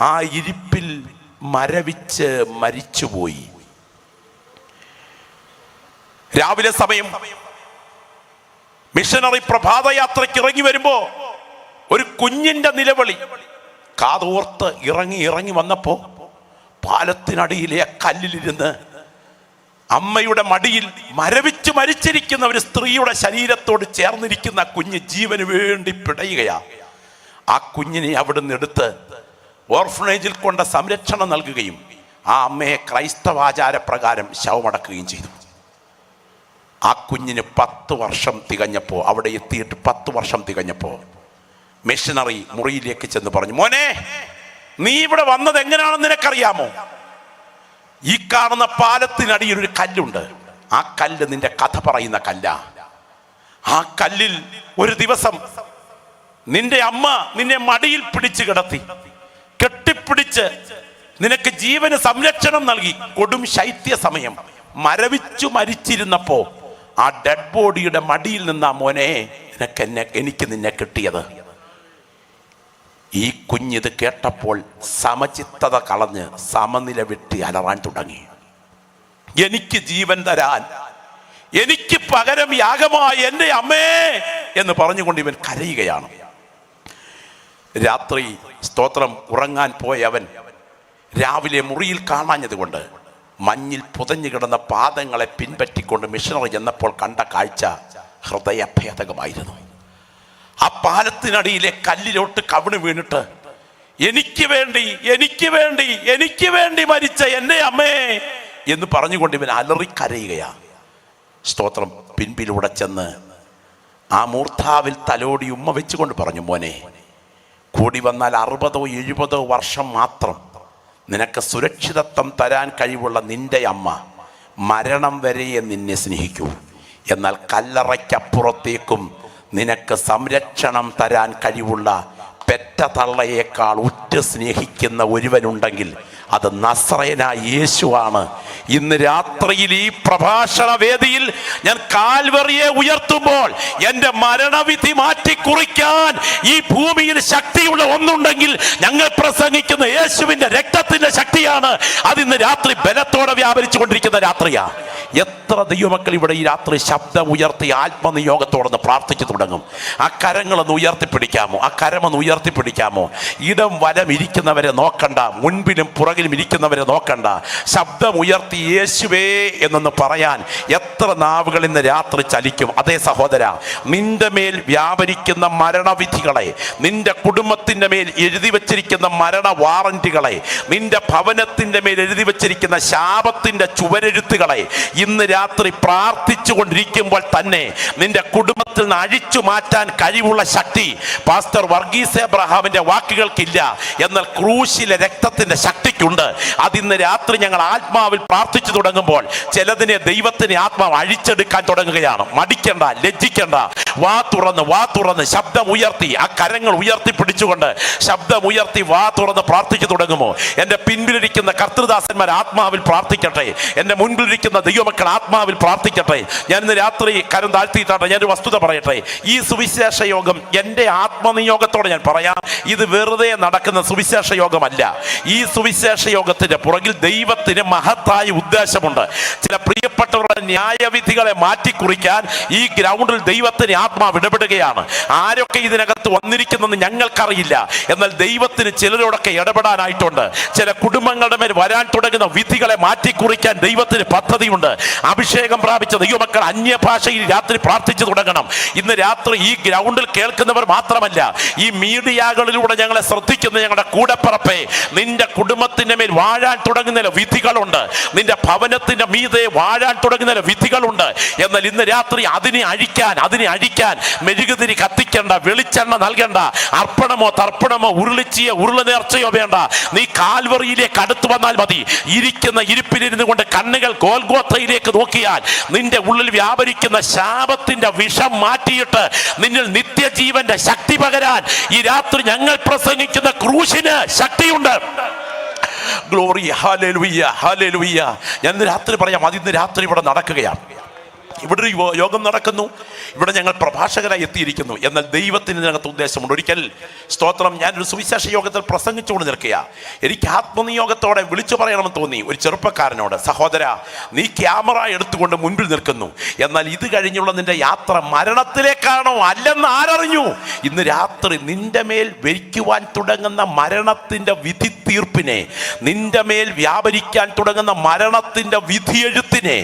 ആ ഇരിപ്പിൽ മരവിച്ച് മരിച്ചുപോയി. രാവിലെ സമയം മിഷനറി പ്രഭാതയാത്രയ്ക്ക് ഇറങ്ങി വരുമ്പോ ഒരു കുഞ്ഞിന്റെ നിലവിളി കാതോർത്ത് ഇറങ്ങി വന്നപ്പോ പാലത്തിനടിയിലെ കല്ലിലിരുന്ന് അമ്മയുടെ മടിയിൽ മരവിച്ച് മരിച്ചിരിക്കുന്ന ഒരു സ്ത്രീയുടെ ശരീരത്തോട് ചേർന്നിരിക്കുന്ന കുഞ്ഞ് ജീവന് വേണ്ടി പിടയുകയാ. ആ കുഞ്ഞിനെ അവിടുന്ന് എടുത്ത് ഓർഫനേജിൽ കൊണ്ട് സംരക്ഷണം നൽകുകയും ആ അമ്മയെ ക്രൈസ്തവാചാരപ്രകാരം ശവമടക്കുകയും ചെയ്തു. ആ കുഞ്ഞിന് 10 വർഷം തികഞ്ഞപ്പോൾ, അവിടെ എത്തിയിട്ട് 10 വർഷം തികഞ്ഞപ്പോൾ മിഷനറി മുറിയിലേക്ക് ചെന്ന് പറഞ്ഞു, മോനെ, നീ ഇവിടെ വന്നത് എങ്ങനെയാണെന്ന് നിനക്കറിയാമോ? ഈ കാണുന്ന പാലത്തിനടിയിൽ ഒരു കല്ലുണ്ട്. ആ കല്ല് നിന്റെ കഥ പറയുന്ന കല്ല. ആ കല്ലിൽ ഒരു ദിവസം നിന്റെ അമ്മ നിന്നെ മടിയിൽ പിടിച്ചു കിടത്തി, കെട്ടിപ്പിടിച്ച് നിനക്ക് ജീവന് സംരക്ഷണം നൽകി. കൊടും ശൈത്യ സമയം മരവിച്ചു മരിച്ചിരുന്നപ്പോ ആ ഡെഡ് ബോഡിയുടെ മടിയിൽ നിന്നാ മോനെ എനിക്ക് നിന്നെ കിട്ടിയത്. ഈ കുഞ്ഞിത് കേട്ടപ്പോൾ സമചിത്തത കളഞ്ഞ് സമനില വിട്ട് അലറാൻ തുടങ്ങി. എനിക്ക് ജീവൻ തരാൻ, എനിക്ക് പകരം യാഗമായി എൻ്റെ അമ്മേ എന്ന് പറഞ്ഞുകൊണ്ട് ഇവൻ കരയുകയാണ്. രാത്രി സ്തോത്രം ഉറങ്ങാൻ പോയവൻ രാവിലെ മുറിയിൽ കാണാഞ്ഞത് കൊണ്ട് മഞ്ഞിൽ പുതഞ്ഞു കിടന്ന പാദങ്ങളെ പിൻപറ്റിക്കൊണ്ട് മിഷനറി ചെന്നപ്പോൾ കണ്ട കാഴ്ച ഹൃദയഭേദകമായിരുന്നു. ആ പാലത്തിനടിയിലെ കല്ലിലോട്ട് കവിണ് വീണിട്ട് എനിക്ക് വേണ്ടി മരിച്ച എൻ്റെ അമ്മേ എന്ന് പറഞ്ഞുകൊണ്ട് ഇവൻ അലറിക്കരയുകയാ. സ്തോത്രം പിൻപിലൂടെ ചെന്ന് ആ മൂർധാവിൽ തലോടി ഉമ്മ വെച്ചുകൊണ്ട് പറഞ്ഞു, മോനെ, കൂടി വന്നാൽ 60 or 70 വർഷം മാത്രം നിനക്ക് സുരക്ഷിതത്വം തരാൻ കഴിവുള്ള നിന്റെ അമ്മ മരണം വരെയെ നിന്നെ സ്നേഹിക്കൂ. എന്നാൽ കല്ലറയ്ക്കപ്പുറത്തേക്കും നിനക്ക് സംരക്ഷണം തരാൻ കഴിവുള്ള പെറ്റ തള്ളയേക്കാൾ ഉറ്റ് സ്നേഹിക്കുന്ന ഒരുവനുണ്ടെങ്കിൽ അത് നസ്രയനായ യേശുവാണ്. ഇന്ന് രാത്രിയിൽ ഈ പ്രഭാഷണ വേദിയിൽ ഞാൻ കാൽവറിയെ ഉയർത്തുമ്പോൾ എൻ്റെ മരണവിധി മാറ്റിക്കുറിക്കാൻ ഈ ഭൂമിയിൽ ശക്തിയുള്ള ഒന്നുണ്ടെങ്കിൽ ഞങ്ങൾ പ്രസംഗിക്കുന്ന യേശുവിൻ്റെ രക്തത്തിൻ്റെ ശക്തിയാണ്. അതിന്ന് രാത്രി ബലത്തോടെ വ്യാപരിച്ചു കൊണ്ടിരിക്കുന്ന രാത്രിയാ. എത്ര ദൈവമക്കൾ ഇവിടെ ഈ രാത്രി ശബ്ദം ഉയർത്തി ആത്മനിയോഗത്തോടൊന്ന് പ്രാർത്ഥിച്ചു തുടങ്ങും? ആ കരങ്ങളൊന്ന് ഉയർത്തിപ്പിടിക്കാമോ? ആ കരമൊന്ന് ഉയർത്തിപ്പിടിക്കാമോ? ഇടം വലം ഇരിക്കുന്നവരെ നോക്കണ്ട, മുൻപിലും പുറകിലും ഇരിക്കുന്നവരെ നോക്കണ്ട. ശബ്ദം ഉയർത്തി യേശുവേ എന്നൊന്ന് പറയാൻ എത്ര നാവുകൾ ഇന്ന് രാത്രി ചലിക്കും? അതേ സഹോദര, നിന്റെ മേൽ വ്യാപരിക്കുന്ന മരണവിധികളെ, നിന്റെ കുടുംബത്തിൻ്റെ മേൽ എഴുതി വച്ചിരിക്കുന്ന മരണ വാറന്റികളെ, നിന്റെ ഭവനത്തിൻ്റെ മേൽ എഴുതി വച്ചിരിക്കുന്ന ശാപത്തിൻ്റെ ചുവരെഴുത്തുകളെ ഇന്ന് രാത്രി പ്രാർത്ഥിച്ചു കൊണ്ടിരിക്കുമ്പോൾ തന്നെ നിന്റെ കുടുംബത്തിൽ നിന്ന് അഴിച്ചു മാറ്റാൻ കഴിവുള്ള ശക്തി പാസ്റ്റർ വർഗീസ് എബ്രഹാമിന്റെ വാക്കുകൾക്കില്ല, എന്നാൽ ക്രൂശിലെ രക്തത്തിന്റെ ശക്തിക്കുണ്ട്. അതിന്ന് രാത്രി ഞങ്ങൾ ആത്മാവിൽ പ്രാർത്ഥിച്ചു തുടങ്ങുമ്പോൾ ചിലതിനെ ദൈവത്തിന് ആത്മാവ് അഴിച്ചെടുക്കാൻ തുടങ്ങുകയാണ്. മടിക്കണ്ട, ലജ്ജിക്കണ്ട. വാ തുറന്ന് ശബ്ദം ഉയർത്തി, ആ കരങ്ങൾ ഉയർത്തി പിടിച്ചുകൊണ്ട് ശബ്ദം ഉയർത്തി വാ തുറന്ന് പ്രാർത്ഥിച്ചു തുടങ്ങുമോ? എൻ്റെ പിൻപിലിരിക്കുന്ന കർത്തൃദാസന്മാർ ആത്മാവിൽ പ്രാർത്ഥിക്കട്ടെ. എൻ്റെ മുൻപിലിരിക്കുന്ന ദൈവമക്കൾ ആത്മാവിൽ പ്രാർത്ഥിക്കട്ടെ. ഞാൻ ഇന്ന് രാത്രി കരം താഴ്ത്തിയിട്ടാണ് ഞാനൊരു വസ്തുത പറയട്ടെ. ഈ സുവിശേഷ യോഗം എൻ്റെ ആത്മനിയോഗത്തോടെ ഞാൻ പറയാം, ഇത് വെറുതെ നടക്കുന്ന സുവിശേഷ യോഗമല്ല. ഈ സുവിശേഷ യോഗത്തിന്റെ പുറകിൽ ദൈവത്തിന് മഹത്തായ ഉദ്ദേശമുണ്ട്. ചില പ്രിയപ്പെട്ടവരുടെ ന്യായവിധികളെ മാറ്റിക്കുറിക്കാൻ ഈ ഗ്രൗണ്ടിൽ ദൈവത്തിന് ആത്മാവ് ഇടപെടുകയാണ്. ആരൊക്കെ ഇതിനകത്ത് വന്നിരിക്കുന്നെന്ന് ഞങ്ങൾക്കറിയില്ല, എന്നാൽ ദൈവത്തിന് ചിലരോടൊക്കെ ഇടപെടാനായിട്ടുണ്ട്. ചില കുടുംബങ്ങളുടെ മേൽ വരാൻ തുടങ്ങുന്ന വിധികളെ മാറ്റിക്കുറിക്കാൻ ദൈവത്തിന് പദ്ധതിയുണ്ട്. അഭിഷേകം പ്രാപിച്ച ദൈവമക്കൾ അന്യഭാഷയിൽ രാത്രി പ്രാർത്ഥിച്ചു തുടങ്ങണം. ഇന്ന് രാത്രി ഈ ഗ്രൗണ്ടിൽ കേൾക്കുന്നവർ മാത്രമല്ല, ഈ മീഡിയകളിലൂടെ ഞങ്ങളെ ശ്രദ്ധിക്കുന്ന ഞങ്ങളുടെ കൂടപ്പിറപ്പേ, നിന്റെ കുടുംബത്തിന്റെ മേൽ വാഴാൻ തുടങ്ങുന്ന വിധികളുണ്ട്, നിന്റെ ഭവനത്തിന്റെ മീതെ വാഴാൻ തുടങ്ങുന്ന വിധികളുണ്ട്. എന്നാൽ ഇന്ന് രാത്രി അതിനെ അഴിക്കാൻ ജീവിക്കാൻ മെഴുകുതിരി കത്തിക്കേണ്ട, വെളിച്ചെണ്ണ നൽകേണ്ട, അർപ്പണമോ തർപ്പണമോ ഉരുളിച്ചിയോ ഉരുളനേർച്ചയോ വേണ്ട. നീ കാൽവറിയിലേക്ക് അടുത്തു വന്നാൽ മതി. ഇരിക്കുന്ന ഇരിപ്പിലിരുന്നു കൊണ്ട് കണ്ണുകൾ ഗോൽഗോത്തയിലേക്ക് നോക്കിയാൽ നിന്റെ ഉള്ളിൽ വ്യാപരിക്കുന്ന ശാപത്തിന്റെ വിഷം മാറ്റിയിട്ട് നിന്നിൽ നിത്യജീവന്റെ ശക്തി പകരാൻ ഈ രാത്രി ഞങ്ങൾ പ്രസംഗിക്കുന്ന ക്രൂശിന് ശക്തിയുണ്ട്. Glory, hallelujah, hallelujah. ഞാൻ ഇന്ന് രാത്രി പറയാം, അത് ഇന്ന് രാത്രി ഇവിടെ നടക്കുകയാണ്. ഇവിടെ ഒരു യോഗം നടക്കുന്നു. ഇവിടെ ഞങ്ങൾ പ്രഭാഷകരായി എത്തിയിരിക്കുന്നു. എന്നാൽ ദൈവത്തിന് ഇതിനകത്ത് ഉദ്ദേശമുണ്ട്. ഒരിക്കൽ സ്തോത്രം, ഞാനൊരു സുവിശേഷ യോഗത്തിൽ പ്രസംഗിച്ചുകൊണ്ട് നിൽക്കുക. എനിക്ക് ആത്മനിയോഗത്തോടെ വിളിച്ചു പറയണമെന്ന് തോന്നി ഒരു ചെറുപ്പക്കാരനോട്, സഹോദര, നീ ക്യാമറ എടുത്തുകൊണ്ട് മുൻപിൽ നിൽക്കുന്നു, എന്നാൽ ഇത് കഴിഞ്ഞുള്ള നിന്റെ യാത്ര മരണത്തിലേക്കാണോ? അല്ലെന്ന് ആരറിഞ്ഞു? ഇന്ന് രാത്രി നിന്റെ മേൽ വരിക്കുവാൻ തുടങ്ങുന്ന മരണത്തിന്റെ വിധി തീർപ്പിനെ, നിന്റെ മേൽ വ്യാപരിക്കാൻ തുടങ്ങുന്ന മരണത്തിന്റെ വിധിയെഴുത്തിനെ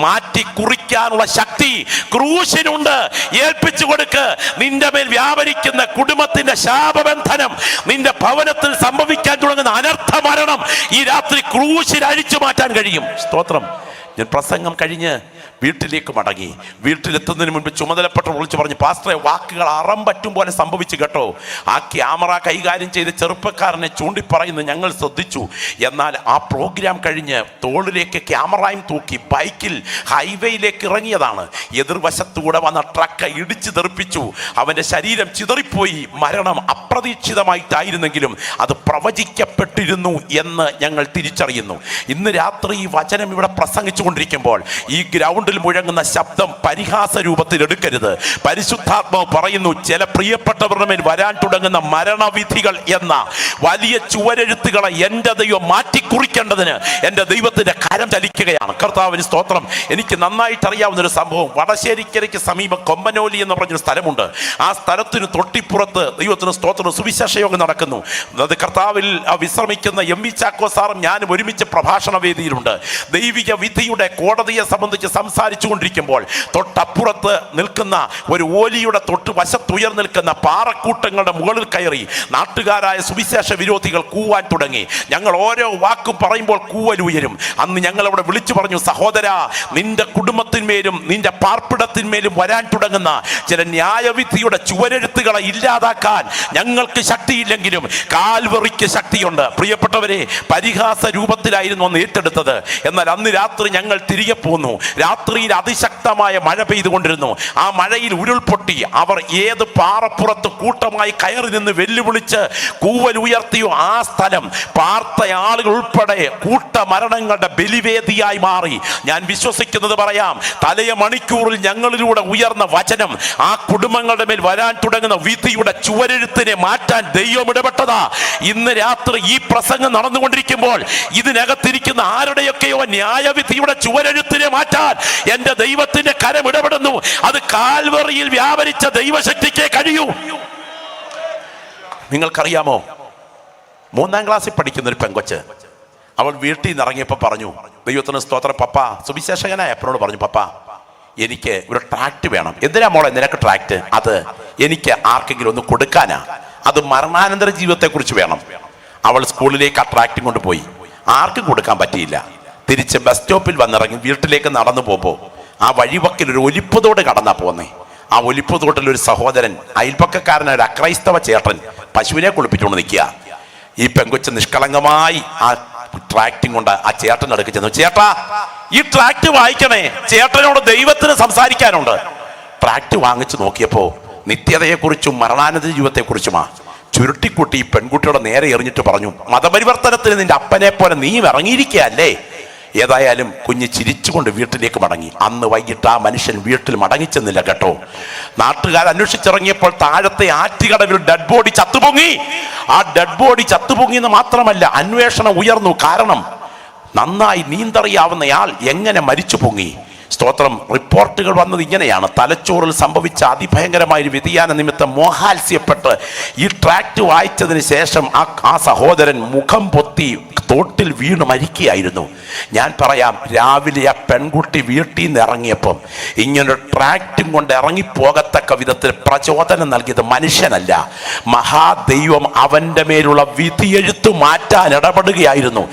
മാറ്റി കുറിക്കാനുള്ള ശക്തി ക്രൂശിനുണ്ട്. ഏൽപ്പിച്ചു കൊടുക്ക്. നിന്റെ മേൽ വ്യാപരിക്കുന്ന കുടുംബത്തിന്റെ ശാപബന്ധനം, നിന്റെ ഭവനത്തിൽ സംഭവിക്കാൻ തുടങ്ങുന്ന അനർത്ഥ മരണം ഈ രാത്രി ക്രൂശിൽ അഴിച്ചു മാറ്റാൻ കഴിയും. സ്തോത്രം. ഞാൻ പ്രസംഗം കഴിഞ്ഞ് വീട്ടിലേക്ക് മടങ്ങി. വീട്ടിലെത്തുന്നതിന് മുൻപ് ചുമതലപ്പെട്ട വിളിച്ചു പറഞ്ഞു, പാസ്റ്ററെ, വാക്കുകൾ അറം പറ്റും പോലെ സംഭവിച്ചു കേട്ടോ. ആ ക്യാമറ കൈകാര്യം ചെയ്ത് ചെറുപ്പക്കാരനെ ചൂണ്ടിപ്പറയുന്നു ഞങ്ങൾ ശ്രദ്ധിച്ചു. എന്നാൽ ആ പ്രോഗ്രാം കഴിഞ്ഞ് തോളിലേക്ക് ക്യാമറയും തൂക്കി ബൈക്കിൽ ഹൈവേയിലേക്ക് ഇറങ്ങിയതാണ്. എതിർവശത്തൂടെ വന്ന ട്രക്ക് ഇടിച്ചു തെറിപ്പിച്ചു. അവൻ്റെ ശരീരം ചിതറിപ്പോയി. മരണം അപ്രതീക്ഷിതമായിട്ടായിരുന്നെങ്കിലും അത് പ്രവചിക്കപ്പെട്ടിരുന്നു എന്ന് ഞങ്ങൾ തിരിച്ചറിയുന്നു. ഇന്ന് രാത്രി ഈ വചനം ഇവിടെ പ്രസംഗിച്ചുകൊണ്ടിരിക്കുമ്പോൾ ഈ ഗ്രൗണ്ടിൽ മുഴങ്ങുന്ന ശബ്ദം പരിഹാസ രൂപത്തിൽ എടുക്കരുത്. പരിശുദ്ധാത്മാവ് പറയുന്നു, ചില പ്രിയപ്പെട്ടവരുടെ മേൽ വരാൻ തുടങ്ങുന്ന മരണവിധികൾ എന്ന വലിയ ചുവരെഴുത്തുകളെ എൻ്റെ ദൈവം മാറ്റിക്കുറിക്കേണ്ടതിന് എൻ്റെ ദൈവത്തിന്റെ കരം ചലിക്കുകയാണ്. കർത്താവിന് സ്തോത്രം. എനിക്ക് നന്നായിട്ട് അറിയാവുന്ന ഒരു സംഭവം, വടശ്ശേരിക്കരയ്ക്ക് സമീപം കൊമ്പനോലി എന്ന് പറഞ്ഞൊരു സ്ഥലമുണ്ട്. ആ സ്ഥലത്തിന് തൊട്ടിപ്പുറത്ത് ദൈവത്തിന് സ്തോത്രം സുവിശേഷ യോഗം നടക്കുന്നു. അത് കർത്താവിൽ വിശ്രമിക്കുന്ന എം.വി. ചാക്കോ സാറും ഞാനും ഒരുമിച്ച് പ്രഭാഷണ വേദിയിലുണ്ട്. ദൈവിക വിധിയുടെ കോടതിയെ സംബന്ധിച്ച് സംസാരിച്ചു കൊണ്ടിരിക്കുമ്പോൾ തൊട്ടപ്പുറത്ത് നിൽക്കുന്ന ഒരു ഓലിയുടെ തൊട്ട് വശത്തുയർന്നു നിൽക്കുന്ന പാറക്കൂട്ടങ്ങളുടെ മുകളിൽ കയറി നാട്ടുകാരായ സുവിശേഷ വിരോധികൾ കൂവാൻ തുടങ്ങി. ഞങ്ങൾ ഓരോ വാക്കും പറയുമ്പോൾ കൂവൽ ഉയരും. അന്ന് ഞങ്ങൾ അവിടെ വിളിച്ചു പറഞ്ഞു, സഹോദര, നിന്റെ കുടുംബത്തിന്മേലും നിന്റെ പാർപ്പിടത്തിന്മേലും വരാൻ തുടങ്ങുന്ന ചില ന്യായവിധിയുടെ ചുവരെഴുത്തുകളെ ഇല്ലാതാക്കാൻ ഞങ്ങൾക്ക് ശക്തിയില്ലെങ്കിലും കാൽവറിക്ക് ശക്തിയുണ്ട്. പ്രിയപ്പെട്ടവരെ, പരിഹാസ രൂപത്തിലായിരുന്നു അന്ന് ഏറ്റെടുത്തത്. എന്നാൽ അന്ന് രാത്രി ഞങ്ങൾ തിരികെ പോന്നു. രാത്രിയിൽ അതിശക്തമായ മഴ പെയ്തുകൊണ്ടിരുന്നു. ആ മഴയിൽ ഉരുൾപൊട്ടി. അവർ ഏത് പാറപ്പുറത്ത് കൂട്ടമായി കയറി നിന്ന് വെല്ലുവിളിച്ച് കൂവൽ ഉയർത്തിയോ ആ സ്ഥലം പാർത്ത ആളുകൾ ഉൾപ്പെടെ കൂട്ടമരണങ്ങളുടെ ബലിവേദിയായി മാറി. ഞാൻ വിശ്വസിക്കുന്നത് പറയാം, തലയ മണിക്കൂറിൽ ഞങ്ങളിലൂടെ ഉയർന്ന വചനം ആ കുടുംബങ്ങളുടെ മേൽ വരാൻ തുടങ്ങുന്ന വിധിയുടെ ചുവരെഴുത്തിനെ മാറ്റാൻ ദൈവം ഇടപെട്ടതാ. ഇന്ന് രാത്രി ഈ പ്രസംഗം നടന്നുകൊണ്ടിരിക്കുമ്പോൾ ഇതിനകത്തിരിക്കുന്ന ആരുടെയൊക്കെയോ ന്യായവിധിയുടെ ചുവരെഴുത്തിനെ മാറ്റാൻ എന്റെ ദൈവത്തിന്റെ കരം ഇടപെടുന്നു. അത് കാൽവറിയിൽ വ്യാപരിച്ച ദൈവശക്തിക്ക് കഴിയൂ. നിങ്ങൾക്കറിയാമോ, 3ാം ക്ലാസ്സിൽ പഠിക്കുന്ന ഒരു പെങ്കൊച്ച്, അവൾ വീട്ടിൽ നിന്ന് ഇറങ്ങിയപ്പോൾ പറഞ്ഞു, ദൈവത്തിന് സ്തോത്രം, പപ്പ, സുവിശേഷകനായ അപ്പനോട് പറഞ്ഞു, പപ്പ, എനിക്ക് ഒരു ട്രാക്ട് വേണം. എന്തിനാ മോളെ നിനക്ക് ട്രാക്ട്? അത് എനിക്ക് ആർക്കെങ്കിലും ഒന്ന് കൊടുക്കാനാ. അത് മരണാനന്തര ജീവിതത്തെക്കുറിച്ച് വേണം. അവൾ സ്കൂളിലേക്ക് ആ ട്രാക്റ്റും കൊണ്ടുപോയി. ആർക്കും കൊടുക്കാൻ പറ്റിയില്ല. തിരിച്ച് ബസ് സ്റ്റോപ്പിൽ വന്നിറങ്ങി വീട്ടിലേക്ക് നടന്നു പോകുമ്പോൾ ആ വഴിവക്കിൽ ഒരു ഒലിപ്പുതോട് കടന്നാ പോന്നേ. ആ ഒലിപ്പുതോട്ടിൽ ഒരു സഹോദരൻ, അയൽപ്പക്കക്കാരനായ ഒരു അക്രൈസ്തവ ചേട്ടൻ പശുവിനെ കുളിപ്പിച്ചുകൊണ്ട് നിൽക്കുക. ഈ പെങ്കൊച്ച് നിഷ്കളങ്കമായി ആ ട്രാക്റ്റും കൊണ്ട് ആ ചേട്ടൻ അടുക്ക് ചെന്നു, ചേട്ടാ, ഈ ട്രാക്ട് വായിക്കണേ, ചേട്ടനോട് ദൈവത്തിന് സംസാരിക്കാനുണ്ട്. ട്രാക്ട് വാങ്ങിച്ചു നോക്കിയപ്പോ നിത്യതയെക്കുറിച്ചും മരണാനന്തര ജീവിതത്തെക്കുറിച്ചുമാ. ചുരുട്ടിക്കുട്ടി ഈ പെൺകുട്ടിയുടെ നേരെ എറിഞ്ഞിട്ട് പറഞ്ഞു, മതപരിവർത്തനത്തിന് നിന്റെ അപ്പനെ പോലെ നീ ഇറങ്ങിയിരിക്കുകയല്ലേ. ഏതായാലും കുഞ്ഞ് ചിരിച്ചുകൊണ്ട് വീട്ടിലേക്ക് മടങ്ങി. അന്ന് വൈകിട്ട് ആ മനുഷ്യൻ വീട്ടിൽ മടങ്ങിച്ചെന്നില്ല കേട്ടോ. നാട്ടുകാർ അന്വേഷിച്ചിറങ്ങിയപ്പോൾ താഴത്തെ ആറ്റുകടവിൽ ഡെഡ് ബോഡി ചത്തുപൊങ്ങി. ആ ഡെഡ് ബോഡി ചത്തുപൊങ്ങിയെന്ന് മാത്രമല്ല, അന്വേഷണം ഉയർന്നു. കാരണം നന്നായി നീന്തറിയാവുന്നയാൾ എങ്ങനെ മരിച്ചു പൊങ്ങി. സ്തോത്രം. റിപ്പോർട്ടുകൾ വന്നത് ഇങ്ങനെയാണ്, തലച്ചോറിൽ സംഭവിച്ച അതിഭയങ്കരമായൊരു വ്യതിയാന നിമിത്തം മോഹാത്സ്യപ്പെട്ട് ഈ ട്രാക്ട് വായിച്ചതിന് ശേഷം ആ സഹോദരൻ മുഖം പൊത്തി തോട്ടിൽ വീണ് മരിക്കുകയായിരുന്നു. ഞാൻ പറയാം, രാവിലെ ആ പെൺകുട്ടി വീട്ടിൽ നിന്ന് ഇറങ്ങിയപ്പം ഇങ്ങനൊരു ട്രാക്റ്റും കൊണ്ട് ഇറങ്ങിപ്പോകത്തക്ക വിധത്തിൽ പ്രചോദനം നൽകിയത് മനുഷ്യനല്ല, മഹാദൈവം അവൻ്റെ മേലുള്ള വിധിയെഴുത്ത് മാറ്റാൻ ഇടപെടുകയായിരുന്നു.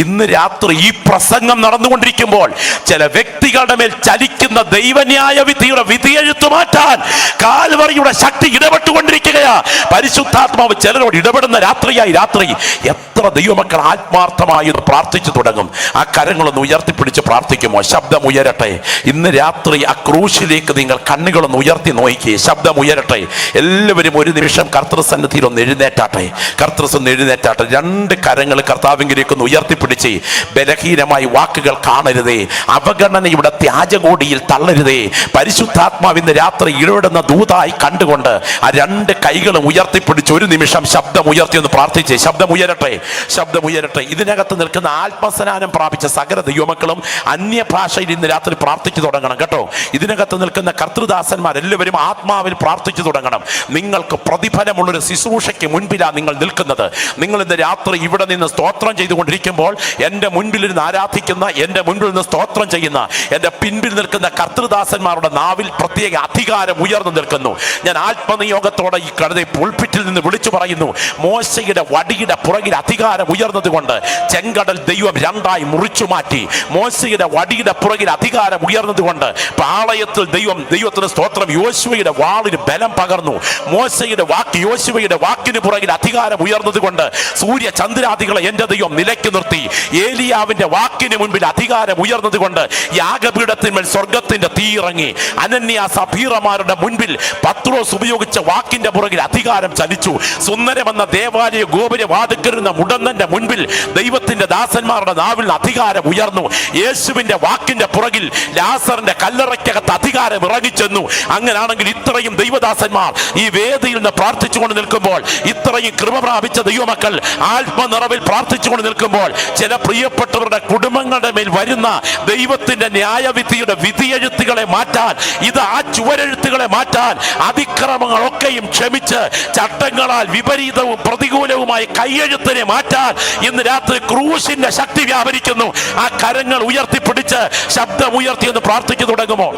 ഇന്ന് രാത്രി ഈ പ്രസംഗം നടന്നുകൊണ്ടിരിക്കുമ്പോൾ ചില വ്യക്തികളുടെ മേൽ ചലിക്കുന്ന ദൈവന്യായ വിധിയുടെ വിധിയെഴുത്ത് മാറ്റാൻ കാൽവറിയുടെ ശക്തി ഇടപെട്ടുകൊണ്ടിരിക്കുകയാ. പരിശുദ്ധാത്മാവ് ചിലരോട് ഇടപെടുന്ന രാത്രിയായി രാത്രി. എത്ര ദൈവമക്കൾ ആത്മാർത്ഥമായി പ്രാർത്ഥിച്ചു തുടങ്ങും? ആ കരങ്ങളൊന്ന് ഉയർത്തിപ്പിടിച്ച് പ്രാർത്ഥിക്കുമോ? ശബ്ദം ഉയരട്ടെ. ഇന്ന് രാത്രി ആ ക്രൂശിലേക്ക് നിങ്ങൾ കണ്ണുകളൊന്ന് ഉയർത്തി നോക്കി. ശബ്ദം ഉയരട്ടെ. എല്ലാവരും ഒരു നിമിഷം കർത്തൃസന്നിധിയിൽ ഒന്ന് എഴുന്നേറ്റാട്ടെ. കർത്തൃസൊന്ന് എഴുന്നേറ്റാട്ടെ. രണ്ട് കരങ്ങൾ കർത്താവിലേക്ക് ഒന്ന് ഉയർത്തിപ്പിടിച്ച് ബലഹീനമായി വാക്കുകൾ കാണരുതേ. അവഗണനയുടെ ത്യാജകോടിയിൽ തള്ളരുതേ. പരിശുദ്ധാത്മാവിന്ന് രാത്രി ഇടപെടുന്ന ദൂതായി കണ്ടുകൊണ്ട് ആ രണ്ട് കൈകളും ഉയർത്തിപ്പിടിച്ച് ഒരു നിമിഷം ശബ്ദം ഉയർത്തി ഒന്ന് പ്രാർത്ഥിച്ചേ. ശബ്ദം ഉയരട്ടെ. ശബ്ദം ഉയരട്ടെ. ഇതിനകത്ത് നിൽക്കുന്ന ആത്മസ്നാനം പ്രാപിച്ച സകല ദൈവമക്കളും അന്യഭാഷയിൽ ഇന്ന് രാത്രി പ്രാർത്ഥിച്ചു തുടങ്ങണം കേട്ടോ. ഇതിനകത്ത് നിൽക്കുന്ന കർത്തൃദാസന്മാർ എല്ലാവരും ആത്മാവിൽ പ്രാർത്ഥിച്ചു തുടങ്ങണം. നിങ്ങൾക്ക് പ്രതിഫലമുള്ളൊരു ശുശ്രൂഷയ്ക്ക് മുൻപിലാണ് നിങ്ങൾ നിൽക്കുന്നത്. നിങ്ങൾ ഇന്ന് രാത്രി ഇവിടെ നിന്ന് സ്തോത്രം ചെയ്തുകൊണ്ടിരിക്കുമ്പോൾ എൻ്റെ മുൻപിൽ നിന്ന് ആരാധിക്കുന്ന, എൻ്റെ മുൻപിൽ നിന്ന് സ്തോത്രം ചെയ്യുന്ന, എൻ്റെ പിൻപിൽ നിൽക്കുന്ന കർത്തൃദാസന്മാരുടെ നാവിൽ പ്രത്യേക അധികാരം ഉയർന്നു നിൽക്കുന്നു. ഞാൻ ആത്മനിയോഗത്തോടെ ഈ കടതെ പുൾപിറ്റിൽ നിന്ന് വിളിച്ചു പറയുന്നു, മോശയുടെ വടിയുടെ പുറകിൽ അധികാരം ഉയർന്നത് കൊണ്ട് ചെങ്കടൽ ദൈവം രണ്ടായി മുറിച്ചു മാറ്റി. മോശയുടെ വടിയുടെ പുറകിൽ അധികാരം ഉയർന്നത് കൊണ്ട് പാളയത്തിൽ ദൈവത്തിന് സ്തോത്രം യോശുവയുടെ വാളിന് ബലം പകർന്നു. മോശയുടെ വാക്ക് യോശുവയുടെ വാക്കിന് പുറകിൽ അധികാരം ഉയർന്നത് കൊണ്ട് സൂര്യ ചന്ദ്രാദികളെ എൻ്റെ ദൈവം നിലയ്ക്ക് നിർത്തി. ഏലിയാവിന്റെ വാക്കിന് മുൻപിൽ അധികാരം ഉയർന്നത് കൊണ്ട് യാഗപീഠത്തിന്മേൽ സ്വർഗത്തിന്റെ തീ ഇറങ്ങി. അനന്യ സഫീറമാരുടെ മുൻപിൽ പത്രോസ് ഉപയോഗിച്ച വാക്കിന്റെ പുറകിൽ അധികാരം ചലിച്ചു. സുന്ദരമെന്ന ദേവാലയ ഗോപുരവാതിക്കരുന്ന മുടന്നന്റെ മുൻപിൽ ദൈവത്തിന്റെ ദാസന്മാരുടെ നാവിൽ അധികാരം ഉയർന്നു. യേശുവിന്റെ വാക്കിന്റെ പുറകിൽ ലാസറിന്റെ കല്ലറയ്ക്കകത്ത് അധികാരം ഇറങ്ങിച്ചെന്നു. അങ്ങനാണെങ്കിൽ ഇത്രയും ദൈവദാസന്മാർ ഈ വേദിയിൽ നിന്ന് പ്രാർത്ഥിച്ചുകൊണ്ട് നിൽക്കുമ്പോൾ, ഇത്രയും കൃപ പ്രാപിച്ച ദൈവമക്കൾ ആത്മനിറവിൽ പ്രാർത്ഥിച്ചുകൊണ്ട് നിൽക്കുമ്പോൾ, ചില പ്രിയപ്പെട്ടവരുടെ കുടുംബങ്ങളുടെ മേൽ വരുന്ന ദൈവത്തിന്റെ ന്യായവിധിയുടെ വിധിയെഴുത്തുകളെ മാറ്റാൻ, ഇത് ആ ചുവരെഴുത്തുകളെ മാറ്റാൻ, അതിക്രമങ്ങളൊക്കെയും ക്ഷമിച്ച് ചട്ടങ്ങളാൽ വിപരീതവും പ്രതികൂലവുമായ കൈയെഴുത്തിനെ മാറ്റാൻ ഇന്ന് രാത്രി ക്രൂശിന്റെ ശക്തി വ്യാപരിക്കുന്നു. ആ കരങ്ങൾ ഉയർത്തിപ്പിടിച്ച് ശബ്ദമുയർത്തി എന്ന് പ്രാർത്ഥിച്ചു തുടങ്ങുമോ?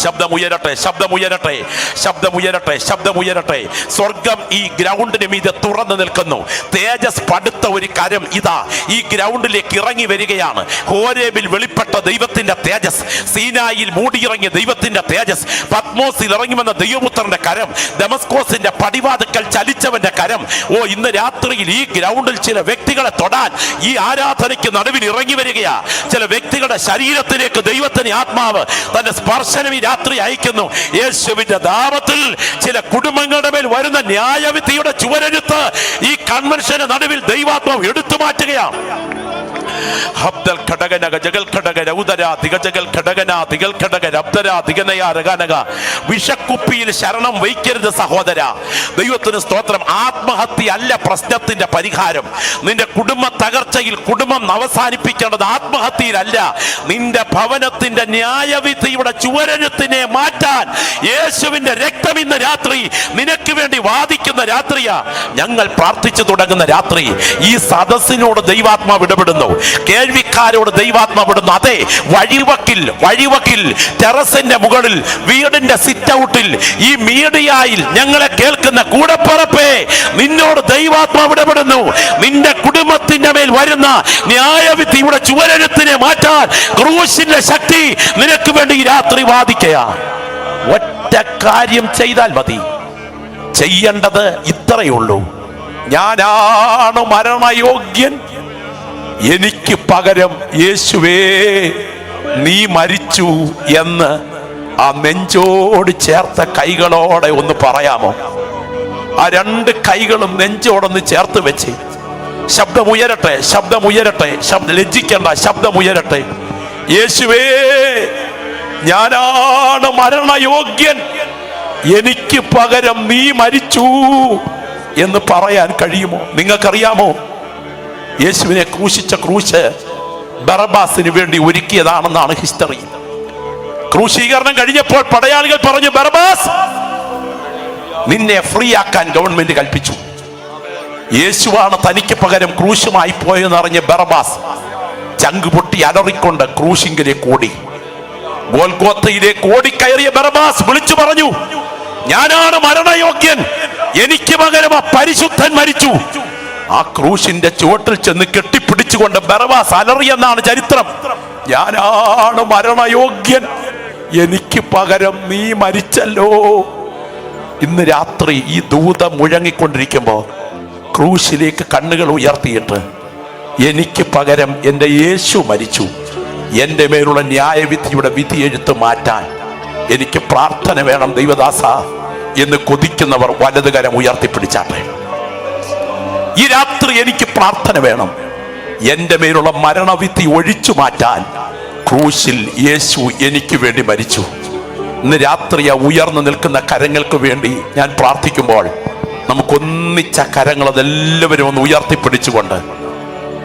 ശബ്ദമുയരട്ടെ. ശബ്ദമുയരട്ടെ. ശബ്ദമുയരട്ടെ. ശബ്ദമുയരട്ടെ. സ്വർഗം ഈ ഗ്രൗണ്ടിന് മീതെ തുറന്നു നിൽക്കുന്നു. തേജസ് പടുത്ത ഒരു കരം ഇതാ ഈ ഗ്രൗണ്ടിലേക്ക് ഇറങ്ങി വരികയാണ്. ഹോരേബിൽ വെളിപ്പെട്ട ദൈവത്തിന്റെ തേജസ്, സീനായിൽ മൂടിയിറങ്ങിയ ദൈവത്തിന്റെ തേജസ്, പത്മോസിൽ ഇറങ്ങി വന്ന ദൈവപുത്രന്റെ കരം, ദമസ്കോസിന്റെ പടിവാതുക്കൽ ചലിച്ചവന്റെ കരം. ഓ, ഇന്ന് രാത്രിയിൽ ഈ ഗ്രൗണ്ടിൽ ചില വ്യക്തികളെ തൊടാൻ ഈ ആരാധനയ്ക്ക് നടുവിൽ ഇറങ്ങി വരികയാ. ചില വ്യക്തികളുടെ ശരീരത്തിലേക്ക് ദൈവത്തിന്റെ ആത്മാവ് തന്റെ സ്പർശനം രാത്രി അയക്കുന്നു. യേശുവിന്റെ നാമത്തിൽ ചില കുടുംബങ്ങളുടെ മേൽ വരുന്ന ന്യായവിധിയുടെ ചുവരെഴുത്ത് ഈ കൺവെൻഷന് നടുവിൽ ദൈവാത്മാവ് എടുത്തു മാറ്റുകയാണ്. വിഷക്കുപ്പിയിൽ ശരണം വയ്ക്കരുത് സഹോദര. ദൈവത്തിന് സ്തോത്രം. ആത്മഹത്യ അല്ല പ്രശ്നത്തിന്റെ പരിഹാരം. നിന്റെ കുടുംബ തകർച്ചയിൽ കുടുംബം അവസാനിപ്പിക്കേണ്ടത് ആത്മഹത്യയിലല്ല. നിന്റെ ഭവനത്തിന്റെ ന്യായവിധിയുടെ ചുവരെഴുത്തിനെ മാറ്റാൻ യേശുവിന്റെ രക്തം ഇന്ന് രാത്രി നിനക്ക് വേണ്ടി വാദിക്കുന്ന രാത്രിയാ. ഞങ്ങൾ പ്രാർത്ഥിച്ചു തുടങ്ങുന്ന രാത്രി ഈ സദസ്സിനോട് ദൈവാത്മാവ് ഇടപെടുന്നു. കേൾവിക്കാരോട് ദൈവാത്മാവിടുന്നു. അതെ, വഴിവക്കിൽ ടെറസിന്റെ മുകളിൽ വീടിന്റെ സിറ്റ് ഔട്ടിൽ ഈ മീഡിയയിൽ ഞങ്ങളെ കേൾക്കുന്ന കൂടപ്പുറപ്പേ, നിന്നോട് ദൈവാത്മാവ് ഇടപെടുന്നു. നിന്റെ കുടുംബത്തിന്റെ മേൽ വരുന്ന ന്യായവിധിയുടെ ചുവരെഴുത്തിനെ മാറ്റാൻ ക്രൂശിന്റെ ശക്തി നിനക്ക് വേണ്ടി ഈ രാത്രി വാദിക്കുക. ഒറ്റ കാര്യം ചെയ്താൽ മതി. ചെയ്യേണ്ടത് ഇത്രയേ ഉള്ളൂ. ഞാനാണ് മരണയോഗ്യൻ, എനിക്ക് പകരം യേശുവേ നീ മരിച്ചു എന്ന് ആ നെഞ്ചോട് ചേർത്ത കൈകളോടെ ഒന്ന് പറയാമോ? ആ രണ്ട് കൈകളും നെഞ്ചോടൊന്ന് ചേർത്ത് വെച്ച് ശബ്ദമുയരട്ടെ. ശബ്ദമുയരട്ടെ. ലജ്ജിക്കണ്ട. ശബ്ദമുയരട്ടെ. യേശുവേ, ഞാനാണ് മരണയോഗ്യൻ, എനിക്ക് പകരം നീ മരിച്ചു എന്ന് പറയാൻ കഴിയുമോ? നിങ്ങൾക്കറിയാമോ? യേശുവിനെ ക്രൂശിച്ച ക്രൂശ് ബറബാസിന് വേണ്ടി ഒരുക്കിയതാണെന്നാണ് ഹിസ്റ്ററി. ക്രൂശീകരണം കഴിഞ്ഞപ്പോൾ പടയാളികൾ പറഞ്ഞു, ബറബാസ്, നിന്നെ ഫ്രീ ആക്കാൻ ഗവൺമെന്റ് കൽപ്പിച്ചു. യേശുവാണ് തനിക്ക് പകരം ക്രൂശുമായി പോയെന്നറിഞ്ഞ ബറബാസ് ചങ്ക് പൊട്ടി അലറിക്കൊണ്ട് ക്രൂശിങ്കിലേക്ക് ഓടി. ഗോൽഗോത്തയിലേക്ക് ഓടിക്കയറിയ ബറബാസ് വിളിച്ചു പറഞ്ഞു, ഞാനാണ് മരണയോഗ്യൻ, എനിക്ക് പകരം ആ പരിശുദ്ധൻ മരിച്ചു. ആ ക്രൂശിന്റെ ചുവട്ടിൽ ചെന്ന് കെട്ടിപ്പിടിച്ചുകൊണ്ട് ബറബാസ് അലറിയെന്നാണ് ചരിത്രം. ഞാനാണ് മരണയോഗ്യൻ, എനിക്ക് പകരം നീ മരിച്ചല്ലോ. ഇന്ന് രാത്രി ഈ ദൂതം മുഴങ്ങിക്കൊണ്ടിരിക്കുമ്പോൾ ക്രൂശിലേക്ക് കണ്ണുകൾ ഉയർത്തിയിട്ട്, എനിക്ക് പകരം എൻ്റെ യേശു മരിച്ചു, എൻ്റെ മേലുള്ള ന്യായവിധിയുടെ വിധി എഴുത്ത് മാറ്റാൻ എനിക്ക് പ്രാർത്ഥന വേണം ദൈവദാസ എന്ന് കൊതിക്കുന്നവർ വലതുകരം ഉയർത്തിപ്പിടിച്ചാട്ടെ. ഈ രാത്രി എനിക്ക് പ്രാർത്ഥന വേണം. എൻ്റെ മേലുള്ള മരണവിധി ഒഴിച്ചു മാറ്റാൻ ക്രൂശിൽ യേശു എനിക്ക് വേണ്ടി മരിച്ചു. ഇന്ന് രാത്രി ആ ഉയർന്നു നിൽക്കുന്ന കരങ്ങൾക്ക് വേണ്ടി ഞാൻ പ്രാർത്ഥിക്കുമ്പോൾ നമുക്കൊന്നിച്ച കരങ്ങൾ അതെല്ലാവരും ഒന്ന് ഉയർത്തിപ്പിടിച്ചുകൊണ്ട്